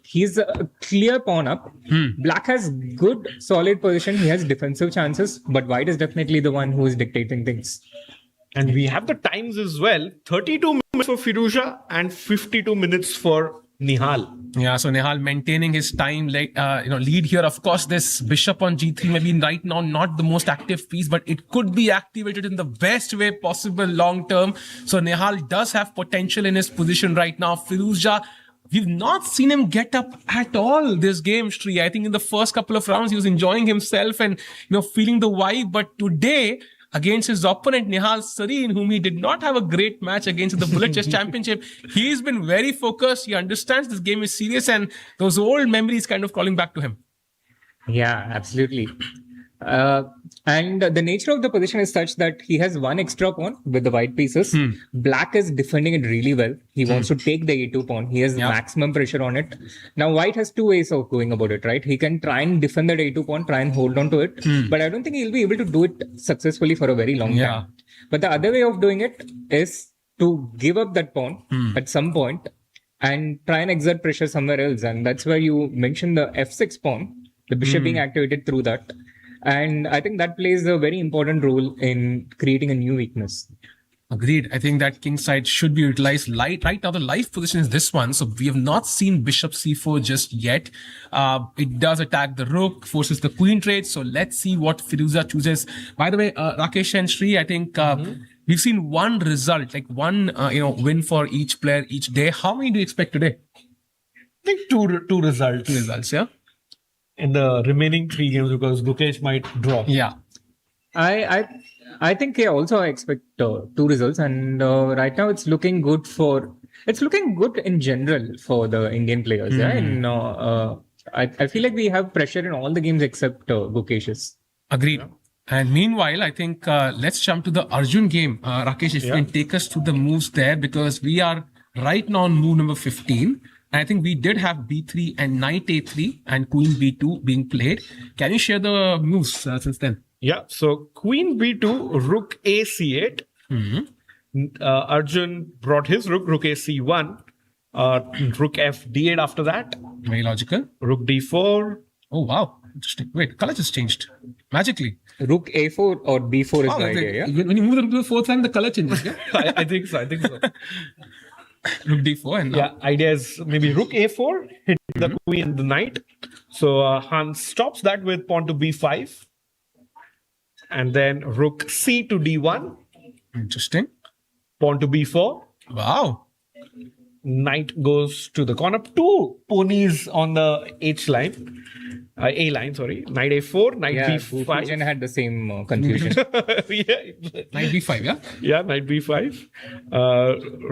he's a clear pawn up. Black has good, solid position. He has defensive chances, but white is definitely the one who is dictating things. And we have the times as well. 32 minutes for Firouzja and 52 minutes for Nihal. Yeah, so Nihal maintaining his time lead here. Of course, this bishop on g3 maybe right now not the most active piece, but it could be activated in the best way possible long term. So Nihal does have potential in his position right now. Firouzja, we've not seen him get up at all this game, Shri. I think in the first couple of rounds he was enjoying himself and feeling the vibe, but today, against his opponent Nihal Sareen, whom he did not have a great match against in the Bullet Chess Championship, he's been very focused. He understands this game is serious, and those old memories kind of calling back to him. Yeah, absolutely. And the nature of the position is such that he has one extra pawn with the white pieces. Black is defending it really well. He wants to take the a2 pawn. He has maximum pressure on it. Now white has 2 ways of going about it, right? He can try and defend that a2 pawn, try and hold on to it. But I don't think he'll be able to do it successfully for a very long time. But the other way of doing it is to give up that pawn at some point and try and exert pressure somewhere else. And that's where you mentioned the f6 pawn, the bishop being activated through that. And I think that plays a very important role in creating a new weakness. Agreed. I think that king side should be utilized. Right now, the live position is this one. So we have not seen bishop c4 just yet. It does attack the rook, forces the queen trade. So let's see what Firuza chooses. By the way, Rakesh and Sri, I think we've seen one result, like one win for each player each day. How many do you expect today? I think two results. Two results, yeah. In the remaining 3 games because Gukesh might draw. Yeah. I think I expect 2 results, and right now it's looking good in general for the Indian players. Yeah, and I feel like we have pressure in all the games except Gukesh's. Agreed. And meanwhile, I think let's jump to the Arjun game. Rakesh, if you can take us through the moves there, because we are right now on move number 15. And I think we did have b3 and knight a3 and queen b2 being played. Can you share the moves since then? Yeah, so queen b2, rook a c8. Arjun brought his rook a c1. Rook f d8 after that. Very logical. Rook d4. Oh, wow. Interesting. Wait, color just changed magically. Rook a4 or b4 is the idea, yeah? When you move the rook to the fourth line, the color changes, yeah? I think so. Rook d4 and yeah, idea is maybe rook a4, hit the queen and the knight. So Hans stops that with pawn to b5. And then rook c to d1. Interesting. Pawn to b4. Wow. Knight goes to the corner. 2 ponies on the H line. A line, sorry. Knight a4, knight b5. Gukesh had the same confusion. Yeah. Knight b5, yeah? Yeah, knight b5.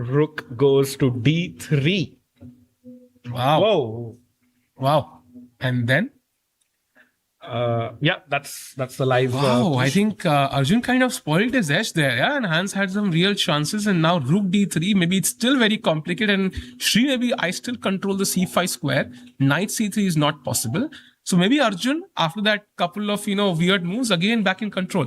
Rook goes to d3. Wow. Whoa. Wow. And then? Yeah, that's the live. Wow, I think Arjun kind of spoiled his edge there, yeah, and Hans had some real chances, and now rook d3, maybe it's still very complicated, and Sri, maybe I still control the c5 square, knight c3 is not possible, so maybe Arjun, after that couple of, weird moves, again back in control.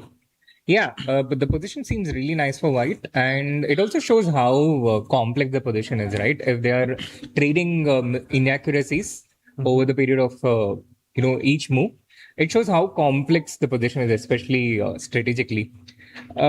Yeah, but the position seems really nice for white, and it also shows how complex the position is, right? If they are trading inaccuracies over the period of, each move, it shows how complex the position is, especially strategically.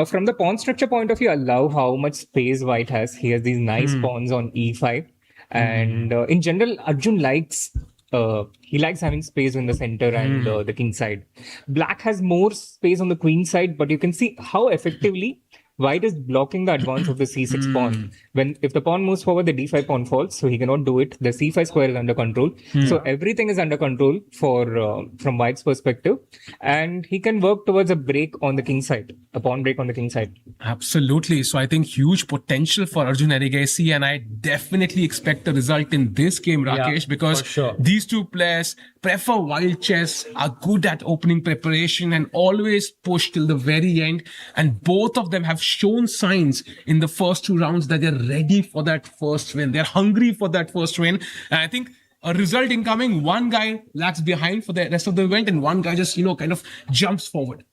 From the pawn structure point of view, I love how much space white has. He has these nice pawns on e5. And in general, Arjun likes having space in the center and the king side. Black has more space on the queen side, but you can see how effectively white is blocking the advance of the c6 pawn. If the pawn moves forward, the d5 pawn falls, so he cannot do it. The c5 square is under control. So everything is under control from white's perspective. And he can work towards a break on the king side, a pawn break on the king side. Absolutely. So I think huge potential for Arjun Erigasi, and I definitely expect the result in this game, Rakesh, because these two players prefer wild chess, are good at opening preparation and always push till the very end. And both of them have shown signs in the first 2 rounds that they're ready for that first win. They're hungry for that first win. And I think a result incoming, one guy lags behind for the rest of the event and one guy just, kind of jumps forward.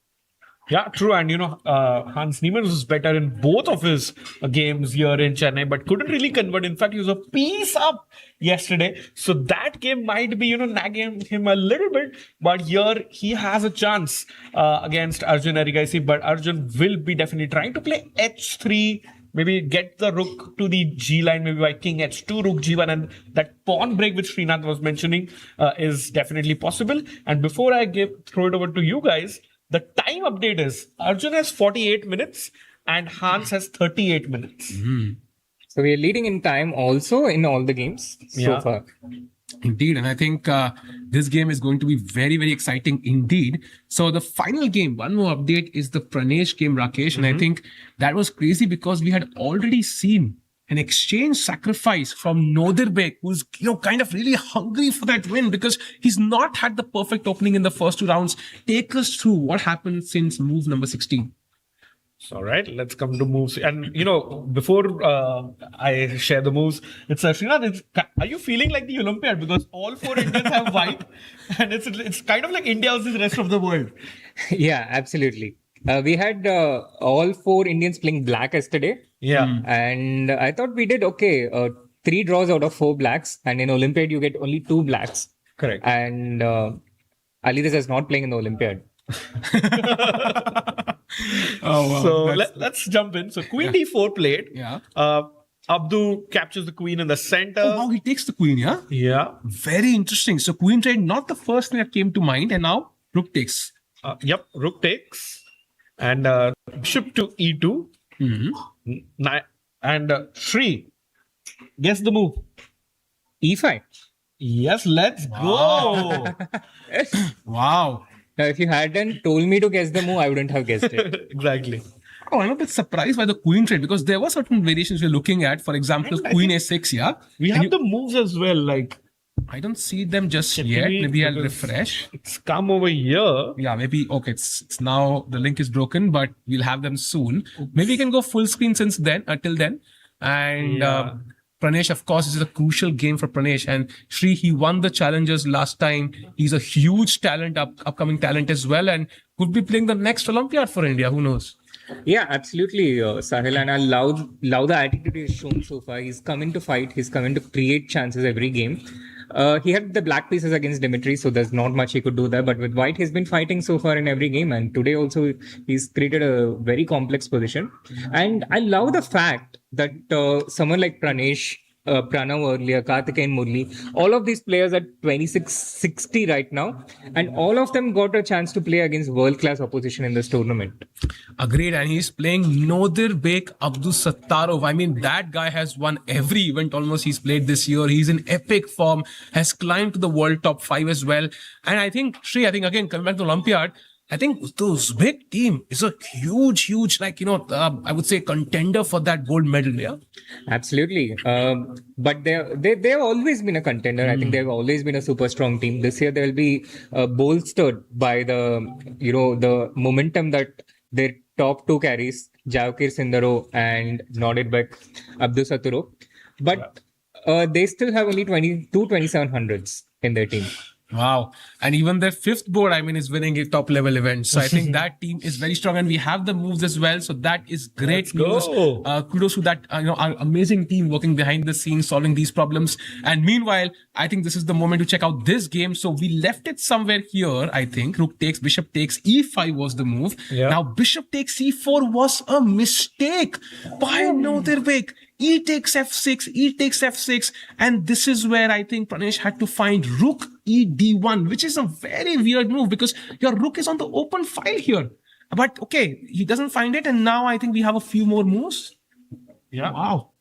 Yeah, true. And, Hans Niemann was better in both of his games here in Chennai, but couldn't really convert. In fact, he was a piece up yesterday. So that game might be, nagging him a little bit. But here he has a chance against Arjun Erigasi. But Arjun will be definitely trying to play h3, maybe get the rook to the g line, maybe by king h2, rook g1. And that pawn break which Srinath was mentioning is definitely possible. And before I throw it over to you guys, the time update is Arjun has 48 minutes and Hans has 38 minutes. So we are leading in time also in all the games so far. Indeed. And I think this game is going to be very, very exciting indeed. So the final game, one more update, is the Pranesh game, Rakesh. And I think that was crazy because we had already seen an exchange sacrifice from Nodirbek, who's kind of really hungry for that win because he's not had the perfect opening in the first 2 rounds. Take us through what happened since move number 16. All right, let's come to moves. And before I share the moves, it's Srinath. Are you feeling like the Olympiad because all 4 Indians have white, and it's kind of like India versus the rest of the world? Yeah, absolutely. We had all 4 Indians playing black yesterday. Yeah. And I thought we did okay. 3 draws out of 4 blacks. And in Olympiad, you get only 2 blacks. Correct. And Alireza is not playing in the Olympiad. Oh, wow. So That's- let's jump in. So queen d4 played. Yeah. Abdu captures the queen in the center. Oh, wow, he takes the queen, yeah? Yeah. Very interesting. So queen trade, not the first thing that came to mind, and now rook takes. Yep. Rook takes. And bishop to e2. And Shri, guess the move. E5. Yes, let's go. Wow. Now, if you hadn't told me to guess the move, I wouldn't have guessed it. Exactly. Oh, I'm a bit surprised by the queen trade because there were certain variations we're looking at. For example, And I queen think a6, yeah? We And have the moves as well. Like I don't see them just Can yet. we- Maybe I'll because- refresh. it's come over here. Yeah, maybe, okay, it's now, the link is broken, but we'll have them soon. Maybe we can go full screen since then, till then. And Yeah. Pranesh, of course, this is a crucial game for Pranesh. And Shri, he won the challengers last time. He's a huge talent, upcoming talent as well, and could be playing the next Olympiad for India. Who knows? Yeah, absolutely, Sahil. And I love the attitude he's shown so far. He's coming to fight. He's coming to create chances every game. He had the black pieces against Dimitri, so there's not much he could do there. But with white, he's been fighting so far in every game. And today also, he's created a very complex position. And I love the fact that someone like Pranav earlier, Karthikeyan and Murli, all of these players are 26-60 right now. And all of them got a chance to play against world-class opposition in this tournament. Agreed, and he's playing Nodirbek Abdusattarov. I mean, that guy has won every event almost he's played this year. He's in epic form, has climbed to the world top 5 as well. And I think, Shri, again, coming back to Olympiad, I think the Uzbek team is a huge, I would say contender for that gold medal, yeah? Absolutely. But they've always been a contender. I think they've always been a super strong team. This year they'll be bolstered by the momentum that their top two carries, Javkir Sindaro and Nodirbek Abdusattarov. But they still have only 2700s in their team. Wow. And even their fifth board, is winning a top level event. So I think that team is very strong and we have the moves as well. So that is great news. Kudos to that, our amazing team working behind the scenes, solving these problems. And meanwhile, I think this is the moment to check out this game. So we left it somewhere here, I think. Rook takes, bishop takes, e5 was the move. Yeah. Now bishop takes e4 was a mistake by Nodirbek. E takes f6, E takes f6, and this is where I think Pranesh had to find rook e d1, which is a very weird move because your rook is on the open file here. But okay, he doesn't find it, and now I think we have a few more moves. Yeah. Wow.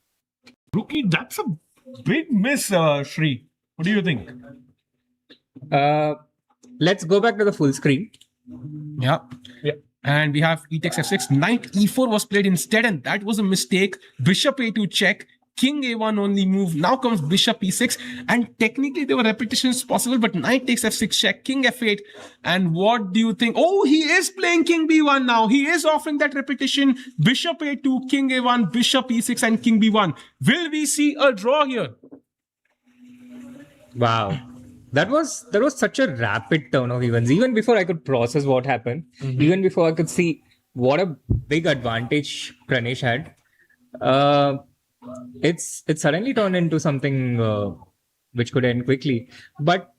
Rookie, that's a big miss, Shri. What do you think? Let's go back to the full screen. Yeah. Yeah. And we have e takes f6, knight e4 was played instead, and that was a mistake. Bishop a2 check, king a1 only move. Now comes bishop e6, and technically there were repetitions possible, but knight takes f6 check, king f8. And what do you think? Oh, he is playing king b1 now. He is offering that repetition. Bishop a2, king a1, bishop e6, and king b1. Will we see a draw here? Wow. That was such a rapid turn of events. Even before I could process what happened, even before I could see what a big advantage Pranesh had, it's suddenly turned into something which could end quickly. But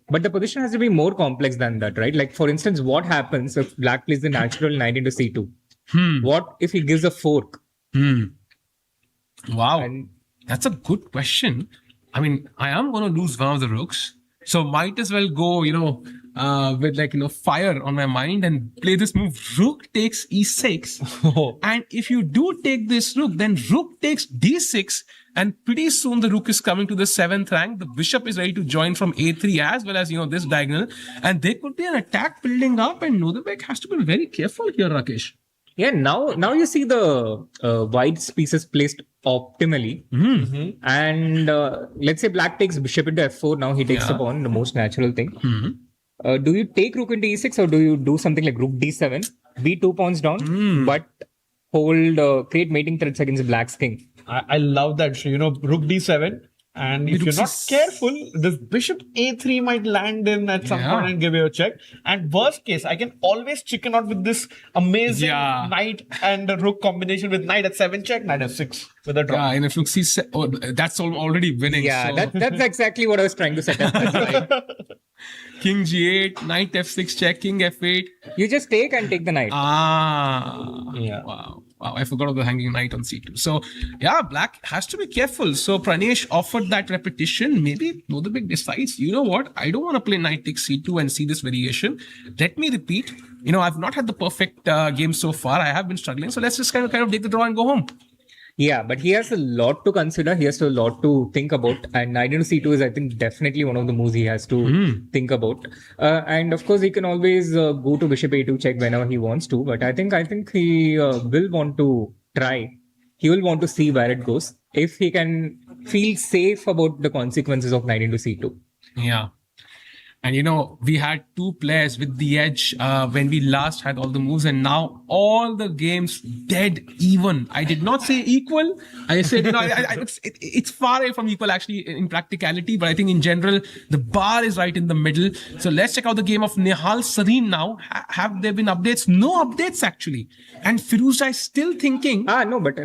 the position has to be more complex than that, right? Like for instance, what happens if Black plays the natural knight into c2? What if he gives a fork? Wow. And That's a good question. I am going to lose one of the rooks. So might as well go, with fire on my mind and play this move. Rook takes e6. And if you do take this rook, then rook takes d6. And pretty soon the rook is coming to the 7th rank. The bishop is ready to join from a3 as well as, this diagonal. And there could be an attack building up. And Nodirbek has to be very careful here, Rakesh. yeah, now you see the white pieces placed optimally. And let's say Black takes bishop into f4. Now he takes the pawn, the most natural thing. Do you take rook into e6 or do you do something like rook d7, be 2 pawns down, but hold create mating threats against Black's king? I love that, Shri. Rook d7. And if you're not careful, this bishop a3 might land in at some point and give you a check. And worst case, I can always chicken out with this amazing knight and rook combination with knight at 7 check, knight f6 with a draw. Yeah, and if rook c7, that's already winning. Yeah, so. that's exactly what I was trying to set up. King G8, Knight F6 check, King F8. You just take and take the knight. Yeah. Wow. I forgot of the hanging knight on C2. So, yeah, black has to be careful. So, Pranesh offered that repetition. Maybe Nodabek decides, you know what? I don't want to play knight takes C2 and see this variation. Let me repeat. I've not had the perfect game so far. I have been struggling. So, let's just kind of take the draw and go home. Yeah, but he has a lot to consider. He has a lot to think about. And knight into c2 is, I think, definitely one of the moves he has to think about. And of course, he can always go to bishop a2 check whenever he wants to. But I think he will want to try. He will want to see where it goes if he can feel safe about the consequences of knight into c2. Yeah. And we had two players with the edge when we last had all the moves, and now all the games dead even. I did not say equal. I said, it's far away from equal actually in practicality, but I think in general, the bar is right in the middle. So let's check out the game of Nihal Sareen now. Have there been updates? No updates actually. And Firuza is still thinking. No, but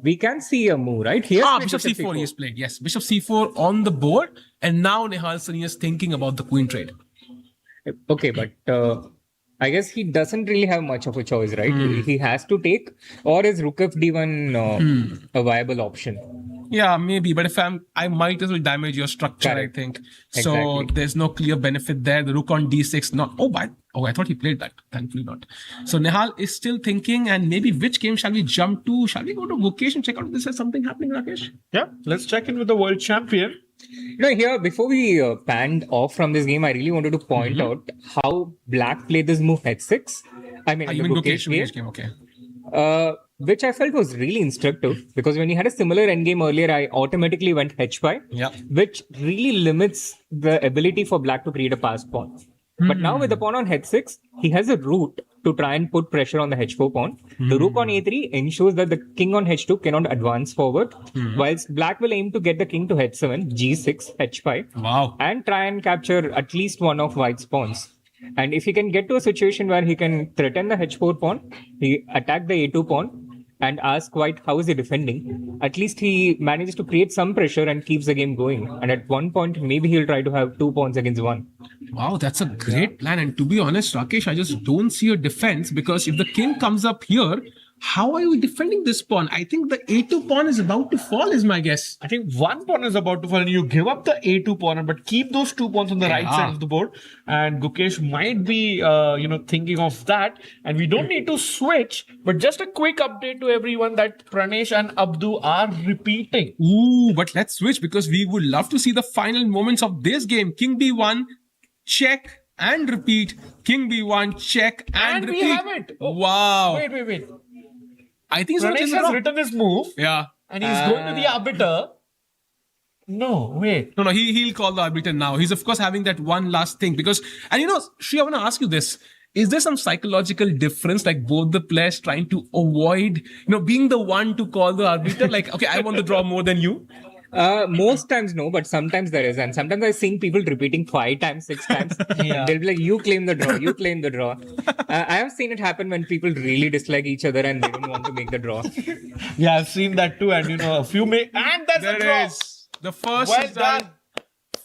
we can see a move, right? He has played Bishop C4 he has played. Yes, Bishop C4 on the board. And now Nihal Sareen is thinking about the queen trade. Okay, but I guess he doesn't really have much of a choice, right? He has to take, or is Rook FD1 a viable option? Yeah, maybe. But if I might as well damage your structure, Correct. I think. Exactly. So there's no clear benefit there. The Rook on D6, not. I thought he played that. Thankfully not. So Nihal is still thinking, and maybe which game shall we jump to? Shall we go to Gukesh and check out if this has something happening, Rakesh? Yeah, let's check in with the world champion. Here, before we panned off from this game, I really wanted to point out how black played this move h6. I mean, the Even Gukesh game, okay. which I felt was really instructive because when we had a similar endgame earlier, I automatically went h5, which really limits the ability for black to create a passed pawn. But now with the pawn on h6, he has a route to try and put pressure on the h4 pawn. The rook on a3 ensures that the king on h2 cannot advance forward, whilst black will aim to get the king to h7, g6, h5, Wow. and try and capture at least one of white's pawns. And if he can get to a situation where he can threaten the h4 pawn, he attack the a2 pawn, and ask white how is he defending, at least he manages to create some pressure and keeps the game going. And at one point, maybe he'll try to have 2 pawns against 1. Wow, that's a great plan. And to be honest, Rakesh, I just don't see a defense because if the king comes up here, how are you defending this pawn? I think the a2 pawn is about to fall, is my guess. I think one pawn is about to fall and you give up the a2 pawn, but keep those 2 pawns on the right side of the board. And Gukesh might be, thinking of that. And we don't need to switch, but just a quick update to everyone that Pranesh and Abdu are repeating. Ooh, but let's switch because we would love to see the final moments of this game. King b1, check and repeat. King b1, check and repeat. We have it. Oh, wow. Wait. I think so. Pranesh has written his move. Yeah. And he's going to the arbiter. No, wait. No, he'll call the arbiter now. He's of course having that one last thing because, and Shri, I want to ask you this. Is there some psychological difference, like both the players trying to avoid, being the one to call the arbiter? Like, okay, I want the draw more than you. Most times no, but sometimes there is. And sometimes I've seen people repeating 5 times, 6 times. They'll be like, you claim the draw, you claim the draw. I have seen it happen when people really dislike each other and they don't want to make the draw. Yeah, I've seen that too. And a few and there's There a draw. is. The first Well is done. done.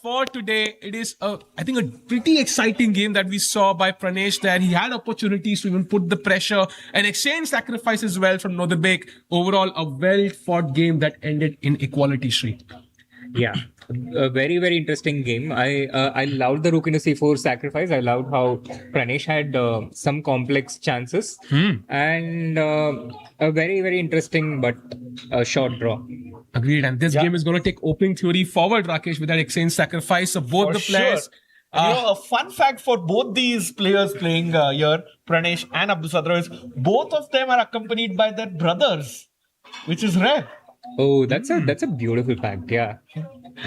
For today, it is, I think, a pretty exciting game that we saw by Pranesh there. He had opportunities to even put the pressure and exchange sacrifice as well from Nodabek. Overall, a well-fought game that ended in equality, Shri. Yeah, a very, very interesting game. I loved the rook into c4 sacrifice. I loved how Pranesh had some complex chances and a very, very interesting but short draw. Agreed. And this game is going to take opening theory forward, Rakesh, with that exchange sacrifice of both For the players. sure. And a fun fact for both these players playing here, Pranesh and Abdu Sadra, is both of them are accompanied by their brothers, which is rare. Oh, that's a beautiful fact. Yeah,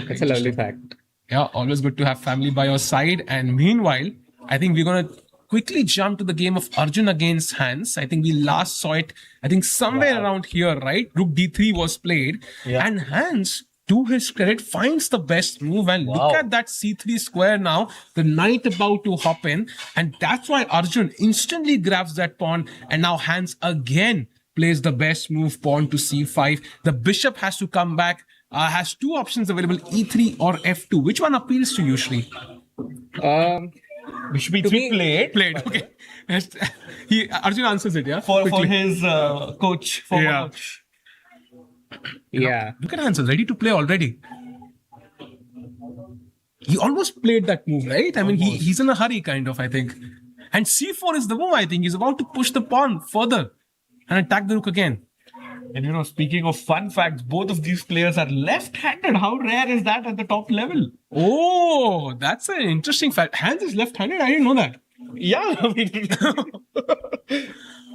that's a lovely fact. Yeah, always good to have family by your side. And meanwhile, I think we're going to quickly jump to the game of Arjun against Hans. I think we last saw it, somewhere around here, right? Rook d3 was played. Yeah. And Hans, to his credit, finds the best move. And look at that c3 square now. The knight about to hop in. And that's why Arjun instantly grabs that pawn. And now Hans again plays the best move, pawn to c5. The bishop has to come back. Has 2 options available, e3 or f2. Which one appeals to you, Shri? Bishop To E3 me- played. Okay. Arjun answers it, yeah? For Quickly. his coach, former Yeah. coach. Yeah. Look at answers, ready to play already. He almost played that move, right? I mean, he's in a hurry, kind of, I think. And c4 is the move, I think. He's about to push the pawn further and attack the rook again. And speaking of fun facts, both of these players are left-handed. How rare is that at the top level? Oh, that's an interesting fact. Hans is left-handed. I didn't know that. Yeah, I mean,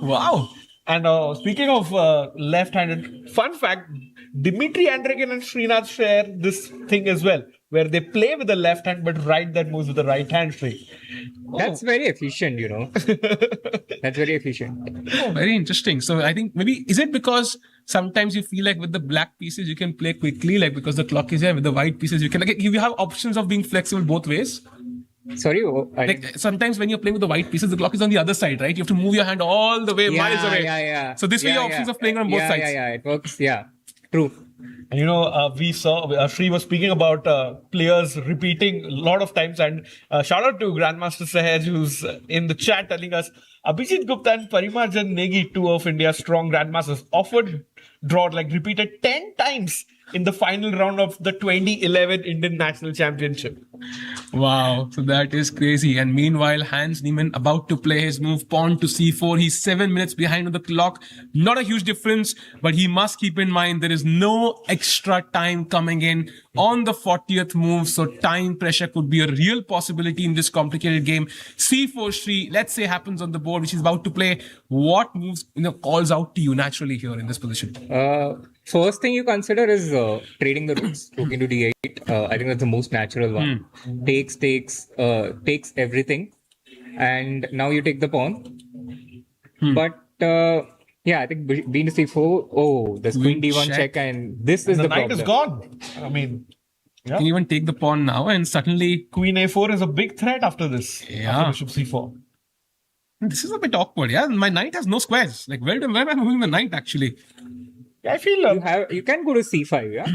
Wow. and speaking of left-handed, fun fact: Dimitri Andregan and Srinath share this thing as well, where they play with the left hand but write their moves with the right hand straight. That's very efficient, That's very efficient. Oh, very interesting. So I think maybe, is it because sometimes you feel like with the black pieces you can play quickly, like because the clock is here, with the white pieces you can, like, you have options of being flexible both ways. Sorry, Like sometimes when you're playing with the white pieces, the clock is on the other side, right? You have to move your hand all the way, miles away. Yeah. So this way your options of playing on both sides. Yeah, it works. Yeah, true. And we saw Shri was speaking about players repeating a lot of times, and shout out to Grandmaster Sahaj who's in the chat telling us Abhijit Gupta and Parimarjan Negi, two of India's strong grandmasters, offered draw, like repeated 10 times in the final round of the 2011 Indian National Championship. Wow, so that is crazy. And meanwhile, Hans Niemann about to play his move pawn to c4. He's 7 minutes behind on the clock. Not a huge difference, but he must keep in mind there is no extra time coming in on the 40th move. So time pressure could be a real possibility in this complicated game. c4 Shri, let's say, happens on the board, which is about to play. What moves calls out to you naturally here in this position? First thing you consider is trading the rooks, rook into d8. I think that's the most natural one. Takes everything, and now you take the pawn. But yeah, I think b into c4. Oh, there's queen d1 check, and this is The the knight problem. is gone. I mean, You can even take the pawn now, and suddenly Queen a4 is a big threat after this. Yeah. After bishop c4. this is a bit awkward. Yeah, my knight has no squares. Like, where am I moving the knight actually? I feel. You can go to c5, yeah.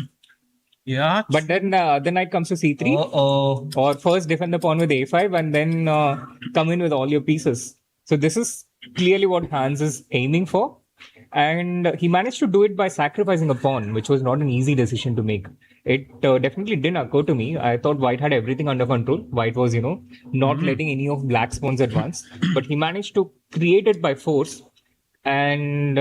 Yeah, But then the knight comes to c3, Uh-oh. or first defend the pawn with a5, and then come in with all your pieces. So this is clearly what Hans is aiming for, and he managed to do it by sacrificing a pawn, which was not an easy decision to make. It definitely didn't occur to me. I thought White had everything under control. White was, not letting any of Black's pawns advance, but he managed to create it by force, and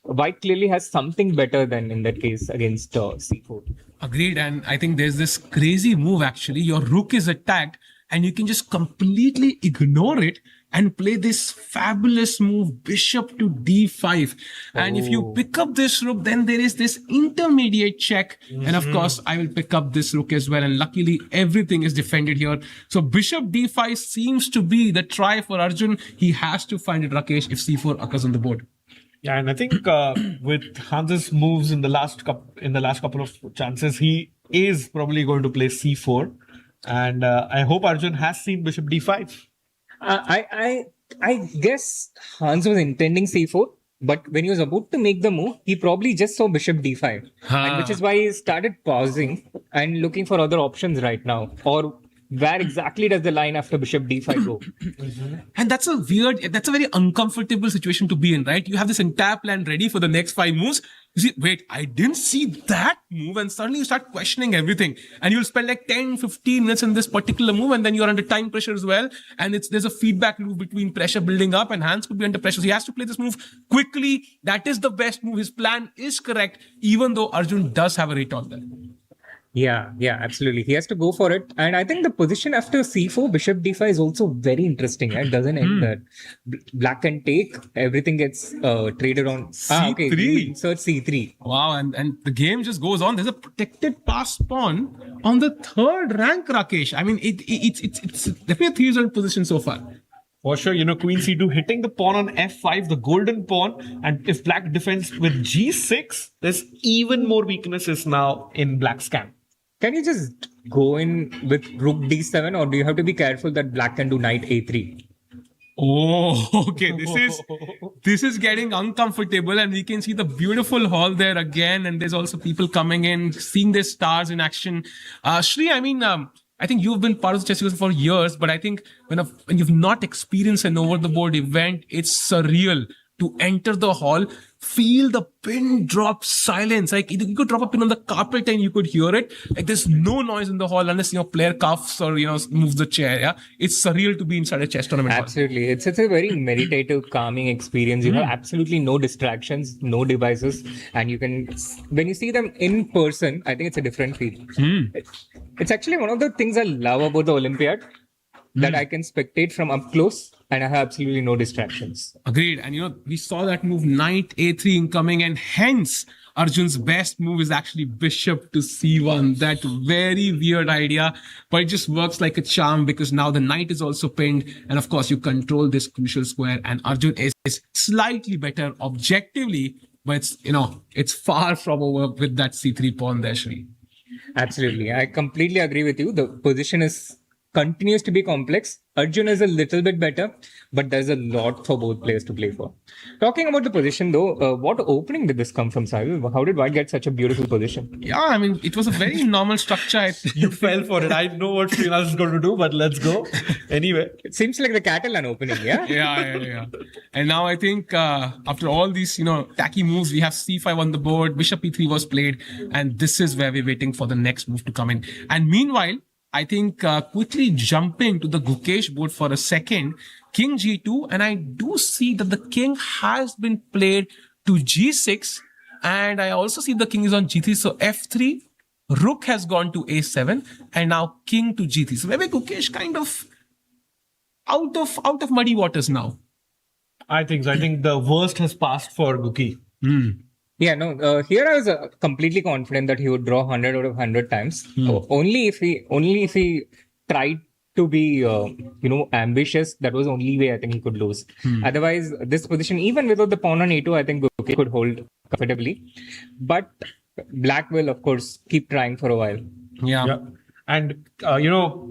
White clearly has something better than in that case against c4. agreed. And I think there's this crazy move actually. Your rook is attacked, and you can just completely ignore it and play this fabulous move, bishop to d5. And if you pick up this rook, then there is this intermediate check. And of course, I will pick up this rook as well. And luckily, everything is defended here. So bishop d5 seems to be the try for Arjun. He has to find it, Rakesh, if c4 occurs on the board. Yeah, and I think with Hans's moves in the last couple of chances, he is probably going to play c4. And I hope Arjun has seen bishop d5. I guess Hans was intending c4, but when he was about to make the move, he probably just saw bishop d5, and which is why he started pausing and looking for other options right now. Or where exactly does the line after bishop d5 go? And that's a very uncomfortable situation to be in, right? You have this entire plan ready for the next 5 moves. You see, wait, I didn't see that move. And suddenly you start questioning everything. And you'll spend like 10, 15 minutes in this particular move. And then you're under time pressure as well. And there's a feedback loop between pressure building up, and Hans could be under pressure. So he has to play this move quickly. That is the best move. His plan is correct, even though Arjun does have a retort there. Yeah, absolutely. He has to go for it. And I think the position after c4, bishop d5 is also very interesting. It doesn't end that. Black can take, everything gets traded on. Okay. C3. Insert c3. Wow, and the game just goes on. There's a protected pass pawn on the 3rd rank, Rakesh. I mean, it's definitely a 3-0 position so far. For sure, queen c2 hitting the pawn on f5, the golden pawn. And if black defends with g6, there's even more weaknesses now in black's camp. Can you just go in with rook d7, or do you have to be careful that black can do knight a3? Oh, okay. This is getting uncomfortable, and we can see the beautiful hall there again. And there's also people coming in, seeing their stars in action. Shri, I mean, I think you've been part of the chess ecosystem for years, but I think when you've not experienced an over-the-board event, it's surreal to enter the hall, feel the pin drop silence. Like you could drop a pin on the carpet and you could hear it. Like there's no noise in the hall unless player coughs or moves the chair. Yeah, it's surreal to be inside a chess tournament. Absolutely, it's a very meditative, calming experience. You have absolutely no distractions, no devices, and you can when you see them in person, I think it's a different feel. It's actually one of the things I love about the Olympiad. That I can spectate from up close and I have absolutely no distractions. Agreed. And we saw that move knight a3 incoming, and hence Arjun's best move is actually bishop to c1. That very weird idea, but it just works like a charm because now the knight is also pinned, and of course you control this crucial square, and Arjun is slightly better objectively, but it's far from over with that c3 pawn there, Shri. Absolutely. I completely agree with you. The position continues to be complex. Arjun is a little bit better, but there's a lot for both players to play for. Talking about the position though, what opening did this come from, Sahil? How did White get such a beautiful position? Yeah, I mean, it was a very normal structure. You fell for it. I know what Srinath is going to do, but let's go. Anyway. It seems like the Catalan opening, yeah? Yeah. And now I think after all these, tacky moves, we have c5 on the board, bishop e3 was played, and this is where we're waiting for the next move to come in. And meanwhile, I think quickly jumping to the Gukesh board for a second, king g2, and I do see that the king has been played to g6, and I also see the king is on g3, so f3, rook has gone to a7, and now king to g3. So maybe Gukesh kind of out of muddy waters now. I think so. I think the worst has passed for Guki. Yeah, no. Here I was completely confident that he would draw 100 out of 100 times. Only if he tried to be, ambitious. That was the only way I think he could lose. Otherwise, this position, even without the pawn on a2, I think Gukesh could hold comfortably. But Black will, of course, keep trying for a while. Yeah. And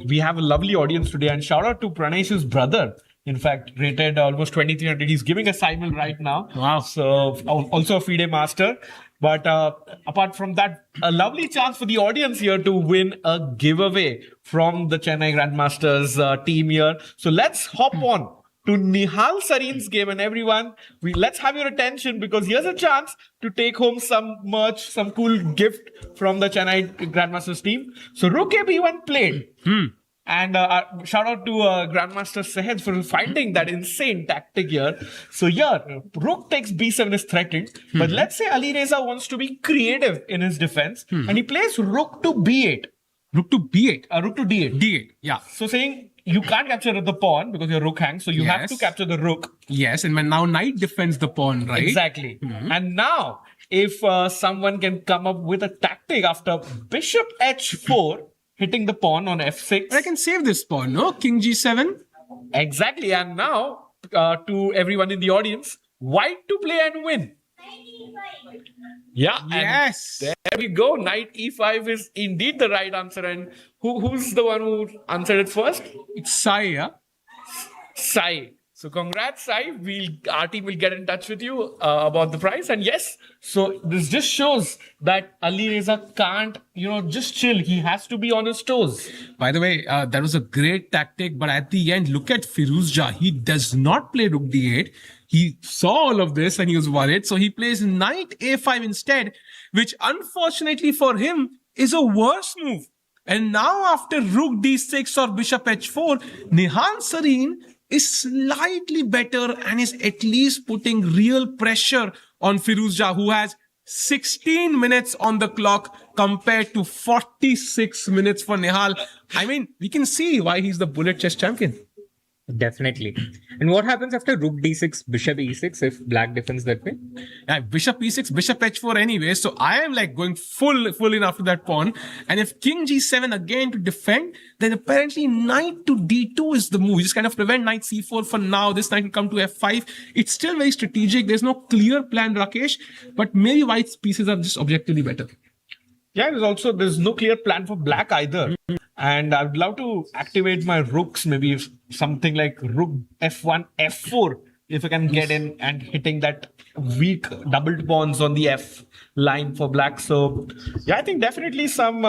we have a lovely audience today. And shout out to Pranesh's brother. In fact, rated almost 2300. He's giving a simul right now. Wow. So also a FIDE master. But apart from that, a lovely chance for the audience here to win a giveaway from the Chennai Grandmasters team here. So let's hop on to Nihal Sareen's game, and everyone, let's have your attention because here's a chance to take home some merch, some cool gift from the Chennai Grandmasters team. So Rook AB1 played. And shout out to Grandmaster Sehed for finding that insane tactic here. So here, Rook takes B7 is threatened. But let's say Ali Reza wants to be creative in his defense. And he plays Rook to B8. Rook to B8. Rook to D8. D8, yeah. So saying you can't capture the pawn because your rook hangs. So you have to capture the rook. Yes, and when now knight defends the pawn, right? Exactly. And now, if someone can come up with a tactic after bishop h4, hitting the pawn on f6. I can save this pawn, no? King g7. Exactly. And now, to everyone in the audience, white to play and win. Yeah. Yes. And there we go. Knight e5 is indeed the right answer. And who's the one who answered it first? It's Sai, yeah? Sai. So congrats, Sai. Our team will get in touch with you about the prize. And yes, so this just shows that Ali Reza can't, just chill. He has to be on his toes. By the way, that was a great tactic. But at the end, look at Firuzja. He does not play Rook D8. He saw all of this and he was worried. So he plays Knight A5 instead, which unfortunately for him is a worse move. And now after Rook D6 or Bishop H4, Nihal Sareen is slightly better and is at least putting real pressure on Firuzja, who has 16 minutes on the clock compared to 46 minutes for Nihal. I mean, we can see why he's the bullet chess champion. Definitely. And what happens after Rook D6, Bishop E6 if Black defends that way? Yeah, Bishop E6, Bishop H4 anyway. So I am like going full in after that pawn. And if King G7 again to defend, then apparently Knight to D2 is the move. You just kind of prevent Knight C4 for now. This Knight will come to F5. It's still very strategic. There's no clear plan, Rakesh. But maybe White's pieces are just objectively better. Yeah, there's no clear plan for Black either. And I'd love to activate my rooks, maybe something like Rook F1, F4, if I can get in and hitting that weak doubled pawns on the F line for Black. So, yeah, I think definitely some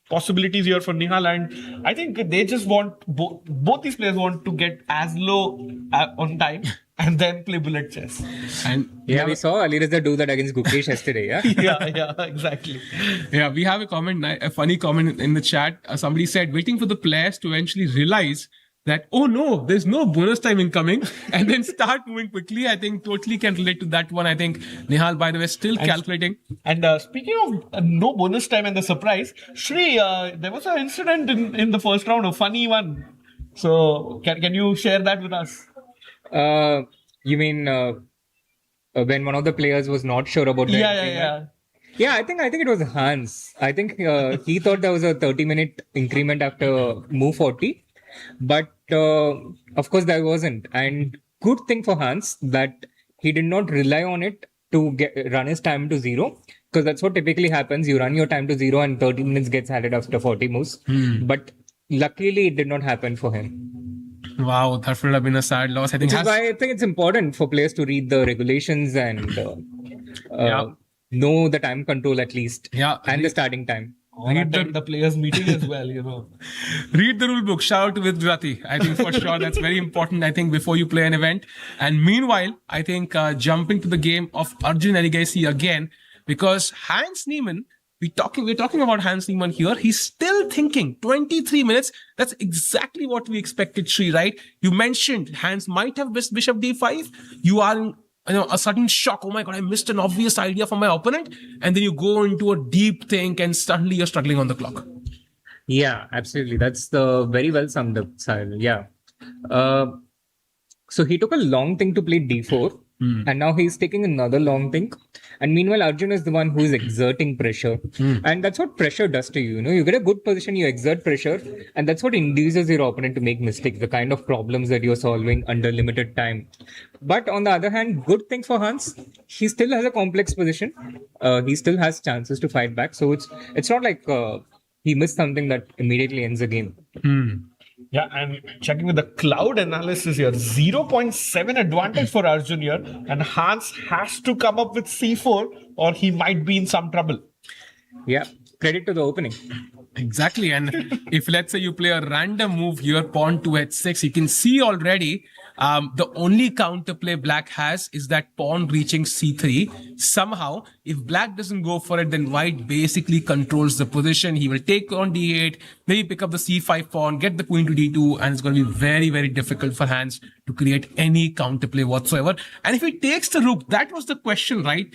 possibilities here for Nihal, and I think they just want both these players want to get as low on time and then play bullet chess. And Yeah, we saw Alireza do that against Gukesh yesterday. Yeah. yeah, exactly. yeah, we have a comment, a funny comment in the chat. Somebody said, waiting for the players to eventually realize that, oh no, there's no bonus time incoming, and then start moving quickly. I think totally can relate to that one. I think Nihal, by the way, still calculating. And speaking of no bonus time and the surprise, Shri, there was an incident in the first round, a funny one. So can you share that with us? You mean when one of the players was not sure about the Yeah. Yeah, I think it was Hans. I think he thought there was a 30-minute increment after move 40, but of course there wasn't. And good thing for Hans that he did not rely on it to run his time to 0, because that's what typically happens. You run your time to 0 and 30 minutes gets added after 40 moves. But luckily it did not happen for him. Wow, that would have been a sad loss. I think Which is why I think it's important for players to read the regulations and know the time control at least. Yeah. And the starting time. Read the players' meeting as well, Read the rule book. Shout out to Vidrati. I think for sure that's very important, I think, before you play an event. And meanwhile, I think jumping to the game of Arjun Erigasi again, because Hans Niemann, we're talking about Hans Niemann here. He's still thinking 23 minutes. That's exactly what we expected, Sri, right? You mentioned Hans might have missed Bishop D5. You are in a sudden shock. Oh my God, I missed an obvious idea from my opponent. And then you go into a deep think and suddenly you're struggling on the clock. Yeah, absolutely. That's the very well summed up, Sahil. Yeah. So he took a long thing to play D4. And now he's taking another long thing. And meanwhile, Arjun is the one who is exerting pressure. And that's what pressure does to you. You get a good position, you exert pressure. And that's what induces your opponent to make mistakes, the kind of problems that you're solving under limited time. But on the other hand, good thing for Hans, he still has a complex position. He still has chances to fight back. So it's not like he missed something that immediately ends the game. Yeah, and checking with the cloud analysis here, 0.7 advantage for Arjun here, and Hans has to come up with C4 or he might be in some trouble. Yeah, credit to the opening. Exactly. And if let's say you play a random move here, pawn to h6, you can see already the only counterplay black has is that pawn reaching c3. Somehow, if black doesn't go for it, then white basically controls the position. He will take on d8, maybe pick up the c5 pawn, get the queen to d2, and it's going to be very, very difficult for Hans to create any counterplay whatsoever. And if he takes the rook, that was the question, right?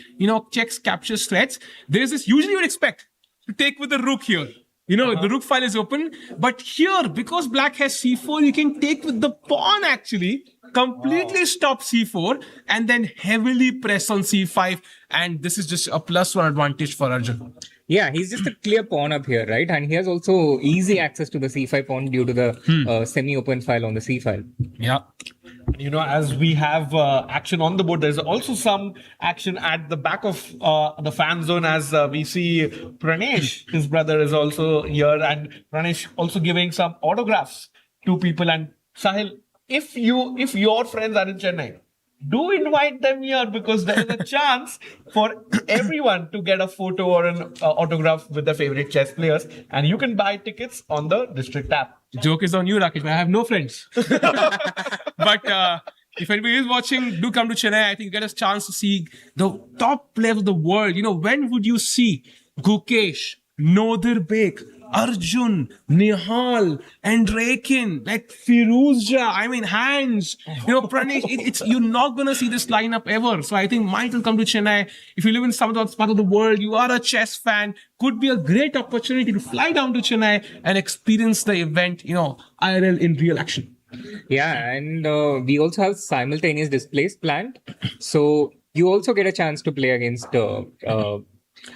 Checks, captures, threats. There's this, usually you would expect to take with the rook here. The rook file is open. But here, because black has c4, you can take with the pawn actually, completely stop c4, and then heavily press on c5. And this is just a +1 advantage for Arjun. Yeah, he's just a clear pawn up here, right? And he has also easy access to the c5 pawn due to the semi-open file on the c file. Yeah. As we have action on the board, there's also some action at the back of the fan zone as we see Pranesh, his brother, is also here, and Pranesh also giving some autographs to people. And Sahil, if your friends are in Chennai, do invite them here, because there is a chance for everyone to get a photo or an autograph with their favorite chess players, and you can buy tickets on the district app. Joke is on you, Rakesh. I have no friends. But if anybody is watching, do come to Chennai. I think you get a chance to see the top players of the world. When would you see Gukesh, Nodir, Arjun, Nihal, Andrekin, like Firuzja, Hans, Pranesh, you're not going to see this lineup ever. So I think might will come to Chennai. If you live in some other part of the world, you are a chess fan, could be a great opportunity to fly down to Chennai and experience the event, IRL in real action. Yeah, and we also have simultaneous displays planned. So you also get a chance to play against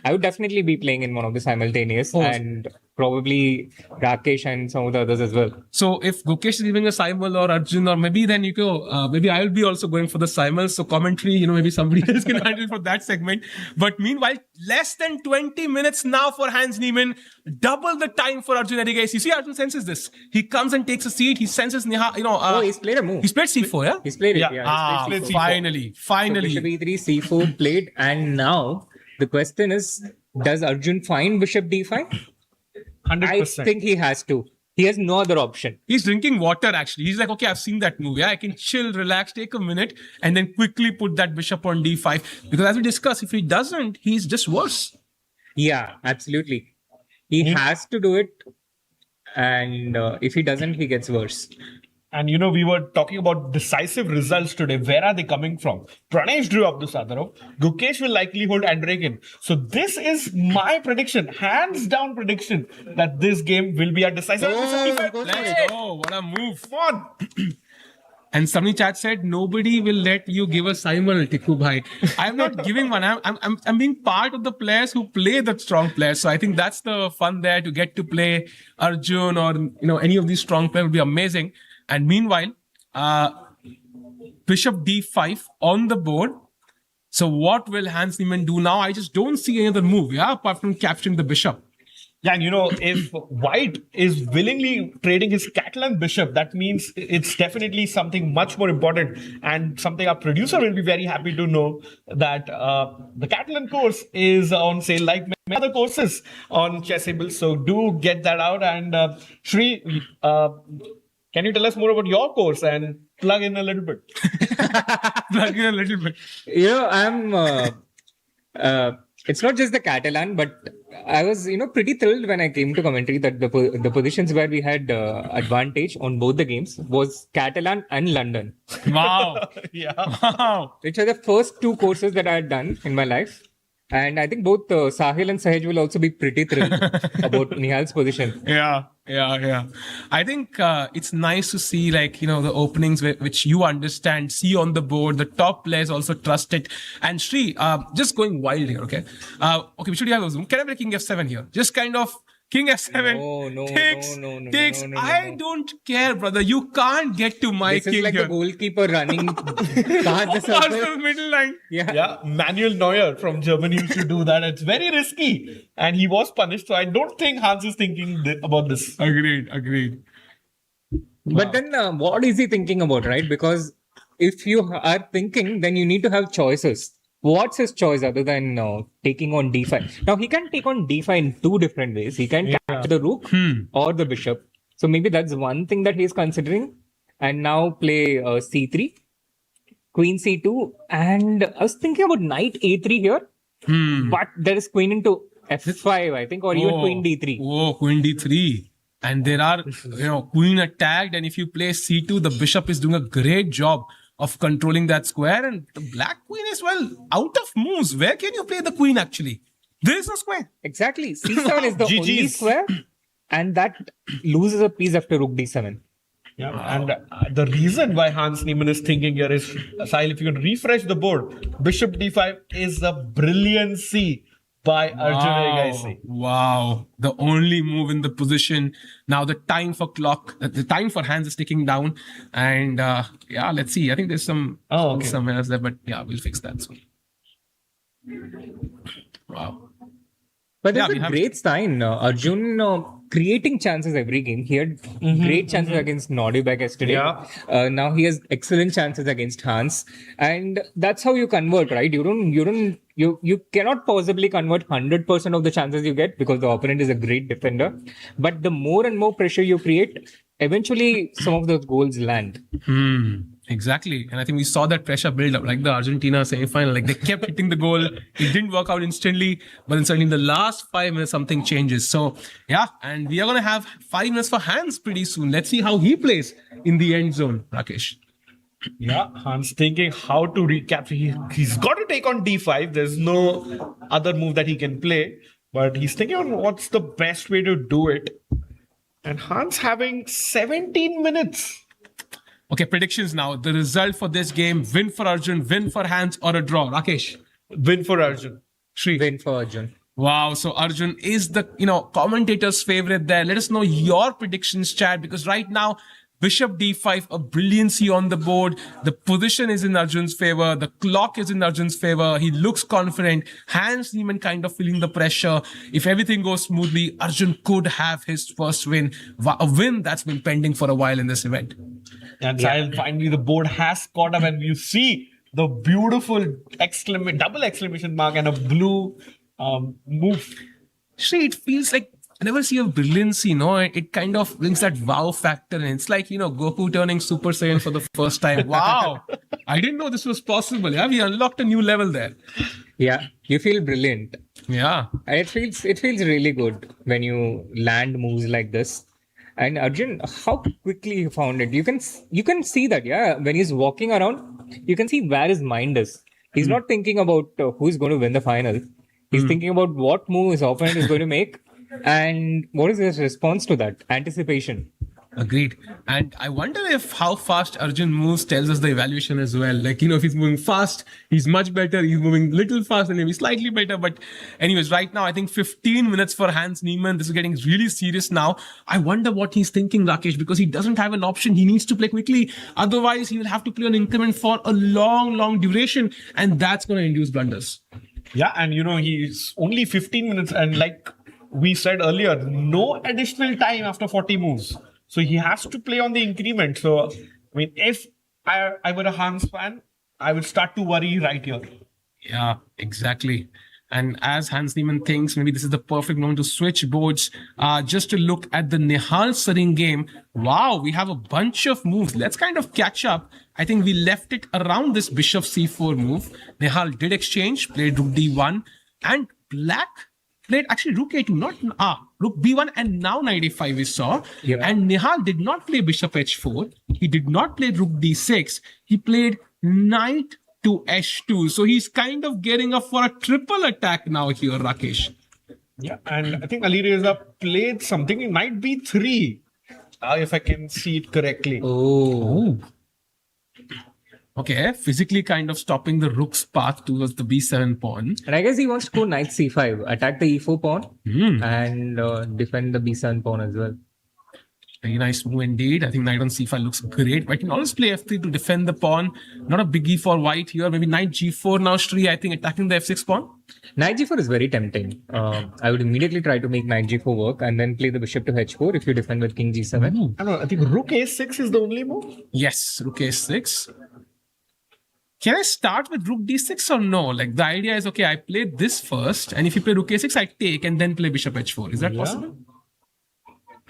I would definitely be playing in one of the simultaneous, and probably Rakesh and some of the others as well. So if Gukesh is giving a simul or Arjun, or maybe then you go, maybe I will be also going for the simul. So commentary, maybe somebody else can handle for that segment. But meanwhile, less than 20 minutes now for Hans Niemann, double the time for Arjun Erigasi. You see, Arjun senses this. He comes and takes a seat. He senses Nihal, he's played a move. He's played C4, yeah? He's played it, yeah. He's played C4. Finally. So Bishop E3, C4 played, and now the question is, does Arjun find Bishop D5? I 100%. think he has to. He has no other option. He's drinking water, actually. He's like, okay, I've seen that move. Yeah, I can chill, relax, take a minute, and then quickly put that bishop on d5. Because as we discussed, if he doesn't, he's just worse. Yeah, absolutely. He has to do it. And if he doesn't, he gets worse. And we were talking about decisive results today. Where are they coming from? Pranesh drew up the Sadarov. Gukesh will likely hold Andrekin. So this is my prediction, hands down prediction, that this game will be a decisive. Let's go. What a move. Come on. And somebody chat said, nobody will let you give a Simon Tikku bhai. I'm not giving one. I'm being part of the players who play the strong players. So I think that's the fun there, to get to play Arjun or any of these strong players would be amazing. And meanwhile, bishop d5 on the board. So what will Hans Niemann do now? I just don't see any other move, apart from capturing the bishop. Yeah, and if White is willingly trading his Catalan bishop, that means it's definitely something much more important, and something our producer will be very happy to know, that the Catalan course is on sale like many other courses on Chessable. So do get that out. And Shri, can you tell us more about your course and plug in a little bit? It's not just the Catalan, but I was, pretty thrilled when I came to commentary that the positions where we had advantage on both the games was Catalan and London. Wow. Yeah. Wow. Which are the first two courses that I had done in my life. And I think both Sahil and Sahaj will also be pretty thrilled about Nihal's position. Yeah. I think it's nice to see, the openings which you understand, see on the board. The top players also trust it. And Shri, just going wild here, okay? Okay, we should have a zoom. Can I play King F7 here? Just kind of King F7 takes. I don't care, brother. You can't get to my This king is like here. the goalkeeper running past the circle. Arsenal middle line. Yeah, Manuel Neuer from Germany used to do that. It's very risky, and he was punished. So I don't think Hans is thinking about this. Agreed. But then what is he thinking about, right? Because if you are thinking, then you need to have choices. What's his choice other than taking on d5? Now, he can take on d5 in two different ways. He can capture the rook or the bishop. So maybe that's one thing that he's considering. And now play c3, queen c2. And I was thinking about knight a3 here. But there is queen into f5, I think, or even queen d3. Oh, queen d3. And there are, queen attacked. And if you play c2, the bishop is doing a great job of controlling that square. And the black queen is, out of moves. Where can you play the queen, actually? There is no square. Exactly. c7 is the only GG's. square. And that loses a piece after rook d7. Yeah, and the reason why Hans Niemann is thinking here is, Sahil, if you can refresh the board, bishop d5 is a brilliancy by Arjun Egaisi. Wow. The only move in the position. Now the time for Hans is ticking down. And let's see. I think there's some errors there, but we'll fix that soon. Wow. But that's a great sign. Arjun creating chances every game. He had great chances against Nordebek yesterday. Yeah. Now he has excellent chances against Hans. And that's how you convert, right? You cannot possibly convert 100% of the chances you get because the opponent is a great defender. But the more and more pressure you create, eventually some of those goals land. Exactly. And I think we saw that pressure build up, like the Argentina semi-final. Like they kept hitting the goal. It didn't work out instantly. But then suddenly in the last 5 minutes, something changes. So, and we are going to have 5 minutes for Hans pretty soon. Let's see how he plays in the end zone, Rakesh. Yeah, Hans thinking how to recapture. He's got to take on d5. There's no other move that he can play. But he's thinking on what's the best way to do it. And Hans having 17 minutes. Okay, predictions now. The result for this game, win for Arjun, win for Hans, or a draw? Rakesh? Win for Arjun. Shri? Win for Arjun. Wow, so Arjun is the, commentator's favorite there. Let us know your predictions, chat, because right now, bishop d5, a brilliancy on the board. The position is in Arjun's favor. The clock is in Arjun's favor. He looks confident. Hans Niemann kind of feeling the pressure. If everything goes smoothly, Arjun could have his first win. A win that's been pending for a while in this event. And finally, the board has caught up, and you see the beautiful double exclamation mark and a blue move. See, it feels like whenever I see a brilliance, it kind of brings that wow factor. And it's like, Goku turning Super Saiyan for the first time. Wow. I didn't know this was possible. Yeah, we unlocked a new level there. Yeah, you feel brilliant. Yeah. And it feels really good when you land moves like this. And Arjun, how quickly he found it. You can see that, yeah. When he's walking around, you can see where his mind is. He's not thinking about who's going to win the final. He's thinking about what move his opponent is going to make, and what is his response to that. Anticipation. Agreed. And I wonder if how fast Arjun moves tells us the evaluation as well. Like, if he's moving fast, he's much better. He's moving little fast and maybe slightly better. But anyways, right now, I think 15 minutes for Hans Niemann. This is getting really serious now. I wonder what he's thinking, Rakesh, because he doesn't have an option. He needs to play quickly. Otherwise, he will have to play on increment for a long duration. And that's going to induce blunders. Yeah, and he's only 15 minutes, and like we said earlier, no additional time after 40 moves. So he has to play on the increment. So, I mean, if I were a Hans fan, I would start to worry right here. Yeah, exactly. And as Hans Niemann thinks, maybe this is the perfect moment to switch boards just to look at the Nihal Saring game. Wow, we have a bunch of moves. Let's kind of catch up. I think we left it around this bishop c4 move. Nihal did exchange, played rook d1, and black played actually rook a2, rook b1, and now knight a5 we saw. Yeah. And Nihal did not play bishop h4. He did not play rook d6. He played knight to h2. So he's kind of getting up for a triple attack now here, Rakesh. Yeah, and I think Ali Reza played something. It might be 3, if I can see it correctly. Oh. Okay, physically kind of stopping the rook's path towards the b7 pawn. And I guess he wants to go knight c5, attack the e4 pawn, and defend the b7 pawn as well. Very nice move indeed. I think knight on c5 looks great. But you can always play f3 to defend the pawn. Not a biggie for white here. Maybe knight g4 now, Shri, I think attacking the f6 pawn. Knight g4 is very tempting. I would immediately try to make knight g4 work and then play the bishop to h4 if you defend with king g7. I don't know. I think rook a6 is the only move. Yes, rook a6. Can I start with rook d6 or no? Like the idea is, okay, I play this first, and if you play rook a6, I take and then play bishop h4. Is that possible?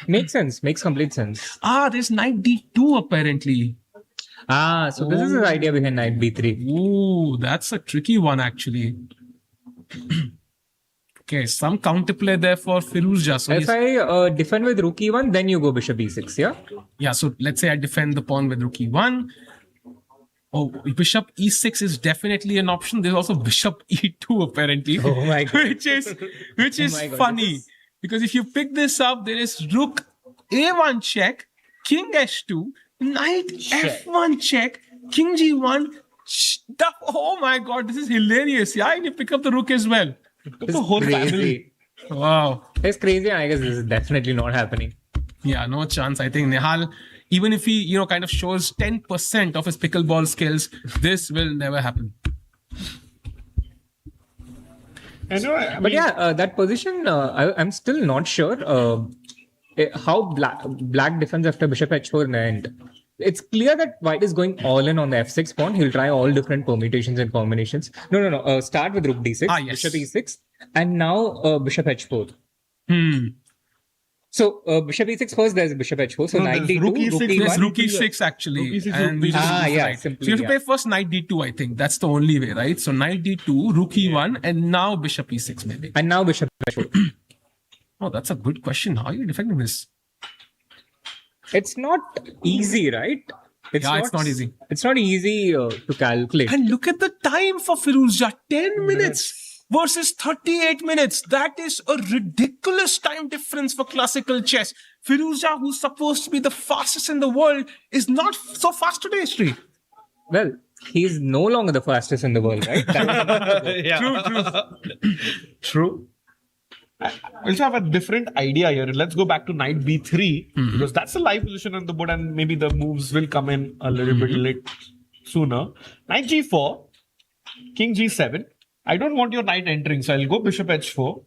Makes sense. Makes complete sense. There's knight d2 apparently. So this is the idea behind knight b3. Ooh, that's a tricky one actually. Okay, some counterplay there for Firuzja. So If I defend with rook e1, then you go bishop e6, yeah? yeah, so let's say I defend the pawn with rook e1. Oh, bishop e6 is definitely an option. There's also bishop e2 apparently. Oh my God. which is my God, funny. Because if you pick this up, there is rook a1 check, king h2, knight f1 check, king g1. Oh my God, this is hilarious. Yeah, and you pick up the rook as well. It's the whole crazy. family. Wow. It's crazy. I guess this is definitely not happening. Yeah, no chance. I think Nihal, even if he, kind of shows 10% of his pickleball skills, this will never happen. But yeah, that position, I'm still not sure how black defends after bishop h4 in the end. It's clear that white is going all in on the f6 pawn. He'll try all different permutations and combinations. No. Start with rook d6, Yes. bishop e6, and now bishop h4. So bishop e6 first, there's bishop h4. So knight d2, rook e6, rook There's e1. rook e6 actually. Rook e6, and rook e6. Yeah, right. simply, So you have to play first knight d2, I think. That's the only way, right? So knight d2, rook e1, and now bishop e6 maybe. And now bishop h4. Oh, that's a good question. How are you defending this? It's not easy, right? It's not easy. It's not easy to calculate. And look at the time for Firuzja. 10 minutes versus 38 minutes. That is a ridiculous time difference for classical chess. Firuzja, who's supposed to be the fastest in the world, is not so fast today, Sri. Well, he's no longer the fastest in the world, right? True. I also have a different idea here. Let's go back to knight b3 because that's a live position on the board, and maybe the moves will come in a little bit late sooner. Knight g4, king g7. I don't want your knight entering, so I'll go bishop h4.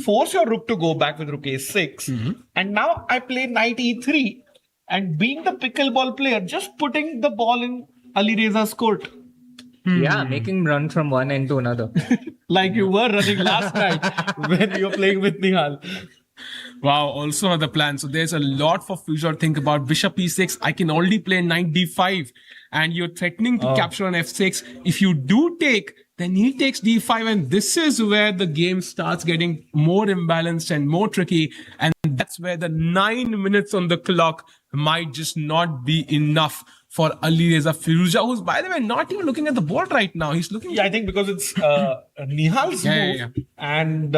Force your rook to go back with rook a6. And now I play knight e3. And being the pickleball player, just putting the ball in Ali Reza's court. Yeah, making run from one end to another. Like you were running last night when you were playing with Nihal. Wow, also another plan. So there's a lot for future to think about. Bishop e6. I can already play knight d5. And you're threatening to capture on f6. If you do take, then he takes d5. And this is where the game starts getting more imbalanced and more tricky. And that's where the 9 minutes on the clock might just not be enough for Alireza Firouzja, who's, by the way, not even looking at the board right now. He's looking. Yeah, I think because it's Nihal's move, Yeah. and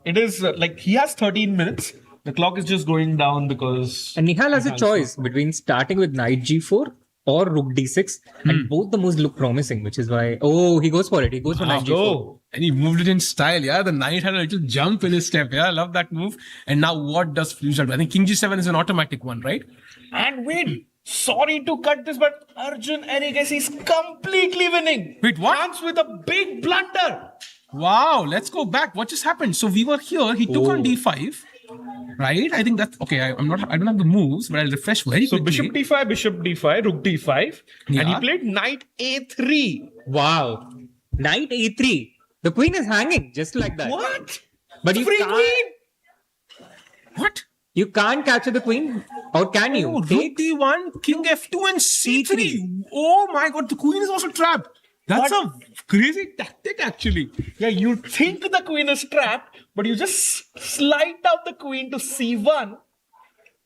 it is like he has 13 minutes. The clock is just going down because. And Nihal has a choice between starting with knight g4 or rook d6, and both the moves look promising, which is why. Oh, he goes for it. He goes for knight g4. Go. And he moved it in style. Yeah, the knight had a little jump in his step. Yeah, I love that move. And now what does Firouzja do? I think king g7 is an automatic one, right? And wait, sorry to cut this, but Arjun Enriquez is completely winning. Wait, what? France with a big blunder. Wow, let's go back. What just happened? So we were here. He took on d5, right? I think that's okay. I don't have the moves, but I'll refresh very So quickly. bishop d5, rook d5, and he Yeah. played knight a3. Wow. Knight a3. The queen is hanging just like that. What? But you Free can't, queen. What? you can't capture the queen. Or can you? Oh, rook Take d1, king f2, and c3. Oh my god, the queen is also trapped. That's a crazy tactic, actually. Yeah, you think the queen is trapped, but you just slide down the queen to c1.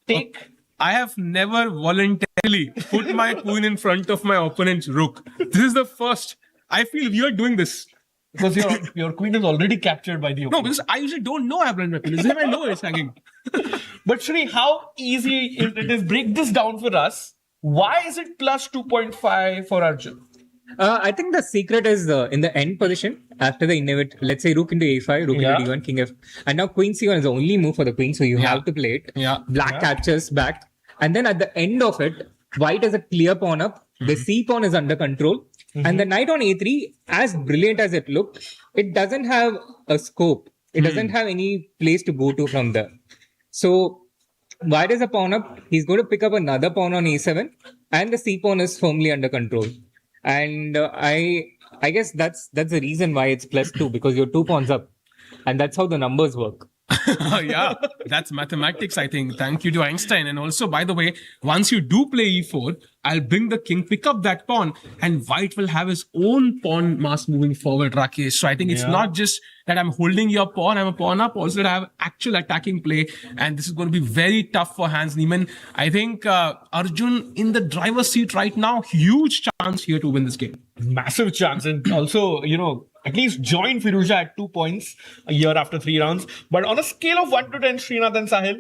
Take. I have never voluntarily put my queen in front of my opponent's rook. This is the first. I feel we are doing this. Because your queen is already captured by the No, opponent. because I usually don't know I have blind my queen. This is if I know it's hanging. But Shri, how easy it is? Break this down for us. Why is it plus 2.5 for Arjun? I think the secret is in the end position after the inevitable. Let's say rook into a5, rook Yeah. into d1, king f, and now queen c1 is the only move for the queen, so you Yeah. have to play it. Yeah. Black captures back, and then at the end of it, white has a clear pawn up. The c pawn is under control, and the knight on a3, as brilliant as it looked, it doesn't have a scope. It doesn't have any place to go to from there. So white is a pawn up. He's going to pick up another pawn on a7, and the c pawn is firmly under control. And I guess that's the reason why it's +2, because you're 2 pawns up, and that's how the numbers work. Yeah, that's mathematics, I think. Thank you to Einstein. And also, by the way, once you do play e4, I'll bring the king, pick up that pawn, and white will have his own pawn mass moving forward, Rakesh. So I think it's not just that I'm holding your pawn, I'm a pawn up, also that I have actual attacking play. And this is going to be very tough for Hans Niemann. I think Arjun in the driver's seat right now, huge chance here to win this game. Massive chance. And also, at least join Firouzja at 2 points a year after 3 rounds. But on a scale of 1 to 10, Srinath and Sahil,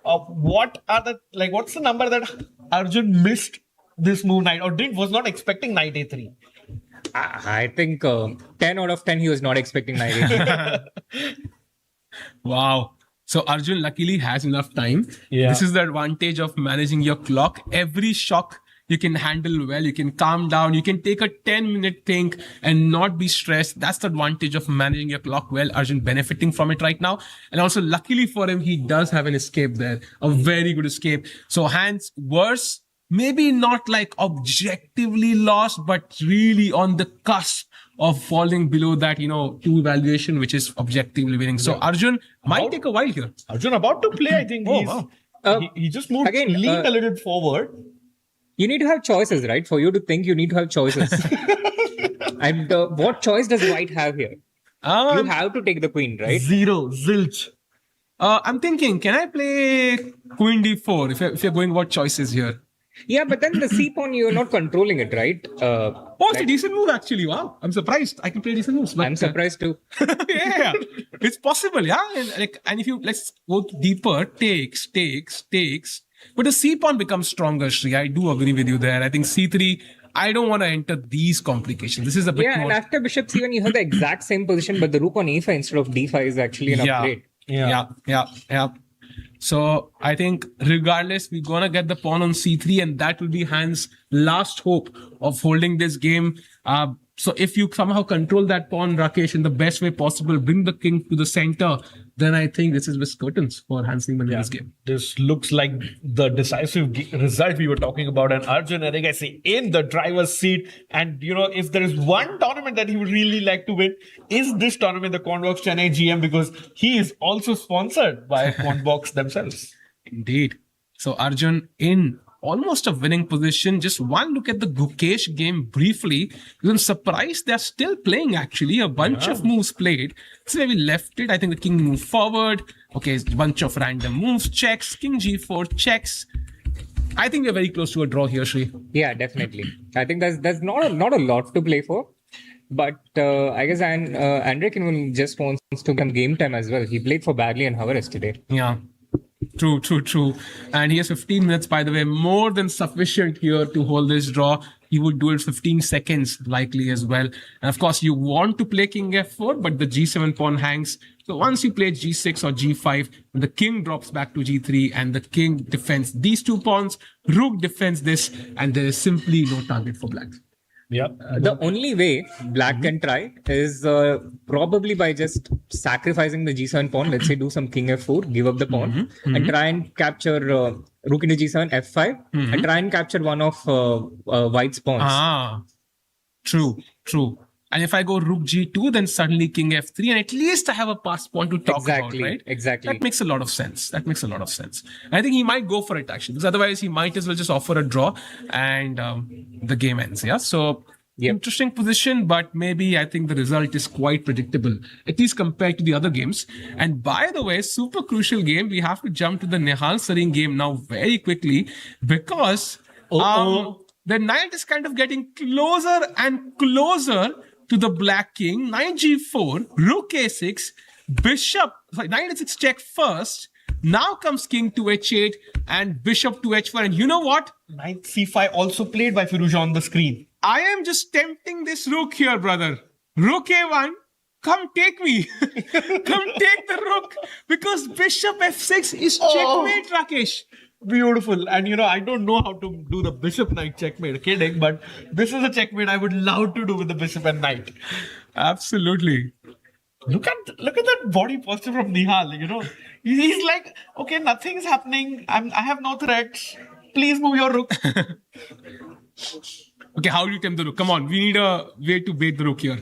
what's the number that Arjun missed this move knight or was not expecting knight a3? I think 10 out of 10 he was not expecting knight a3. Wow. So Arjun luckily has enough time. Yeah. This is the advantage of managing your clock. Every shock you can handle well. You can calm down. You can take a 10-minute think and not be stressed. That's the advantage of managing your clock well. Arjun benefiting from it right now. And also luckily for him, he does have an escape there. A very good escape. So Hans, worse, maybe not like objectively lost, but really on the cusp of falling below that, 2 evaluation, which is objectively winning. So Arjun might take a while here. Arjun about to play, I think. He just moved, Again, leaned a little forward. You need to have choices, right? For you to think, you need to have choices. And what choice does white have here? You have to take the queen, right? Zero, zilch. I'm thinking, can I play Queen D4 if you're going about choices here? Yeah, but then the c pawn, you're not controlling it, right? It's a decent move actually. Wow, I'm surprised. I can play decent moves. But, I'm surprised too. yeah, it's possible. Yeah, and if you let's go deeper, takes. But the c pawn becomes stronger. Shri, I do agree with you there. I think c3. I don't want to enter these complications. This is a bit Yeah, more. and after bishop c1, you have the exact same position, but the rook on a5 instead of d5 is actually an upgrade. Yeah. So I think regardless, we're gonna get the pawn on c3, and that will be Hans' last hope of holding this game. So if you somehow control that pawn, Rakesh, in the best way possible, bring the king to the center, then I think this is with curtains for Hans Niemann in this game. This looks like the decisive result we were talking about, and Arjun, I think I say, in the driver's seat. And if there is one tournament that he would really like to win, is this tournament, the Quantbox Chennai GM, because he is also sponsored by Quantbox themselves. Indeed. So Arjun in almost a winning position. Just one look at the Gukesh game briefly. I'm surprised they're still playing actually. A bunch of moves played. So where we left it, I think the king moved forward. Okay, a bunch of random moves, checks, king g4, checks. I think we're very close to a draw here, Shri. Yeah, definitely. I think there's not a lot to play for. But I guess Andre Kinwin just wants to come game time as well. He played for Badley and Hover yesterday. Yeah. True. And he has 15 minutes, by the way, more than sufficient here to hold this draw. He would do it 15 seconds likely as well. And of course, you want to play king f4, but the g7 pawn hangs. So once you play g6 or g5, the king drops back to g3 and the king defends these two pawns. Rook defends this, and there is simply no target for black. Yeah. The only way black can try is probably by just sacrificing the g7 pawn. Let's say do some king f4, give up the pawn, and try and capture rook into g7, f5, and try and capture one of white's pawns. True. And if I go rook g2, then suddenly king f3, and at least I have a passed pawn to talk about, right? Exactly. That makes a lot of sense. And I think he might go for it actually, because otherwise he might as well just offer a draw and the game ends. Yeah. So interesting position, but maybe I think the result is quite predictable, at least compared to the other games. And by the way, super crucial game. We have to jump to the Nihal Sareen game now very quickly because the knight is kind of getting closer and closer to the black king. Knight g4, rook a6, knight a6 check first. Now comes king to h8 and bishop to h4. And you know what? Knight c5 also played by Firouzja on the screen. I am just tempting this rook here, brother. Rook a1. Come take me. Come take the rook. Because bishop f6 is checkmate, Rakesh. Beautiful. And I don't know how to do the bishop knight checkmate. Kidding, but this is a checkmate I would love to do with the bishop and knight. Absolutely. Look at that body posture from Nihal. He's like, okay, nothing's happening. I have no threats. Please move your rook. Okay, how do you tempt the rook? Come on, we need a way to bait the rook here.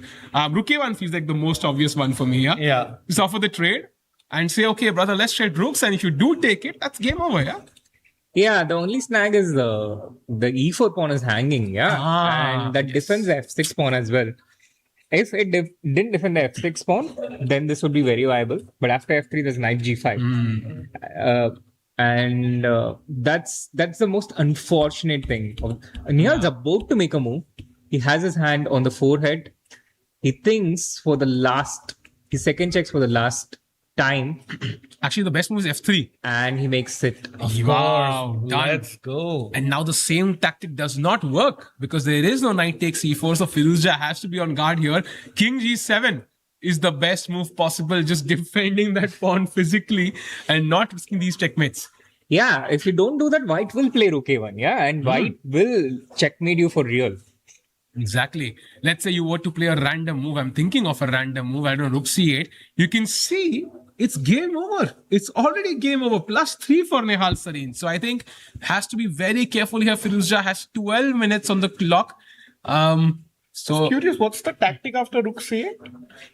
Rook a1 feels like the most obvious one for me. Yeah. Just offer the trade and say, okay, brother, let's trade rooks. And if you do take it, that's game over. Yeah. Yeah, the only snag is the e4 pawn is hanging, and that defends the f6 pawn as well. If it didn't defend the f6 pawn, then this would be very viable. But after f3, there's knight g5, and that's the most unfortunate thing. Nihal's about to make a move. He has his hand on the forehead. He thinks his second checks for the last time. Actually, the best move is f3. And he makes it. Wow, done. Let's go. And now the same tactic does not work because there is no knight takes e4. So Firouzja has to be on guard here. King g7 is the best move possible. Just defending that pawn physically and not risking these checkmates. Yeah, if you don't do that, white will play rook a1. Yeah, and white will checkmate you for real. Exactly. Let's say you were to play a random move. I'm thinking of a random move. I don't know, rook c8. You can see it's game over. It's already game over. +3 for Nihal Sareen. So I think has to be very careful here. Firouzja has 12 minutes on the clock. So curious, what's the tactic after rook c8?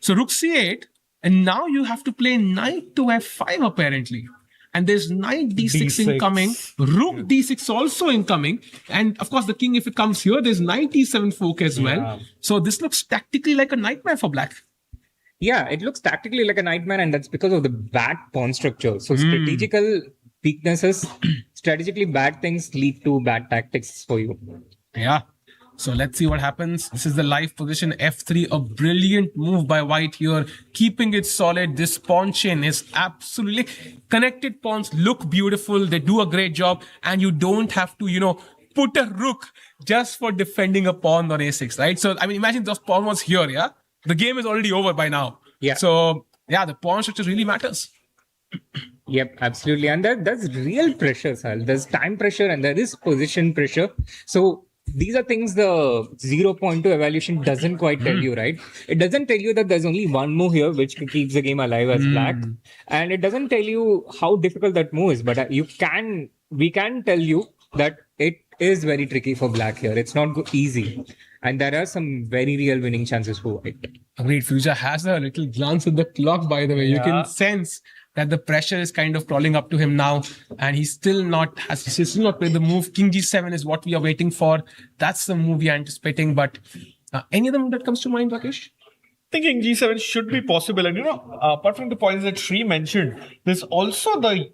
So rook c8, and now you have to play knight to f5 apparently. And there's knight d6 incoming, rook d6 also incoming, and of course the king, if it comes here, there's knight e7 fork as well. So this looks tactically like a nightmare for black. Yeah, it looks tactically like a nightmare, and that's because of the bad pawn structure. So strategical weaknesses, strategically bad things lead to bad tactics for you. Yeah. So let's see what happens. This is the live position f3, a brilliant move by white here, keeping it solid. This pawn chain is absolutely connected. Pawns look beautiful. They do a great job, and you don't have to, put a rook just for defending a pawn on a6, right? So, I mean, imagine those pawn was here, yeah? The game is already over by now. Yeah. So, yeah, the pawn structure really matters. Yep, absolutely. And there's real pressure, Sal. There's time pressure and there is position pressure. So, these are things the 0.2 evaluation doesn't quite tell you, right? It doesn't tell you that there's only one move here which keeps the game alive as black, and it doesn't tell you how difficult that move is. But we can tell you that it is very tricky for black here. It's not easy, and there are some very real winning chances for white. Agreed. Future has a little glance at the clock, by the way. You can sense that the pressure is kind of crawling up to him now, and he's still not played the move. King G7 is what we are waiting for. That's the move we are anticipating. But any other move that comes to mind, Rakesh? Thinking G7 should be possible, and apart from the points that Sri mentioned, there's also the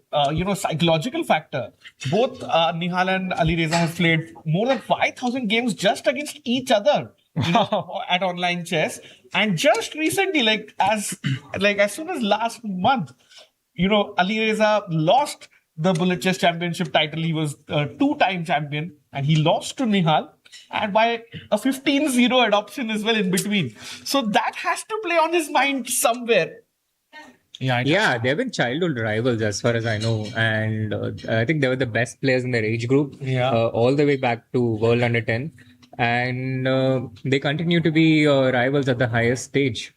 psychological factor. Both Nihal and Ali Reza have played more than 5,000 games just against each other. At online chess, and just recently, as soon as last month, Ali Reza lost the Bullet Chess Championship title. He was a 2-time champion, and he lost to Nihal, and by a 15-0 adoption as well in between. So that has to play on his mind somewhere. Yeah, they've been childhood rivals as far as I know, and I think they were the best players in their age group, all the way back to World Under 10. And they continue to be rivals at the highest stage.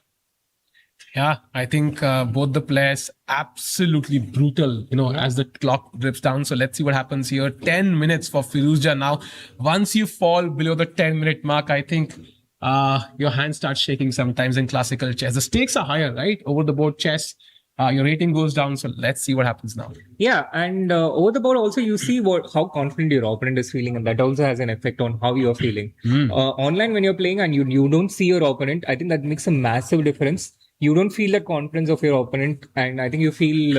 Yeah, I think both the players absolutely brutal, as the clock drips down. So let's see what happens here. 10 minutes for Firuzja now. Once you fall below the 10-minute mark, I think your hand starts shaking sometimes in classical chess. The stakes are higher, right? Over the board chess. Your rating goes down, so let's see what happens now. Yeah, and over the board also you see how confident your opponent is feeling, and that also has an effect on how you're feeling. Online, when you're playing and you don't see your opponent, I think that makes a massive difference. You don't feel the confidence of your opponent, and I think you feel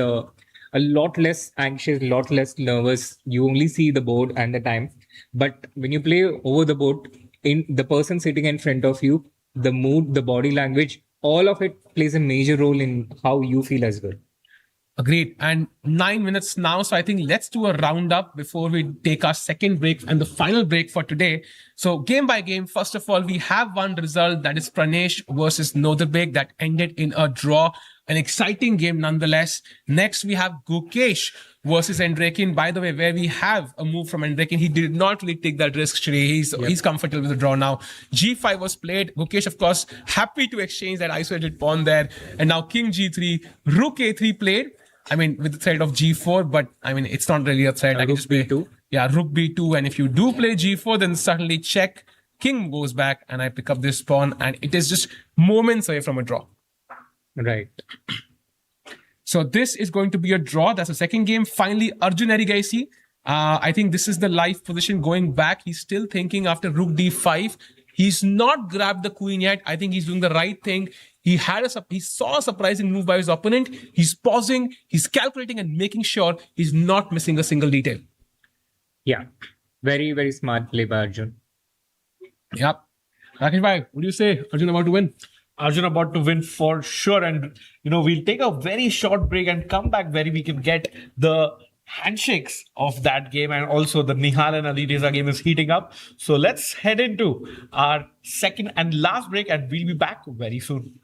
a lot less anxious, a lot less nervous. You only see the board and the time. But when you play over the board, in the person sitting in front of you, the mood, the body language, all of it plays a major role in how you feel as well. Agreed. And 9 minutes now. So I think let's do a roundup before we take our second break and the final break for today. So game by game, first of all, we have one result, that is Pranesh versus Noderbek, that ended in a draw. An exciting game nonetheless. Next, we have Gukesh versus Endrakin. By the way, where we have a move from Endrakin, he did not really take that risk, Shri. He's comfortable with the draw now. G5 was played. Gukesh, of course, happy to exchange that isolated pawn there. And now King G3, Rook A3 played. I mean, with the threat of G4, but I mean, it's not really a threat. I can just play B2. Yeah, Rook B2. And if you do play G4, then suddenly check. King goes back and I pick up this pawn, and it is just moments away from a draw. Right. So this is going to be a draw. That's the second game. Finally, Arjun Erigaisi. I think this is the live position going back. He's still thinking after Rook D5. He's not grabbed the queen yet. I think he's doing the right thing. He saw a surprising move by his opponent. He's pausing, he's calculating and making sure he's not missing a single detail. Yeah. Very, very smart play by Arjun. Yep. Rakesh bhai, what do you say? Arjun about to win? Arjun about to win for sure. And, we'll take a very short break and come back where we can get the handshakes of that game. And also the Nihal and Ali Reza game is heating up. So let's head into our second and last break, and we'll be back very soon.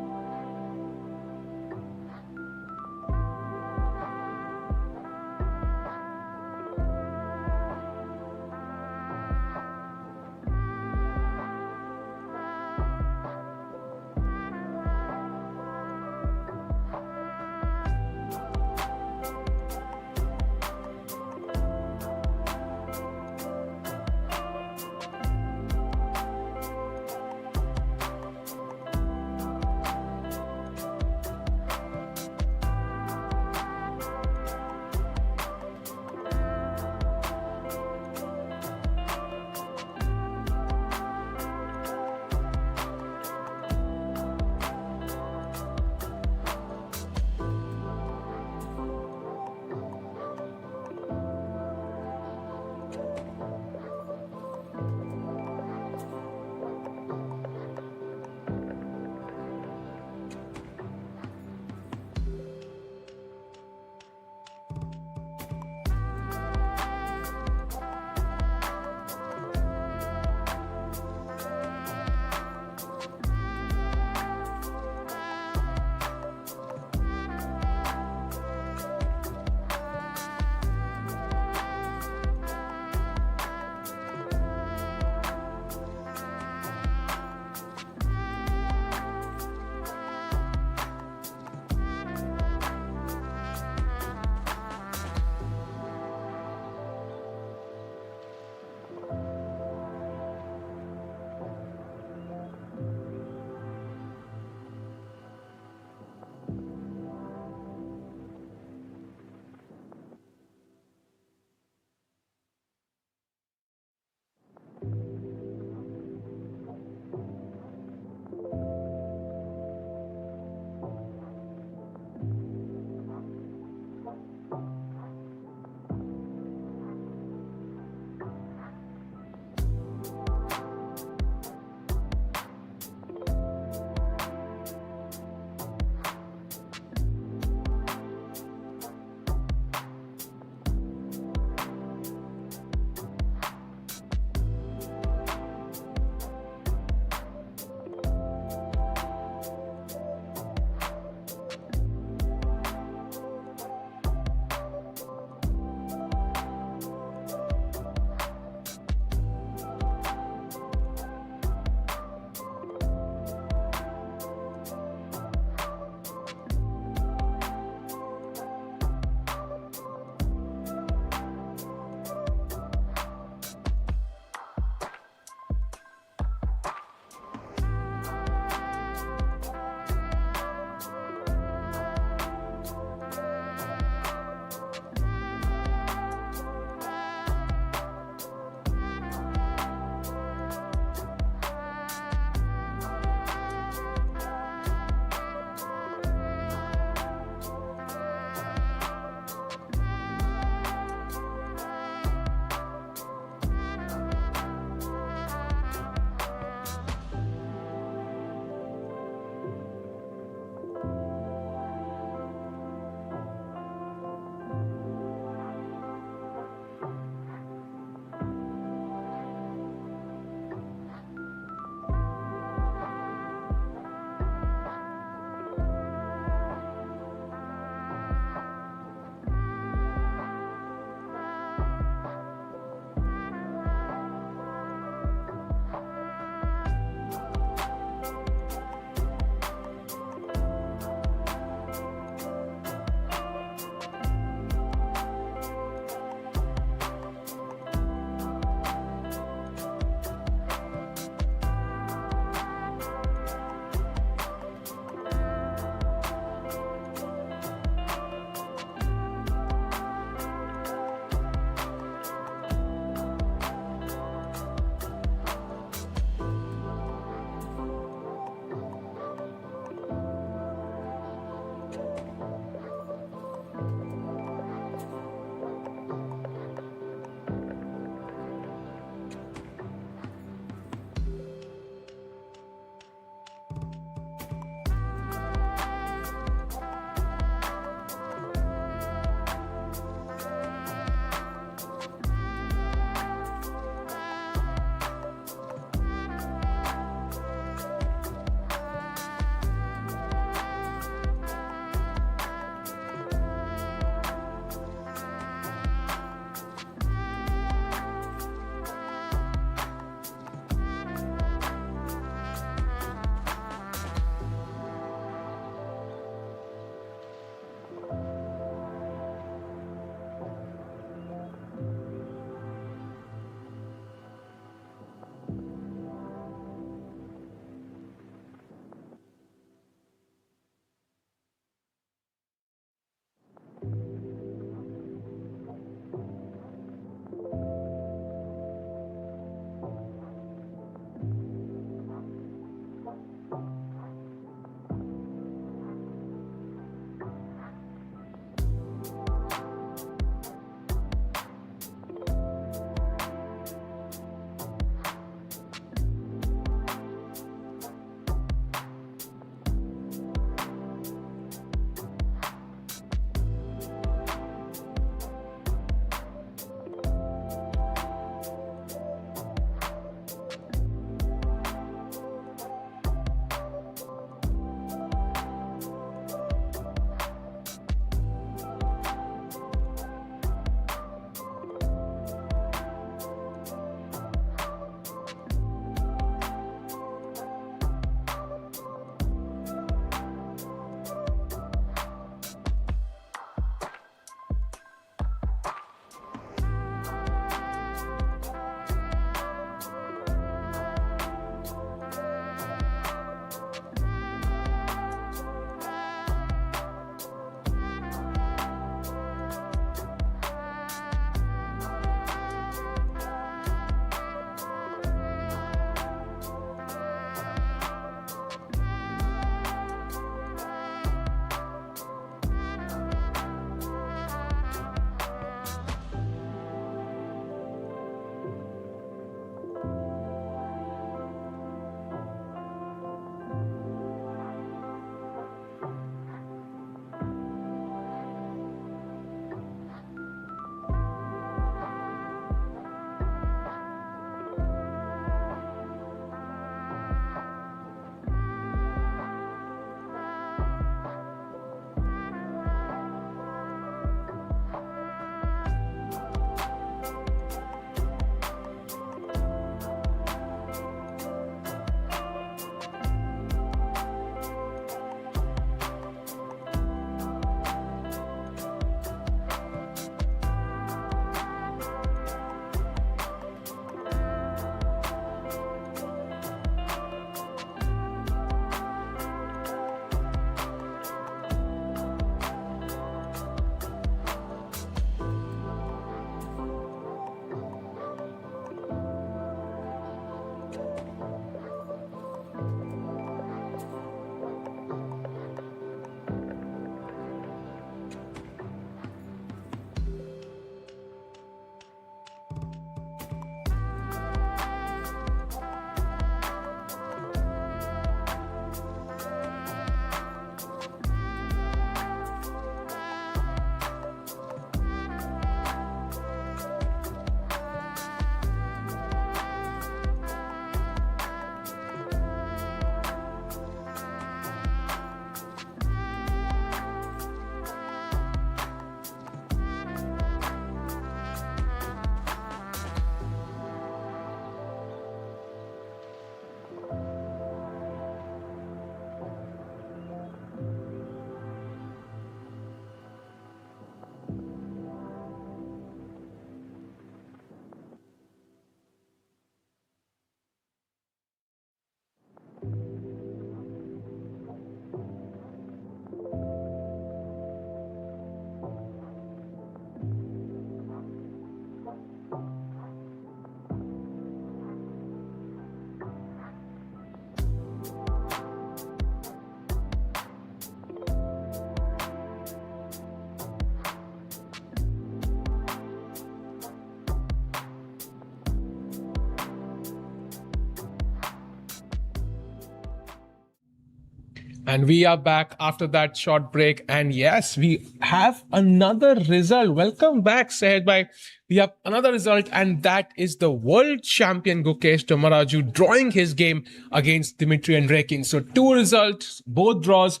And we are back after that short break. And yes, we have another result. Welcome back, said by. We have another result, and that is the world champion Gukesh Tomaraju drawing his game against Dimitri and Rekin. So 2 results, both draws.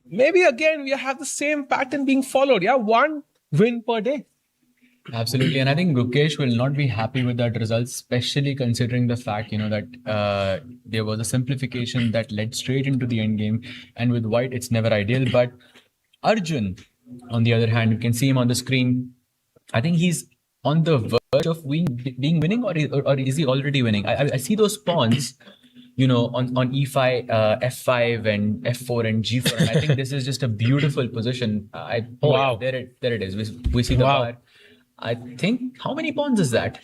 Maybe again we have the same pattern being followed. Yeah, 1 win per day. Absolutely, and I think Gukesh will not be happy with that result, especially considering the fact, that there was a simplification that led straight into the end game, and with white, it's never ideal. But Arjun, on the other hand, you can see him on the screen. I think he's on the verge of being winning, or is he already winning? I see those pawns, on E5, F5, and F4 and G4, and I think this is just a beautiful position. Wow. There it is. We see the bar. I think, how many pawns is that?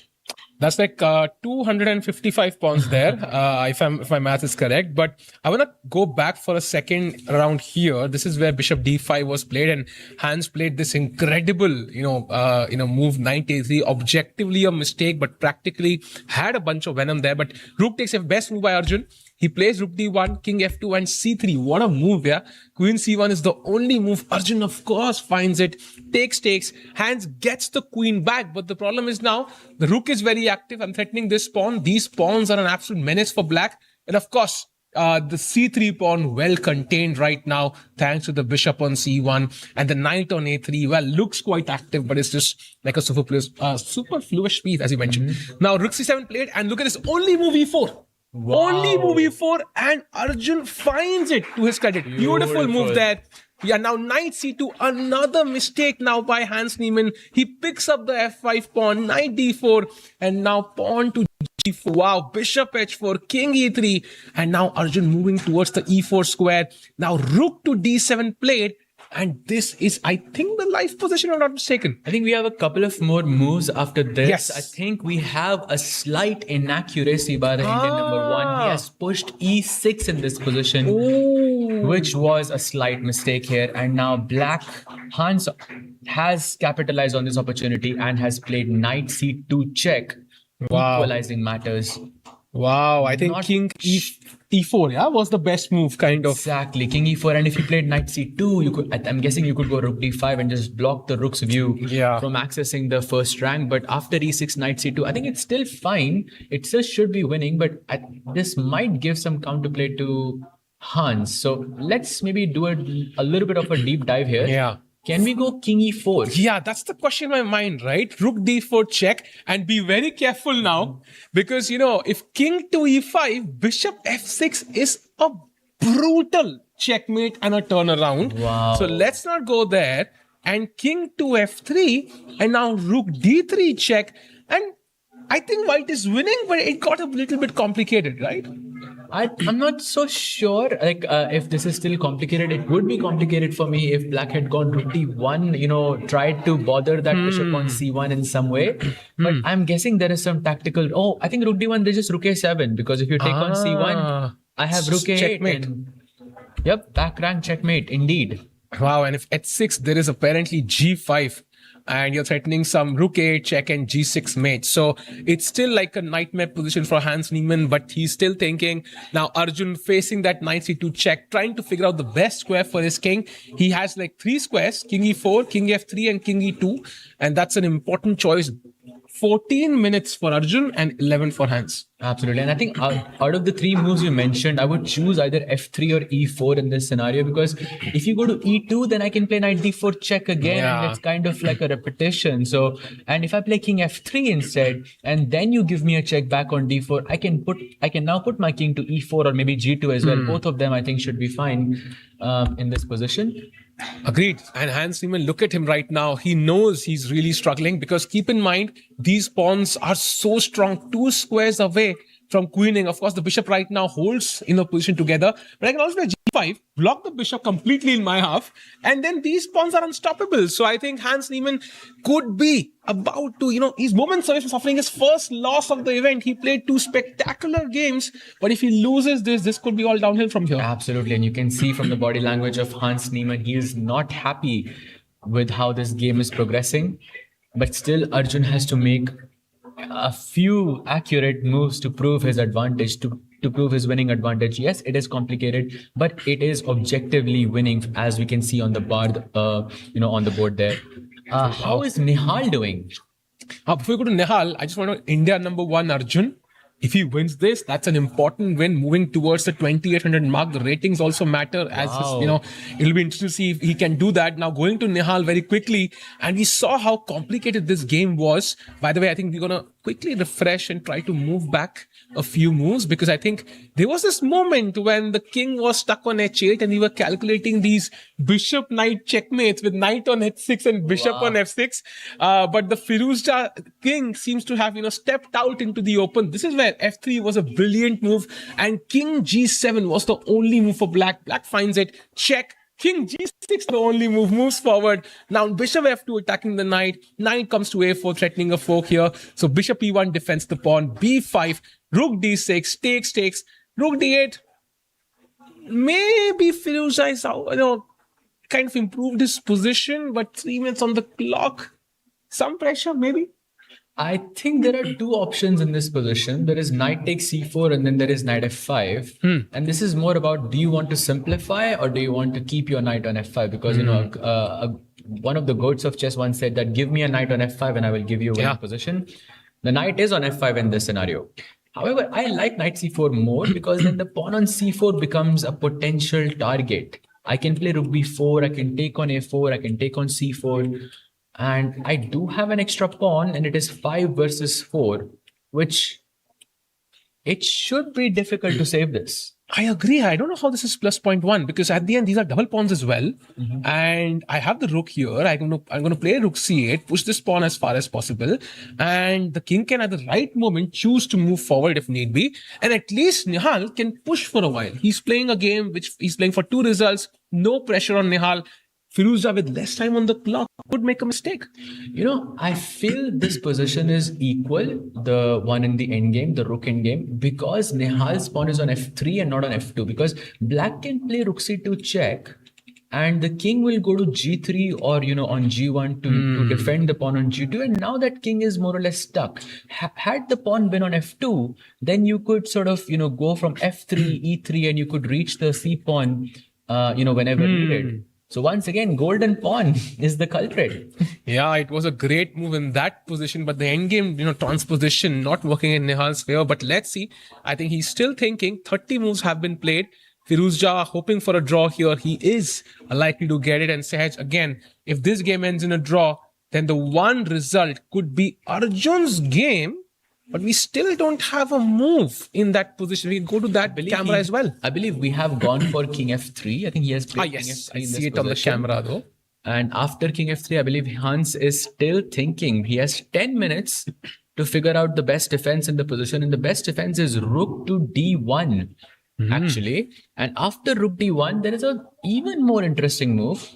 That's like 255 pawns there, if my math is correct. But I want to go back for a second around here. This is where Bishop D5 was played, and Hans played this incredible, move knight A3. Objectively a mistake, but practically had a bunch of venom there. But Rook takes a best move by Arjun. He plays Rook D1, King F2, and C3. What a move, yeah. Queen C1 is the only move. Arjun, of course, finds it. Takes. Hans gets the queen back. But the problem is now, the Rook is very active. I'm threatening this pawn. These pawns are an absolute menace for black. And of course, the C3 pawn well contained right now, thanks to the bishop on C1. And the knight on A3, well, looks quite active, but it's just like a superfluous piece, as you mentioned. Now, Rook C7 played, and look at this, only move E4. Wow. Only move E4, and Arjun finds it to his credit. Beautiful move there. Yeah, now knight C2, another mistake now by Hans Niemann. He picks up the F5 pawn, knight D4, and now pawn to G4. Wow, bishop H4, king E3, and now Arjun moving towards the E4 square. Now rook to D7 played. And this is, I think, the life position, if I'm not mistaken. I think we have a couple of more moves after this. Yes. I think we have a slight inaccuracy by the Indian number 1. He has pushed E6 in this position, which was a slight mistake here. And now black, Hans has capitalized on this opportunity and has played knight C2 check, equalizing matters. Wow, I think King E4, yeah, was the best move, kind of. Exactly, King E4, and if you played Knight C2, I'm guessing you could go Rook D5 and just block the Rook's view from accessing the first rank. But after E6, Knight C2, I think it's still fine. It still should be winning, but this might give some counterplay to Hans. So let's maybe do a little bit of a deep dive here. Yeah. Can we go King E4? Yeah, that's the question in my mind, right? Rook D4 check, and be very careful now, because, if King to E5, Bishop F6 is a brutal checkmate and a turnaround. Wow. So let's not go there. And King to F3, and now Rook D3 check. And I think white is winning, but it got a little bit complicated, right? I'm not so sure if this is still complicated. It would be complicated for me if black had gone Rook D1, tried to bother that bishop on C1 in some way. But I'm guessing there is some tactical... I think Rook D1, there's just Rook A7, because if you take on C1, I have Rook A8. Checkmate. Yep, back rank checkmate, indeed. Wow, and if H6, there is apparently G5. And you're threatening some Rook A8 check and G6 mate. So it's still like a nightmare position for Hans Niemann, but he's still thinking. Now Arjun facing that knight C2 check, trying to figure out the best square for his king. He has like 3 squares, King E4, King F3, and King E2. And that's an important choice. 14 minutes for Arjun and 11 for Hans. Absolutely. And I think out of the 3 moves you mentioned, I would choose either F3 or E4 in this scenario, because if you go to E2, then I can play knight D4 check again. Yeah. And it's kind of like a repetition. So, and if I play King F3 instead, and then you give me a check back on D4, I can now put my king to E4 or maybe G2 as well. Both of them I think should be fine in this position. Agreed. And Hans Niemann, look at him right now. He knows he's really struggling, because keep in mind, these pawns are so strong, 2 squares away from queening. Of course, the bishop right now holds in a position together, but I can also play G5, block the bishop completely in my half, and then these pawns are unstoppable. So I think Hans Niemann could be about to, he's moments away from suffering his first loss of the event. He played 2 spectacular games, but if he loses this could be all downhill from here. Absolutely. And you can see from the body language of Hans Niemann, he is not happy with how this game is progressing. But still, Arjun has to make a few accurate moves to prove his advantage, to to prove his winning advantage. Yes, it is complicated, but it is objectively winning, as we can see on the board, on the board there. How is Nihal doing? Before we go to Nihal, I just want to know India number 1, Arjun. If he wins this, that's an important win moving towards the 2800 mark. The ratings also matter as Wow. it'll be interesting to see if he can do that. Now going to Nihal very quickly, and we saw how complicated this game was. By the way, I think we're going to quickly refresh and try to move back a few moves, because I think there was this moment when the king was stuck on h8 and we were calculating these bishop knight checkmates with knight on h6 and bishop on f6. But the Firuzja king seems to have stepped out into the open. This is where f3 was a brilliant move, and king g7 was the only move for black. Black finds it, check. King g6, the only move, moves forward. Now bishop f2 attacking the knight. Knight comes to a4, threatening a fork here. So bishop e1 defends the pawn. b5, rook d6, takes. Rook d8. Maybe Firuza is out, kind of improved his position, but 3 minutes on the clock. Some pressure, maybe. I think there are two options in this position. There is knight takes c4 and then there is knight f5. And this is more about, do you want to simplify or do you want to keep your knight on f5? Because, one of the goats of chess once said that give me a knight on f5 and I will give you a winning position. The knight is on f5 in this scenario. However, I like knight c4 more because then the pawn on c4 becomes a potential target. I can play rook b4, I can take on a4, I can take on c4. And I do have an extra pawn, and it is 5 versus 4, which it should be difficult to save this. I agree. I don't know how this is plus 0.1, because at the end these are double pawns as well. And I have the rook here. I'm going to play rook c8, push this pawn as far as possible, and the king can at the right moment choose to move forward if need be. And at least Nihal can push for a while. He's playing a game which he's playing for 2 results. No pressure on Nihal. Firuza with less time on the clock could make a mistake. I feel this position is equal, the one in the endgame, the rook endgame, because Nihal's pawn is on f3 and not on f2. Because black can play rook c2 check, and the king will go to g3 or, on g1 to defend the pawn on g2. And now that king is more or less stuck. Had the pawn been on f2, then you could sort of, go from f3, e3, and you could reach the c pawn, whenever needed. So once again, golden pawn is the culprit. Yeah, it was a great move in that position, but the endgame, transposition not working in Nihal's favor. But let's see. I think he's still thinking. 30 moves have been played. Firuzja hoping for a draw here. He is likely to get it. And Sehaj, again, if this game ends in a draw, then the one result could be Arjun's game. But we still don't have a move in that position. We can go to that camera as well. I believe we have gone for king f3. I think he has played king yes, f3 I in see this it on the position. camera though. And after king f3, I believe Hans is still thinking. He has 10 minutes to figure out the best defense in the position. And the best defense is rook to d1, actually. And after rook d1, there is an even more interesting move.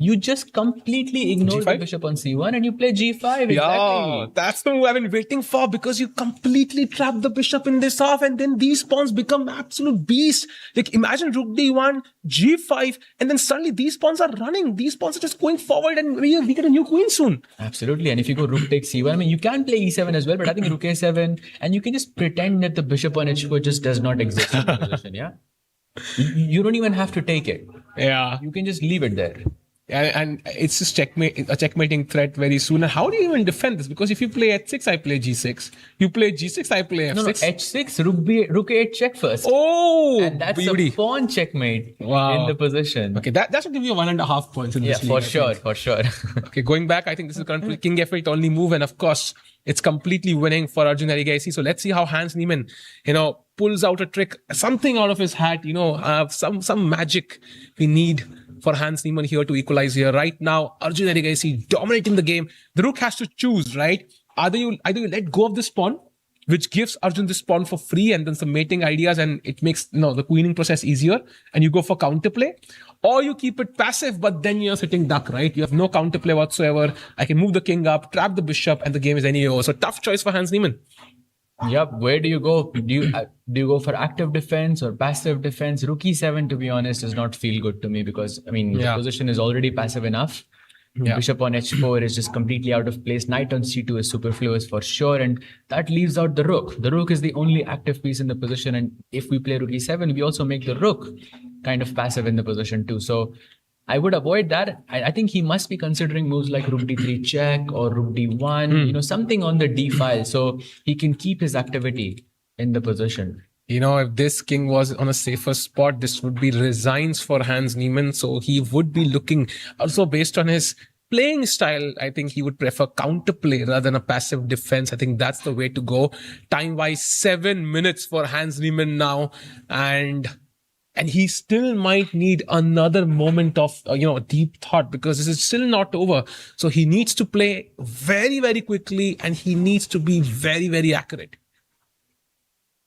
You just completely ignore the bishop on c1 and you play g5. Yeah, that's the move I've been waiting for, because you completely trap the bishop in this half and then these pawns become absolute beasts. Like imagine rook d1, g5, and then suddenly these pawns are running. These pawns are just going forward and we get a new queen soon. Absolutely. And if you go rook takes c1, I mean, you can play e7 as well, but I think rook a7, and you can just pretend that the bishop on h4 just does not exist in the position, yeah? You don't even have to take it. Yeah. You can just leave it there. And it's just a checkmating threat very soon. And how do you even defend this? Because if you play h6, I play g6. You play g6, I play f6. No, h6, rook a8 check first. Oh, and that's beauty. a pawn checkmate in the position. Okay, that should give you 1.5 points in this league. For sure. Okay, going back, I think this is currently king f8 only move, and of course, it's completely winning for Arjun Erigaisi. So let's see how Hans Niemann, pulls out a trick, something out of his hat, some magic we need for Hans Niemann here to equalize here. Right now, Arjun Erigaisi dominating the game. The rook has to choose, right? Either you let go of this pawn, which gives Arjun this pawn for free and then some mating ideas, and it makes the queening process easier, and you go for counterplay, or you keep it passive, but then you're sitting duck, right? You have no counterplay whatsoever. I can move the king up, trap the bishop, and the game is anyway over. So tough choice for Hans Niemann. Yep. Where do you go? Do you go for active defense or passive defense? Rook e7, to be honest, does not feel good to me because, the position is already passive enough. Yeah. Bishop on h4 is just completely out of place. Knight on c2 is superfluous for sure, and that leaves out the rook. The rook is the only active piece in the position, and if we play rook e7, we also make the rook kind of passive in the position too. So I would avoid that. I think he must be considering moves like rook d3 check or rook d1, something on the d file, so he can keep his activity in the position. If this king was on a safer spot, this would be resigns for Hans Niemann. So he would be looking, also based on his playing style, I think he would prefer counterplay rather than a passive defense. I think that's the way to go. Time-wise, 7 minutes for Hans Niemann now. And he still might need another moment of, deep thought, because this is still not over. So he needs to play very, very quickly, and he needs to be very, very accurate.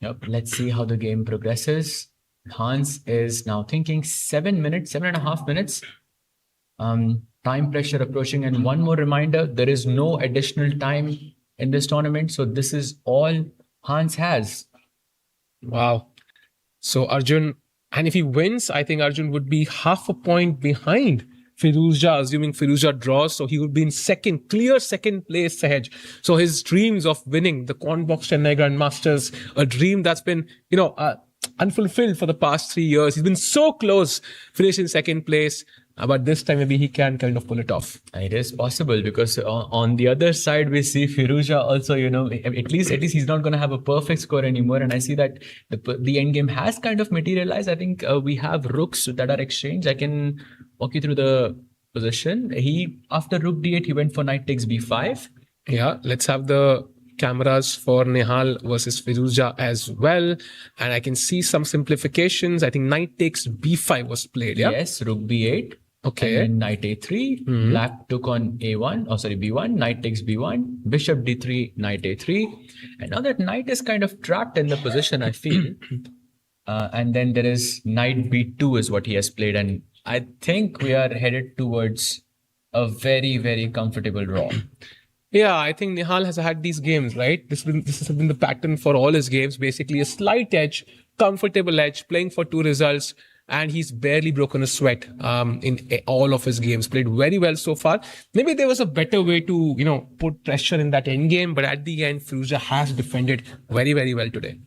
Yep. Let's see how the game progresses. Hans is now thinking 7.5 minutes. Time pressure approaching. And one more reminder, there is no additional time in this tournament. So this is all Hans has. Wow. So Arjun, and if he wins, I think Arjun would be half a point behind Firouzja, assuming Firouzja draws. So he would be in clear second place Sahaj. So his dreams of winning the Quantbox Chennai Grandmasters, a dream that's been, unfulfilled for the past 3 years. He's been so close, finishing second place. But this time maybe he can kind of pull it off. It is possible, because on the other side we see Firouzja also, at least he's not going to have a perfect score anymore. And I see that the end game has kind of materialized. I think we have rooks that are exchanged. I can walk you through the position. After rook d8, he went for knight takes b5. Yeah, let's have the cameras for Nihal versus Firouzja as well. And I can see some simplifications. I think knight takes b5 was played. Yeah. Yes, rook b8. Okay. And then knight a3, black took on b1, knight takes b1, bishop d3, knight a3. And now that knight is kind of trapped in the position, I feel. And then there is knight b2 is what he has played. And I think we are headed towards a very, very comfortable draw. Yeah, I think Nihal has had these games, right? This has been the pattern for all his games. Basically a slight edge, comfortable edge, playing for 2 results. And he's barely broken a sweat in all of his games. Played very well so far. Maybe there was a better way to, put pressure in that end game. But at the end, Firouzja has defended very, very well today.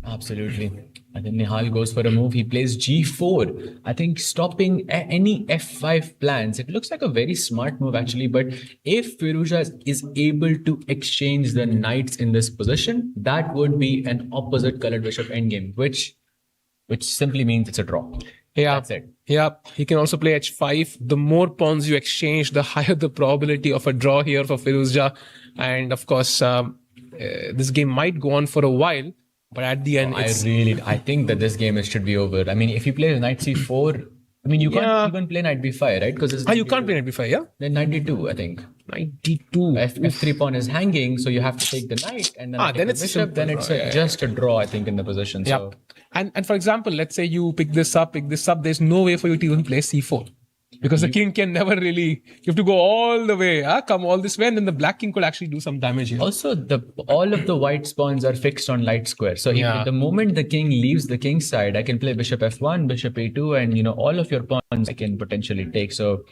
Absolutely. I think Nihal goes for a move. He plays g4. I think stopping any f5 plans. It looks like a very smart move actually. But if Firouzja is able to exchange the knights in this position, that would be an opposite colored bishop endgame, which simply means it's a draw. Yeah. That's it. Yeah. He can also play h5. The more pawns you exchange, the higher the probability of a draw here for Firouzja. And of course, this game might go on for a while. But at the end, I think that this game should be over. I mean, if he plays knight c4, you can't even play knight b5, right? Because you can't play knight b5, yeah? Then knight d2, I think. Knight d2. F3 pawn is hanging, so you have to take the knight, and then it's bishop. Then it's just a draw, I think, in the position. Yeah. So. And for example, let's say you pick this up. There's no way for you to even play c4. Because the king can never really, you have to go all the way, come all this way, and then the black king could actually do some damage here. Also, all of the white pawns are fixed on light square. So if the moment the king leaves the king's side, I can play bishop f1, bishop a2, and all of your pawns I can potentially take. So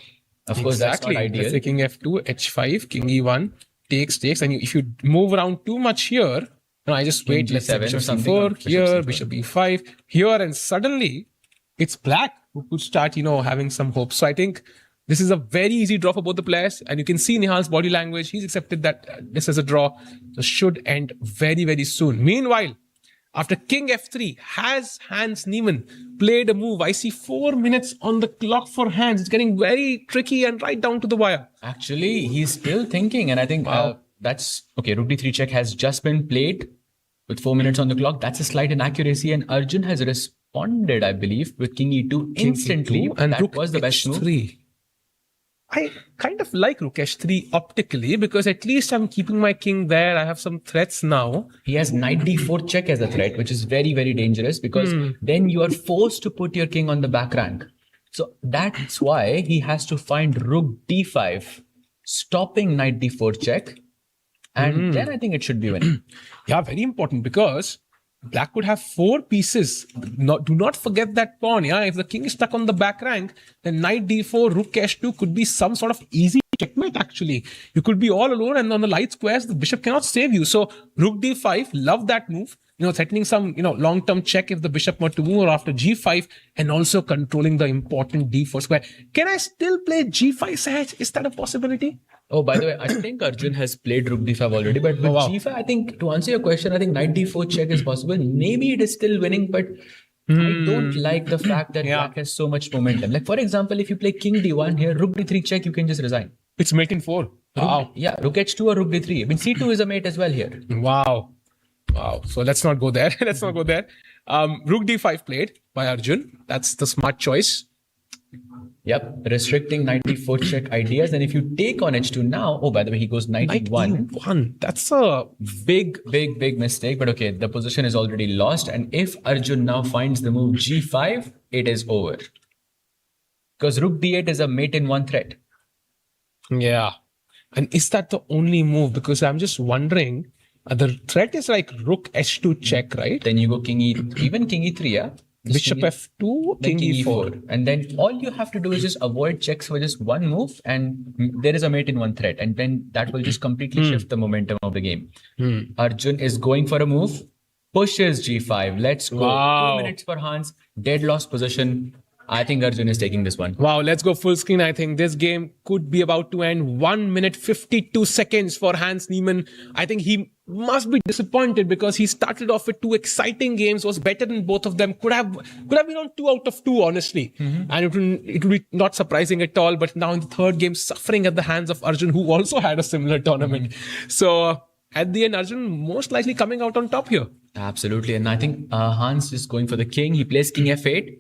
of course that's not ideal. Let's say king f2, h5, king e1, takes, and if you move around too much here, I just wait, let's say bishop c4, here, bishop e5, here, and suddenly it's black who could start, having some hope. So I think this is a very easy draw for both the players. And you can see Nihal's body language. He's accepted that this is a draw. So should end very, very soon. Meanwhile, after king f3, has Hans Niemann played a move? I see 4 minutes on the clock for Hans. It's getting very tricky and right down to the wire. Actually, he's still thinking. And I think that's okay. Rook d3 check has just been played with 4 minutes on the clock. That's a slight inaccuracy. And Arjun has responded, I believe, with king e2 instantly. And that rook was the best h3. move. I kind of like rook h3 optically because at least I'm keeping my king there. I have some threats now. He has knight d4 check as a threat, which is very, very dangerous because then you are forced to put your king on the back rank. So that's why he has to find rook d5, stopping knight d4 check. And then I think it should be winning. Yeah, very important because Black would have 4 pieces. Do not forget that pawn. Yeah, if the king is stuck on the back rank, then knight d4, rook h2 could be some sort of easy checkmate. Actually, you could be all alone, and on the light squares, the bishop cannot save you. So rook d5, love that move. Threatening some long-term check if the bishop were to move, or after g5, and also controlling the important d4 square. Can I still play g5 Sahaj? Is that a possibility? Oh, by the way, I think Arjun has played rook d5 already, but with g5, I think to answer your question, I think knight d4 check is possible. Maybe it is still winning, but I don't like the fact that black has so much momentum. Like, for example, if you play king d1 here, rook d3 check, you can just resign. It's mate in 4. Wow. Rook h2 or rook d3. I mean, c2 is a mate as well here. Wow. So let's not go there. Rook d5 played by Arjun. That's the smart choice. Yep, restricting knight d4 check ideas. And if you take on h2 now, oh, by the way, he goes knight e1. That's a big mistake. But okay, the position is already lost. And if Arjun now finds the move g5, it is over. Because rook d8 is a mate in 1 threat. Yeah. And is that the only move? Because I'm just wondering, the threat is like rook h2 check, right? Then you go king even king e3, yeah? Bishop f2, king e4. And then all you have to do is just avoid checks for just one move, and there is a mate in 1 threat. And then that will just completely shift the momentum of the game. Arjun is going for a move, pushes g5. Let's go. Wow. 2 minutes for Hans, dead lost position. I think Arjun is taking this one. Wow, let's go full screen. I think this game could be about to end. 1 minute 52 seconds for Hans Niemann. I think he must be disappointed because he started off with 2 exciting games, was better than both of them. Could have been on 2 out of 2, honestly. And it will be not surprising at all. But now in the third game, suffering at the hands of Arjun, who also had a similar tournament. So at the end, Arjun most likely coming out on top here. Absolutely. And I think Hans is going for the king. He plays king f8.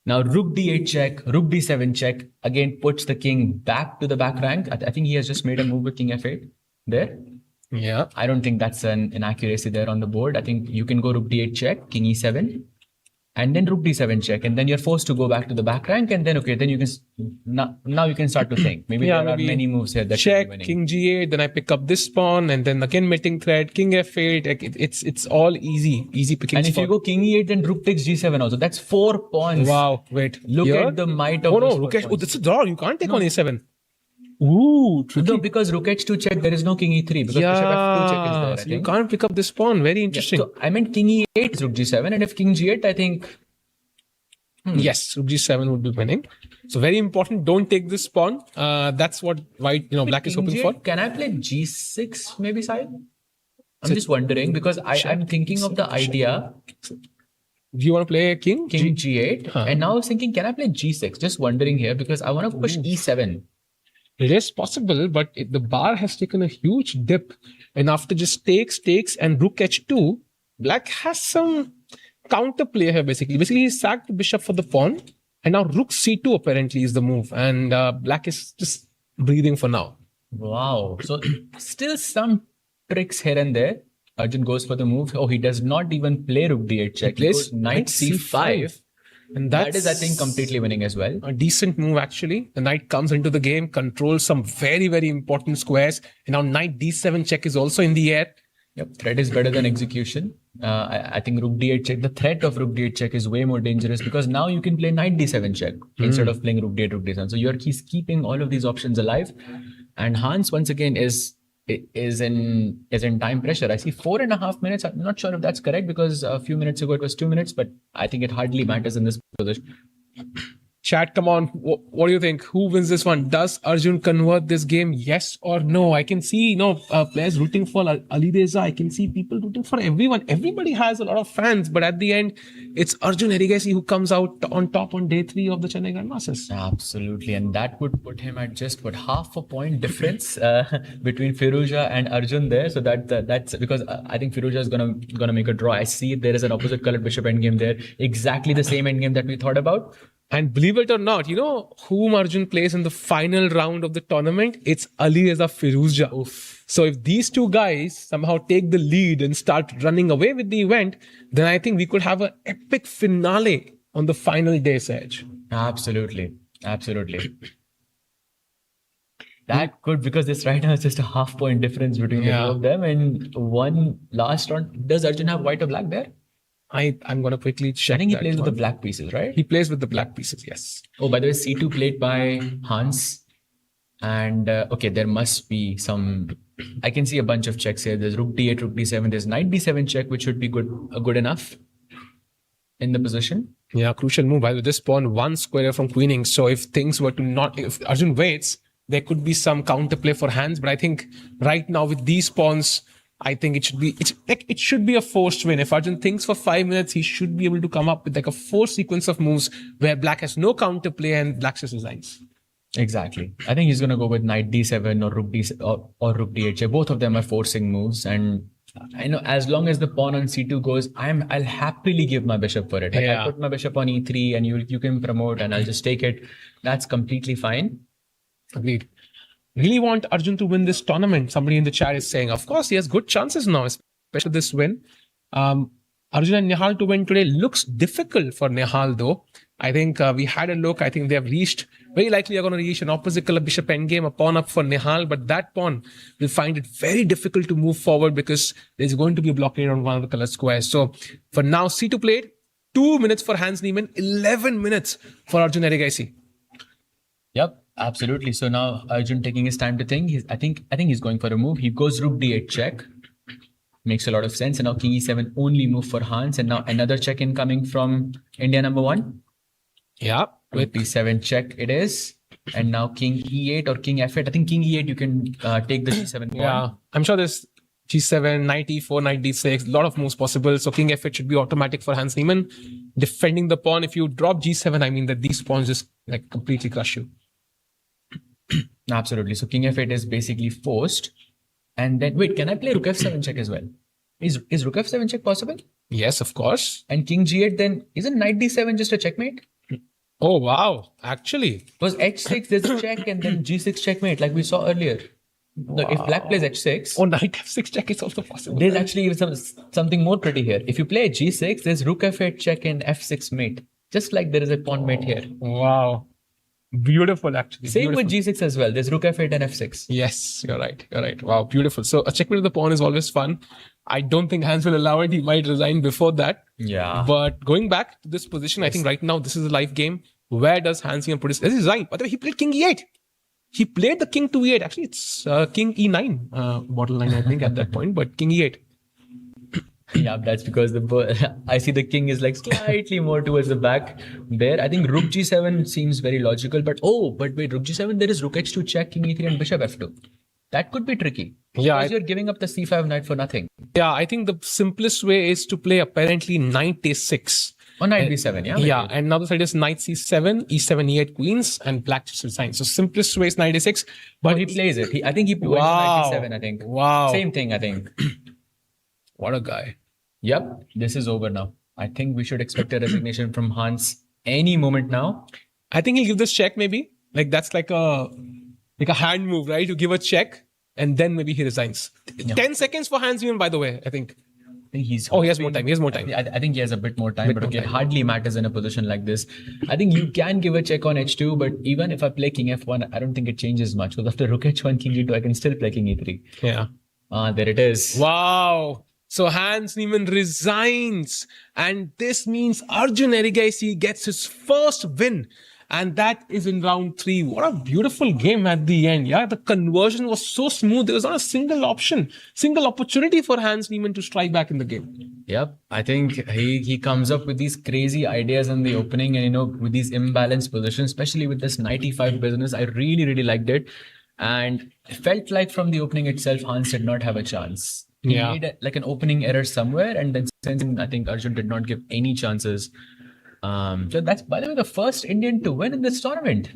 Now rook d8 check, rook d7 check, again puts the king back to the back rank. I think he has just made a move with king f8 there. Yeah. I don't think that's an inaccuracy there on the board. I think you can go rook d8 check, king e7, and then rook d7 check, and then you're forced to go back to the back rank, and then then you can now you can start to think. Maybe there are many moves here that check, winning. king g8, then I pick up this pawn, and then again mating thread, king f8. Like it's all easy picking. And if you go king e8, then rook takes g7 also. That's 4 pawns. Wow, wait. Look at the might of those 4 Gukesh. Oh, pawns. that's a draw. You can't take on a7. Ooh, tricky. No, because rook h2 check, there is no king e3 because bishop f2 check is there. I So you think. can't pick up this pawn. Very interesting. So I meant king e8 is rook g7, and if king g8, I think. Yes, rook g7 would be winning. So very important. Don't take this pawn. That's what white, black is King hoping G8, for. Can I play g6 maybe side? I'm just wondering because I'm thinking of the idea Do you want to play king? king g8, and now I was thinking, can I play g6? Just wondering here because I want to push e7. It is possible, but the bar has taken a huge dip. And after just takes, and rook h2, black has some counterplay here basically. Basically, he sacked the bishop for the pawn. And now rook c2 apparently is the move. And black is just breathing for now. Wow. So still some tricks here and there. Arjun goes for the move. Oh, he does not even play rook d8 check. He plays goes knight c5. And That is, I think, completely winning as well. a decent move actually. The knight comes into the game, controls some very, very important squares. And now knight d7 check is also in the air. Yep, threat is better than execution. I think rook d8 check, the threat of rook d8 check is way more dangerous because now you can play knight d7 check instead of playing rook d8, rook d7. So he's keeping all of these options alive. And Hans, once again, is in time pressure. I see 4.5 minutes. I'm not sure if that's correct because a few minutes ago it was 2 minutes, but I think it hardly matters in this position. Chat, come on. What do you think? Who wins this one? Does Arjun convert this game? Yes or no? I can see, players rooting for Ali Reza. I can see people rooting for everyone. Everybody has a lot of fans, but at the end, it's Arjun Erigesi who comes out on top on day 3 of the Chennai Grandmasters. Absolutely, and that would put him at just half a point difference between Firouzja and Arjun there. So that's because I think Firouzja is gonna make a draw. I see there is an opposite colored bishop endgame there, exactly the same endgame that we thought about. And believe it or not, you know whom Arjun plays in the final round of the tournament? It's Ali Reza Firouzja. So if these two guys somehow take the lead and start running away with the event, then I think we could have an epic finale on the final day, Saj. Absolutely. That could, because this right now is just a half point difference between the two of them. And one last round. Does Arjun have white or black there? I'm going to quickly check. I think he that plays with the one. black pieces, right? He plays with the black pieces, yes. Oh, by the way, C2 played by Hans. And okay, there must be some. I can see a bunch of checks here. There's Rook D8, Rook D7. There's Knight D7 check, which should be good enough in the position. Yeah, crucial move. By the way, this pawn one square from queening. So if things were to not, if Arjun waits, there could be some counterplay for Hans. But I think right now with these pawns, I think it should be a forced win. If Arjun thinks for 5 minutes, he should be able to come up with like a forced sequence of moves where black has no counterplay and black just resigns. Exactly. I think he's going to go with Knight D7 or Rook D or Rook D8 check. Both of them are forcing moves, and I know as long as the pawn on C2 goes, I'll happily give my bishop for it. Like, Yeah. I'll put my bishop on E3 and you can promote and I'll just take it. That's completely fine. Agreed. Really want Arjun to win this tournament. Somebody in the chat is saying, of course, he has good chances now, especially this win. Arjun and Nihal to win today looks difficult for Nihal though. I think we had a look. I think they have reached, very likely are going to reach an opposite color bishop endgame, a pawn up for Nihal, but that pawn will find it very difficult to move forward because there's going to be a blockade on one of the color squares. So for now, C2 played, 2 minutes for Hans Niemann, 11 minutes for Arjun Erigaisi. Yep, absolutely. So now Arjun taking his time to think. I think he's going for a move. He goes Rook D8 check. Makes a lot of sense. And now King E7 only move for Hans. And now another check incoming from India number 1. Yeah. With B7 check it is. And now King E8 or King F8. I think King E8 you can take the G7 pawn. Yeah. I'm sure there's G7, Knight E4, Knight D6, a lot of moves possible. So King F8 should be automatic for Hans Niemann. Defending the pawn. If you drop G7, I mean that these pawns just like completely crush you. Absolutely. So King F8 is basically forced. And then, wait, can I play Rook F7 check as well? Is Rook F7 check possible? Yes, of course. And King G8 then, isn't Knight D7 just a checkmate? Oh, wow. Actually. Because H6, there's a check and then G6 checkmate like we saw earlier. Look, if black plays H6, Oh, Knight F6 check is also possible. there's actually something more pretty here. If you play G6, there's Rook F8 check and F6 mate. Just like there is a pawn mate here. Wow. Beautiful, actually. Same Beautiful. with G6 as well. There's Rook F8 and F6. Yes, you're right. You're right. Wow, beautiful. So a checkmate with the pawn is always fun. I don't think Hans will allow it. He might resign before that. Yeah. But going back to this position, I think right now this is a live game. Where does Hans even put his... This is resign. By the way, he played King E8. He played the King to E8. Actually, it's King E9 bottle line, I think, at that point. But King E8. Yeah, that's because I see the king is like slightly more towards the back there. I think Rook G7 seems very logical, but wait, Rook G7, there is Rook H2 check, King E3 and Bishop F2. That could be tricky. Yeah, Because you're giving up the C5 knight for nothing. Yeah, I think the simplest way is to play apparently Knight A6. Or Knight B7, yeah? Yeah, and now the side is Knight C7, E7, E8 queens, and black just resigns. So simplest way is Knight A6. But he plays it. I think he went Wow. to Knight B7, I think. Wow. Same thing, I think. What a guy. Yep, this is over now. I think we should expect a resignation from Hans any moment now. I think he'll give this check maybe. Like that's like a hand move, right? You give a check and then maybe he resigns. 10 seconds for Hans Niemann, by the way, I think. I think he has more time. He has more time. I think he has a bit more time, but more okay, time. hardly matters in a position like this. I think you can give a check on H2, but even if I play King F1, I don't think it changes much. Because after Rook H1, King E2, I can still play King E3. Yeah. There it is. Wow. So Hans Niemann resigns. And this means Arjun Erigaisi gets his first win. And that is in round 3. What a beautiful game at the end. Yeah, the conversion was so smooth. There was not a single opportunity for Hans Niemann to strike back in the game. Yep. I think he comes up with these crazy ideas in the opening and, with these imbalanced positions, especially with this 95 business. I really, really liked it. And it felt like from the opening itself, Hans did not have a chance. He made like an opening error somewhere. And then since I think Arjun did not give any chances. So that's, by the way, the first Indian to win in this tournament.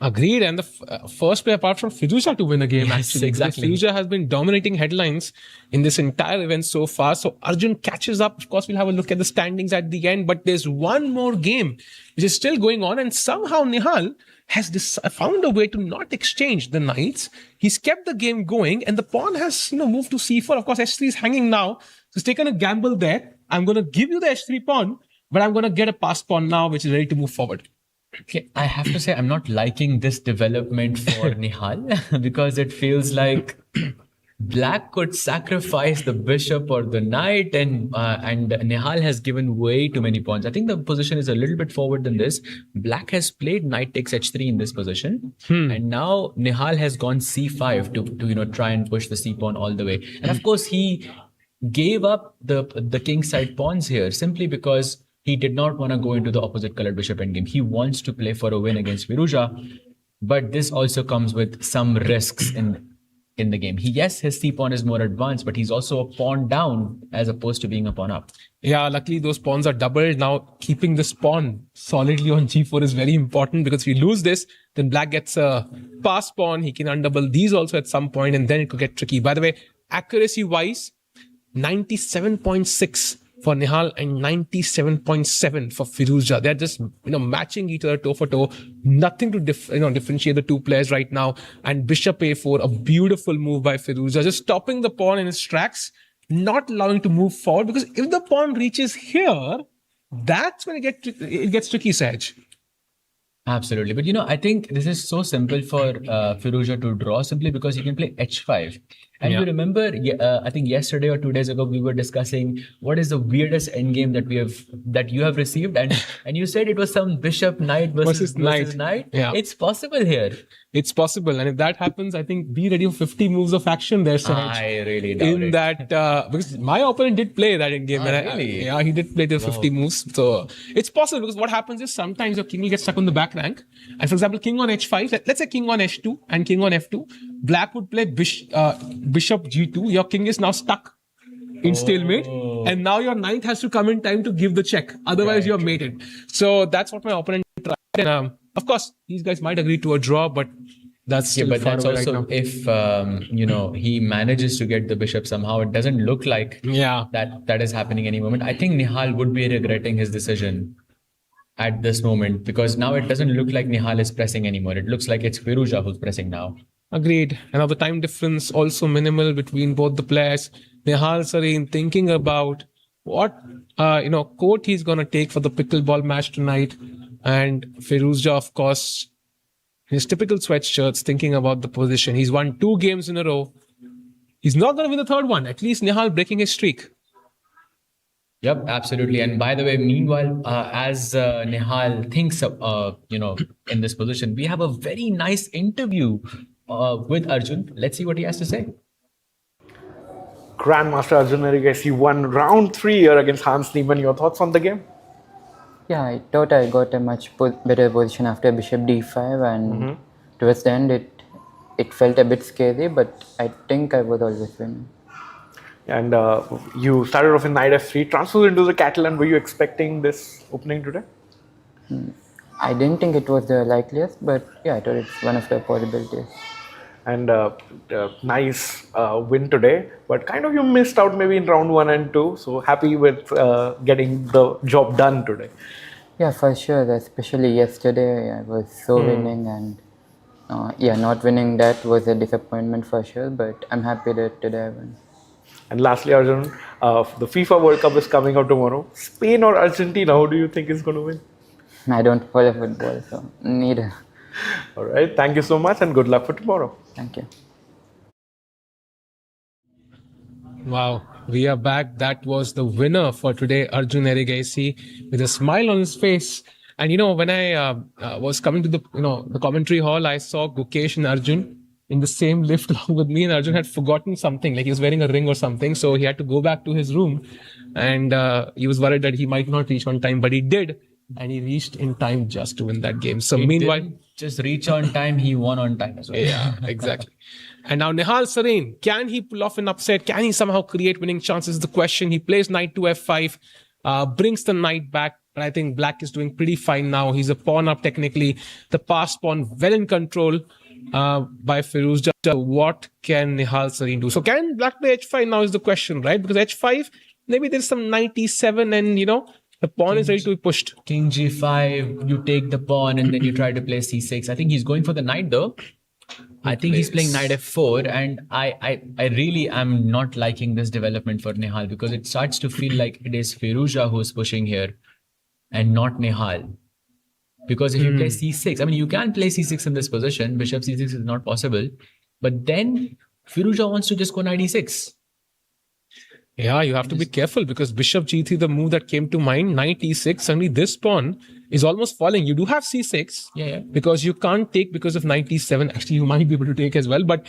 Agreed. And the first player apart from Fiducia to win a game, Yes, actually. exactly. Fiducia has been dominating headlines in this entire event so far. So Arjun catches up. Of course, we'll have a look at the standings at the end. But there's one more game which is still going on. And somehow Nihal has found a way to not exchange the knights. He's kept the game going. And the pawn has moved to C4. Of course, H3 is hanging now. So he's taken a gamble there. I'm going to give you the H3 pawn. But I'm going to get a passed pawn now, which is ready to move forward. Okay, I have to say I'm not liking this development for Nihal because it feels like Black could sacrifice the bishop or the knight, and Nihal has given way too many pawns. I think the position is a little bit forward than this. Black has played knight takes h3 in this position, and now Nihal has gone c5 to try and push the c pawn all the way. And of course, he gave up the king side pawns here simply because he did not want to go into the opposite colored bishop endgame. He wants to play for a win against Firouzja, but this also comes with some risks in the game. His c pawn is more advanced, but he's also a pawn down as opposed to being a pawn up. Yeah, luckily those pawns are doubled. Now keeping this pawn solidly on g4 is very important, because if you lose this, then black gets a pass pawn. He can undouble these also at some point, and then it could get tricky. By the way, accuracy wise, 97.6 for Nihal and 97.7 for Firouzja. They're just matching each other toe for toe. Nothing to differentiate the two players right now. And bishop a4, a beautiful move by Firouzja, just stopping the pawn in its tracks, not allowing to move forward, because if the pawn reaches here, that's when it gets tricky, Sahaj. Absolutely. But I think this is so simple for Firouzja to draw, simply because he can play h5. And you remember, I think yesterday or 2 days ago, we were discussing what is the weirdest endgame that you have received, and you said it was some bishop knight versus knight. Yeah. It's possible here. It's possible, and if that happens, I think be ready for 50 moves of action there, Sahaj. I really doubt it. That because my opponent did play that in game, really? He did play the 50 moves. So it's possible, because what happens is sometimes your king will get stuck on the back rank, and for example, king on h5. Let's say king on h2 and king on f2. Black would play bishop g2. Your king is now stuck in stalemate, and now your knight has to come in time to give the check. Otherwise, you're mated. So that's what my opponent tried. And, of course, these guys might agree to a draw, but that's still but far that's away also right now. if he manages to get the bishop somehow. It doesn't look like that is happening any moment. I think Nihal would be regretting his decision at this moment, because now it doesn't look like Nihal is pressing anymore. It looks like it's Firouzja who's pressing now. Agreed. And now the time difference also minimal between both the players. Nihal Sareen thinking about what court he's gonna take for the pickleball match tonight, and Firouzja, of course, his typical sweatshirts, thinking about the position. He's won 2 games in a row. He's not gonna win the third one. At least Nihal breaking his streak. Yep, absolutely. And by the way, meanwhile, as Nihal thinks, in this position, we have a very nice interview with Arjun. Let's see what he has to say. Grandmaster Arjun, I guess you won round 3 here against Hans Niemann. Your thoughts on the game? Yeah, I thought I got a much better position after bishop d5, and towards the end it felt a bit scary, but I think I would always win. And you started off in knight f3, transferred into the Catalan. Were you expecting this opening today? I didn't think it was the likeliest, but yeah, I thought it's one of the possibilities. And nice win today, but kind of you missed out maybe in round 1 and 2. So happy with getting the job done today. Yeah, for sure. Especially yesterday, I was so winning, and not winning that was a disappointment for sure. But I'm happy that today I won. And lastly, Arjun, the FIFA World Cup is coming out tomorrow. Spain or Argentina, who do you think is going to win? I don't follow football, so neither. All right. Thank you so much, and good luck for tomorrow. Thank you. Wow, we are back. That was the winner for today, Arjun Erigaisi, with a smile on his face. And when I was coming to the commentary hall, I saw Gukesh and Arjun in the same lift along with me, and Arjun had forgotten something, like he was wearing a ring or something, so he had to go back to his room, and he was worried that he might not reach on time, but he did, and he reached in time just to win that game. So meanwhile, didn't just reach on time, he won on time as well. Yeah, exactly. And now Nihal Sareen, can he pull off an upset? Can he somehow create winning chances? Is the question. He plays knight to f5, brings the knight back. But I think black is doing pretty fine now. He's a pawn up technically. The pass pawn well in control by Firouzja. What can Nihal Sareen do? So can black play h5 now is the question, right? Because h5, maybe there's some knight e7 and, the pawn is ready to be pushed. King g5, you take the pawn and then you try to play c6. I think he's going for the knight though. I think he's playing knight f4, and I really am not liking this development for Nihal, because it starts to feel like it is Firouzja who's pushing here and not Nihal. Because if you play c6, I mean, you can play c6 in this position. Bishop c6 is not possible. But then Firouzja wants to just go knight e6. Yeah, you have to be careful because bishop g3, the move that came to mind, knight e6, suddenly this pawn is almost falling. You do have c6 Yeah. because you can't take because of knight e7. Actually, you might be able to take as well, but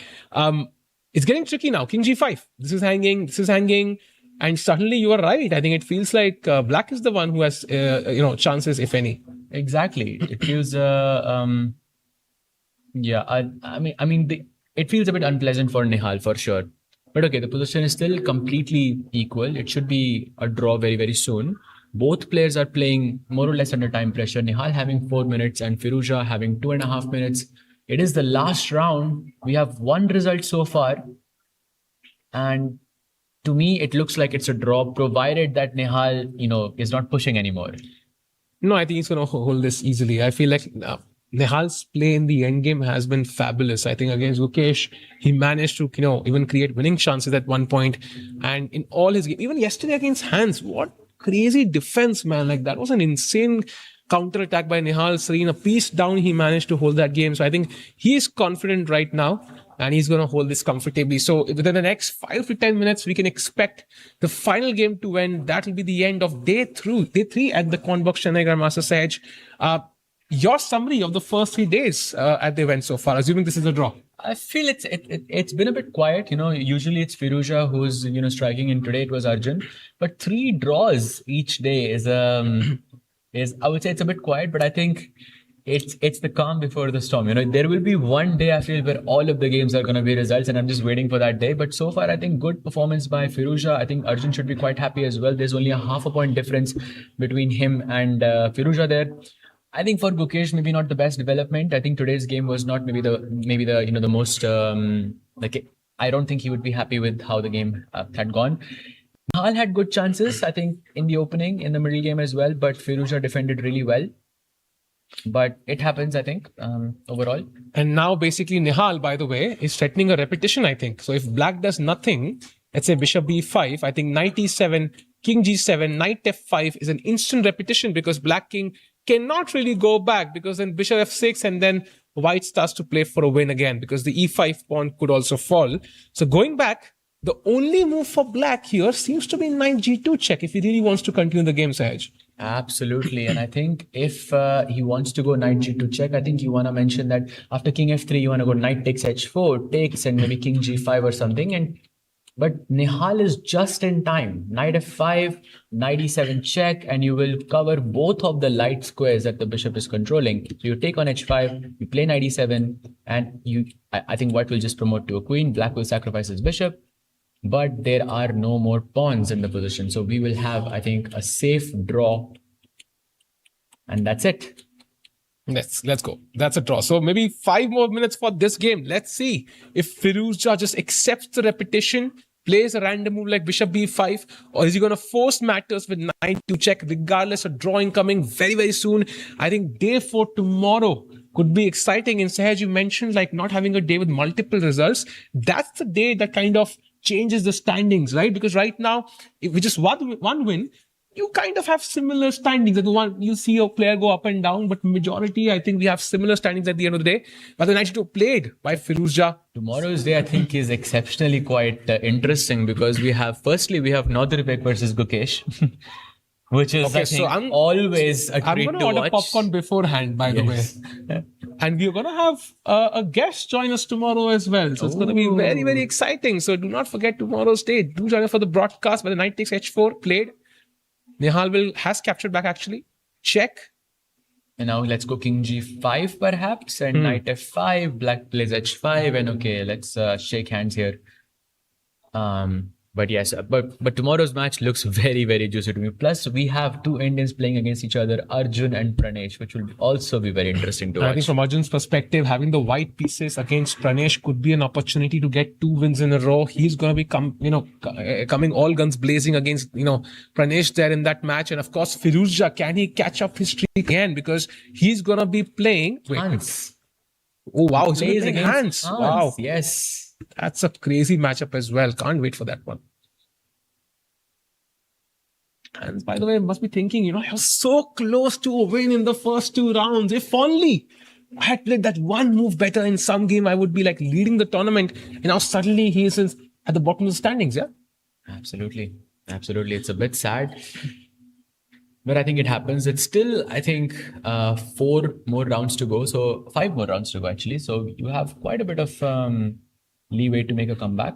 it's getting tricky now. King g5. This is hanging, and suddenly you are right. I think it feels like black is the one who has chances, if any. Exactly. It feels it feels a bit unpleasant for Nihal for sure. But okay, the position is still completely equal. It should be a draw very, very soon. Both players are playing more or less under time pressure. Nihal having 4 minutes and Firouzja having 2.5 minutes. It is the last round. We have one result so far. And to me, it looks like it's a draw, provided that Nihal, is not pushing anymore. No, I think he's going to hold this easily. I feel like Nihal's play in the endgame has been fabulous. I think against Gukesh, he managed to, even create winning chances at one point. And in all his games, even yesterday against Hans, what crazy defense, man. Like that was an insane counter attack by Nihal. Serene, a piece down, he managed to hold that game. So I think he is confident right now. And he's going to hold this comfortably. So within the next 5 to 10 minutes, we can expect the final game to end. That will be the end of day 3 at the Quantbox Chennai Grandmaster Sage. Your summary of the first 3 days at the event so far, assuming this is a draw. I feel it's been a bit quiet. Usually it's Firouzja who's striking, and today it was Arjun. But 3 draws each day is I would say it's a bit quiet, but I think it's the calm before the storm. There will be one day I feel where all of the games are going to be results, and I'm just waiting for that day. But so far, I think good performance by Firouzja. I think Arjun should be quite happy as well. There's only a half a point difference between him and Firouzja there. I think for Gukesh, maybe not the best development. I think today's game was not maybe the most I don't think he would be happy with how the game had gone. Nihal had good chances, I think, in the opening, in the middle game as well, but Firouzja defended really well. But it happens, I think, overall. And now basically Nihal, by the way, is threatening a repetition, I think. So if black does nothing, let's say bishop b5, I think knight e7, king g7, knight f5 is an instant repetition because black king cannot really go back because then bishop f6 and then white starts to play for a win again because the e5 pawn could also fall. So going back, the only move for black here seems to be knight g2 check if he really wants to continue the game, Sahaj. Absolutely. And I think if he wants to go knight g2 check, I think you want to mention that after king f3, you want to go knight takes h4, takes, and maybe king g5 or something. But Nihal is just in time. Knight f5, knight e7 check, and you will cover both of the light squares that the bishop is controlling. So you take on h5, you play knight e7, and I think white will just promote to a queen. Black will sacrifice his bishop. But there are no more pawns in the position. So we will have, I think, a safe draw. And that's it. Let's go. That's a draw. So maybe 5 more minutes for this game. Let's see if Firouzja just accepts the repetition, plays a random move like bishop b5, or is he going to force matters with knight to check regardless of drawing coming very, very soon. I think day 4 tomorrow could be exciting. And Sahaj, you mentioned like not having a day with multiple results. That's the day that kind of changes the standings, right? Because right now, if we just one win, you kind of have similar standings. You see a player go up and down, but majority, I think we have similar standings at the end of the day. But the night played by Firouzja. Tomorrow's day, I think, is exceptionally quite interesting because we have Northern versus Gukesh. Which is, okay, I think, always a treat to watch. I'm going to order popcorn beforehand, by the way. And we're going to have a guest join us tomorrow as well. So it's going to be very, very exciting. So do not forget tomorrow's day. Do join us for the broadcast by the knight takes h4 played. Nihal has captured back actually. Check. And now let's go king g5 perhaps and knight f5. Black plays h5 and okay, let's shake hands here. But yes, but tomorrow's match looks very, very juicy to me. Plus, we have 2 Indians playing against each other, Arjun and Pranesh, which will also be very interesting to watch. I think from Arjun's perspective, having the white pieces against Pranesh could be an opportunity to get 2 wins in a row. He's going to be coming all guns blazing against Pranesh there in that match. And of course, Firouzja, can he catch up his streak again? Because he's going to be playing Hans. Oh wow, he's plays playing against Hans. Wow, yes. That's a crazy matchup as well. Can't wait for that one. And by the way, must be thinking, you're so close to a win in the first 2 rounds. If only I had played that one move better in some game, I would be like leading the tournament. And now suddenly he is at the bottom of the standings, yeah? Absolutely. Absolutely. It's a bit sad. But I think it happens. It's still, I think, 4 more rounds to go. So 5 more rounds to go, actually. So you have quite a bit of leeway to make a comeback.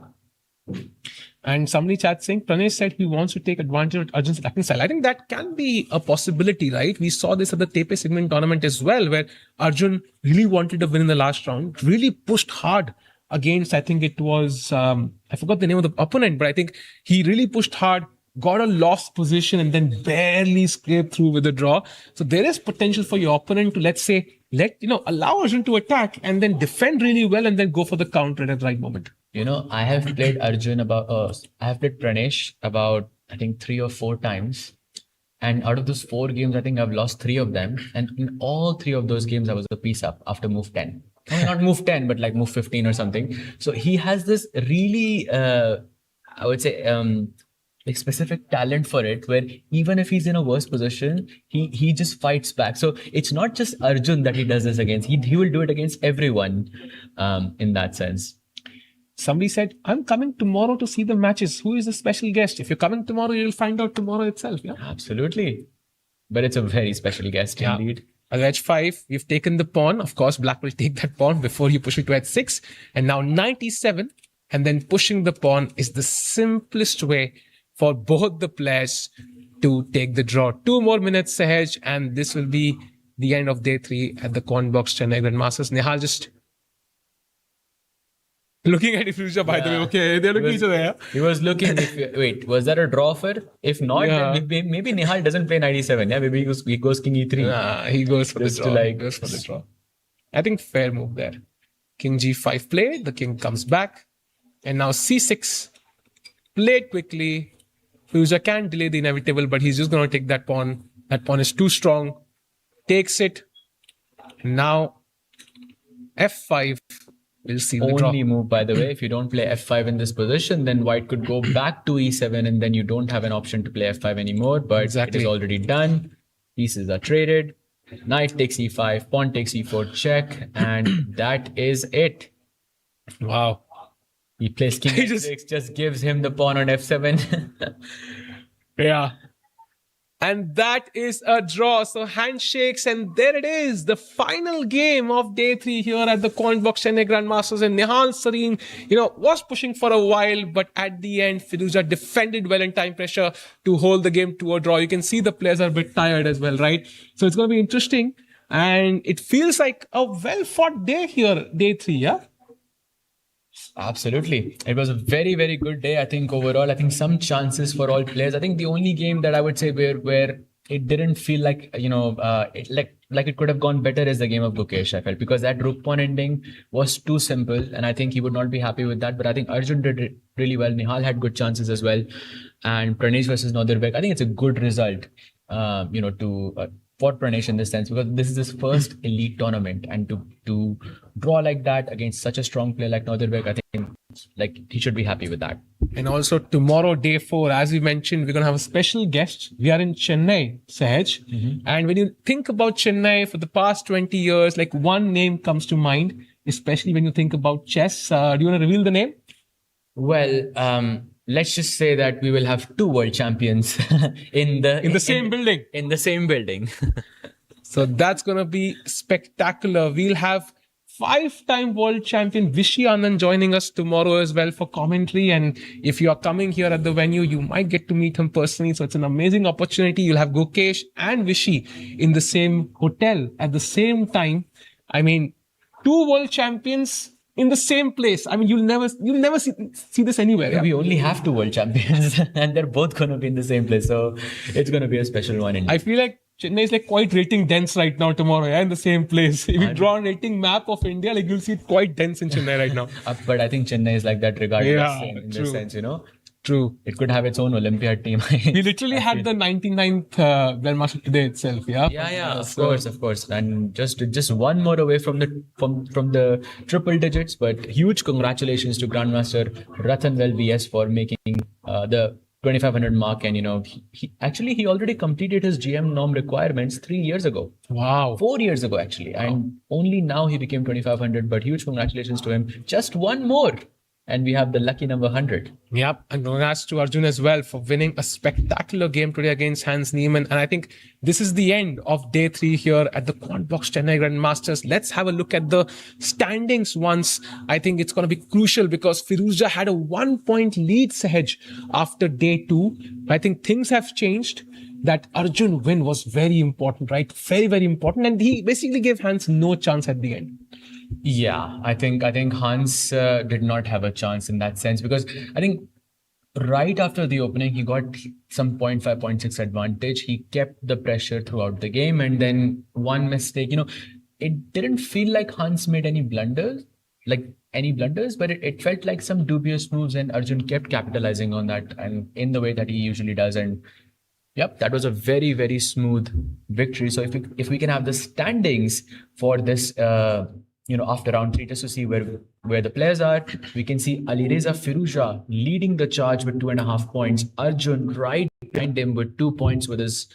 And somebody chat saying, Pranesh said he wants to take advantage of Arjun's attacking style. I think that can be a possibility, right? We saw this at the Tepe segment tournament as well, where Arjun really wanted to win in the last round, really pushed hard against, I think it was, I forgot the name of the opponent, but I think he really pushed hard, got a lost position and then barely scraped through with a draw. So there is potential for your opponent to, let's say, allow Arjun to attack and then defend really well and then go for the counter at the right moment. I have played I have played Pranesh about, I think, 3 or 4 times. And out of those 4 games, I think I've lost 3 of them. And in all 3 of those games, I was a piece up after move 10. I mean, not move 10, but like move 15 or something. So he has this really, I would say, like specific talent for it, where even if he's in a worse position, he just fights back. So it's not just Arjun that he does this against. He will do it against everyone in that sense. Somebody said, I'm coming tomorrow to see the matches. Who is the special guest? If you're coming tomorrow, you'll find out tomorrow itself. Yeah, absolutely. But it's a very special guest indeed. At h5, we've taken the pawn. Of course, Black will take that pawn before you push it to h6. And now 97. And then pushing the pawn is the simplest way for both the players to take the draw. 2 more minutes, Sahaj, and this will be the end of day 3 at the Quantbox Chennai Grandmasters. Nihal just looking at Ifruja, by the way. Okay, they're looking at each other. Yeah? He was looking. Wait, was that a draw for? If not, then maybe Nihal doesn't play 97. Yeah, maybe he goes king e3. Nah, he goes for the draw. He goes for the draw. I think fair move there. King g5 played. The king comes back. And now c6. Played quickly. Ifruja can delay the inevitable, but he's just going to take that pawn. That pawn is too strong. Takes it. Now f5. We'll see the draw. Only move, by the way. If you don't play f5 in this position, then white could go back to e7 and then you don't have an option to play f5 anymore. But it is already done. Pieces are traded. Knight takes e5, pawn takes e4 check, and that is it. Wow. He plays king f6, just gives him the pawn on f7. Yeah. And that is a draw. So handshakes, and there it is. The final game of day 3 here at the Quantbox Chennai Grandmasters. And Nihal Sareen, was pushing for a while, but at the end, Firuza defended well in time pressure to hold the game to a draw. You can see the players are a bit tired as well, right? So it's going to be interesting. And it feels like a well-fought day here, day 3, yeah? Absolutely. It was a very, very good day. I think overall, I think some chances for all players. I think the only game that I would say where it didn't feel like, like it could have gone better is the game of Gukesh, I felt, because that rook pawn ending was too simple. And I think he would not be happy with that. But I think Arjun did really well. Nihal had good chances as well. And Pranesh versus Nordirbek, I think it's a good result, for Pranesh in this sense, because this is his first elite tournament, and to draw like that against such a strong player like Nordirbek, I think he should be happy with that. And also tomorrow, day 4, as we mentioned, we're going to have a special guest. We are in Chennai, Sahaj. Mm-hmm. And when you think about Chennai for the past 20 years, like one name comes to mind, especially when you think about chess. Do you want to reveal the name? Well, let's just say that we will have 2 world champions in the same building. In the same building. So that's going to be spectacular. We'll have 5-time world champion Vishy Anand joining us tomorrow as well for commentary. And if you are coming here at the venue, you might get to meet him personally. So it's an amazing opportunity. You'll have Gukesh and Vishy in the same hotel at the same time. I mean, 2 world champions in the same place. I mean, you'll never see this anywhere. Yeah? We only have 2 world champions and they're both going to be in the same place. So it's going to be a special one. Indeed. I feel like Chennai is quite rating dense right now tomorrow, in the same place. If you draw a rating map of India, you'll see it quite dense in Chennai right now. But I think Chennai is like that regardless in this sense, True. It could have its own Olympiad team. We literally had the 99th Grandmaster today itself, yeah? Yeah, of course. And just one more away from the triple digits, but huge congratulations to Grandmaster Rathanwell VS for making the 2,500 mark, and he already completed his GM norm requirements 3 years ago. Wow. 4 years ago, actually. And only now he became 2,500. But huge congratulations to him. Just one more. And we have the lucky number 100. Yep. And congrats to Arjun as well for winning a spectacular game today against Hans Niemann. And I think this is the end of day 3 here at the Quantbox Chennai Grandmasters. Let's have a look at the standings once. I think it's going to be crucial because Firouzja had a 1-point lead, Sahaj, after day 2. I think things have changed. That Arjun win was very important, right? Very, very important. And he basically gave Hans no chance at the end. Yeah, I think Hans did not have a chance in that sense, because I think right after the opening, he got some 0.5, 0.6 advantage. He kept the pressure throughout the game, and then one mistake, it didn't feel like Hans made any blunders, but it felt like some dubious moves, and Arjun kept capitalizing on that and in the way that he usually does. And yep, that was a very, very smooth victory. So if we can have the standings for this, after round 3, just to see where the players are, we can see Alireza Firouzja leading the charge with 2.5 points. Arjun right behind him with 2 points with his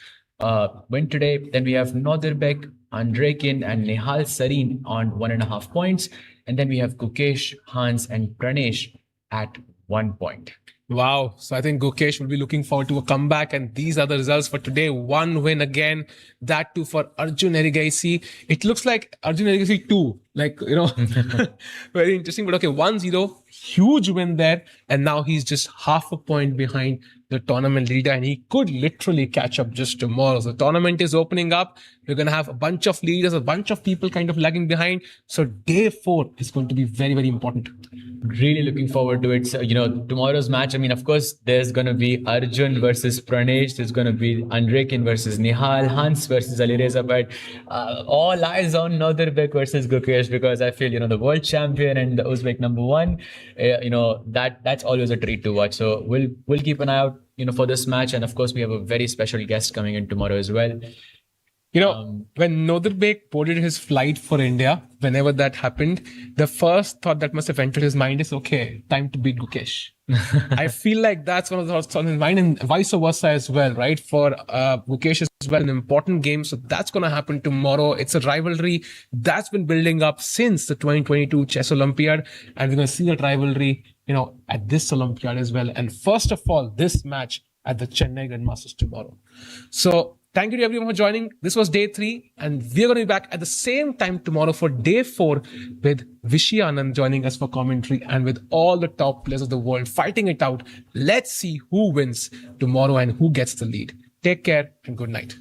win today. Then we have Nodirbek, Andrekin, and Nihal Sareen on 1.5 points. And then we have Gukesh, Hans, and Pranesh at 1 point. Wow. So I think Gukesh will be looking forward to a comeback. And these are the results for today. 1 win again. That too for Arjun Erigaisi. It looks like Arjun Erigaisi 2. Very interesting. But okay, 1-0. Huge win there. And now he's just half a point behind the tournament leader. And he could literally catch up just tomorrow. So the tournament is opening up. We're going to have a bunch of leaders, a bunch of people kind of lagging behind. So day 4 is going to be very, very important. Really looking forward to it. So, tomorrow's match, of course, there's going to be Arjun versus Pranesh. There's going to be Andrekin versus Nihal, Hans versus Alireza. But all eyes on Nodirbek versus Gukesh, because I feel, the world champion and the Uzbek number 1, that's always a treat to watch. So we'll keep an eye out, for this match. And of course, we have a very special guest coming in tomorrow as well. When Nodirbek boarded his flight for India, whenever that happened, the first thought that must have entered his mind is, okay, time to beat Gukesh. I feel like that's one of the thoughts on his mind, and vice versa as well, right? For Gukesh as well, an important game. So that's going to happen tomorrow. It's a rivalry that's been building up since the 2022 Chess Olympiad. And we're going to see that rivalry, at this Olympiad as well. And first of all, this match at the Chennai Grandmasters tomorrow. So thank you to everyone for joining. This was day 3, and we're going to be back at the same time tomorrow for day 4 with Vishy Anand joining us for commentary and with all the top players of the world fighting it out. Let's see who wins tomorrow and who gets the lead. Take care and good night.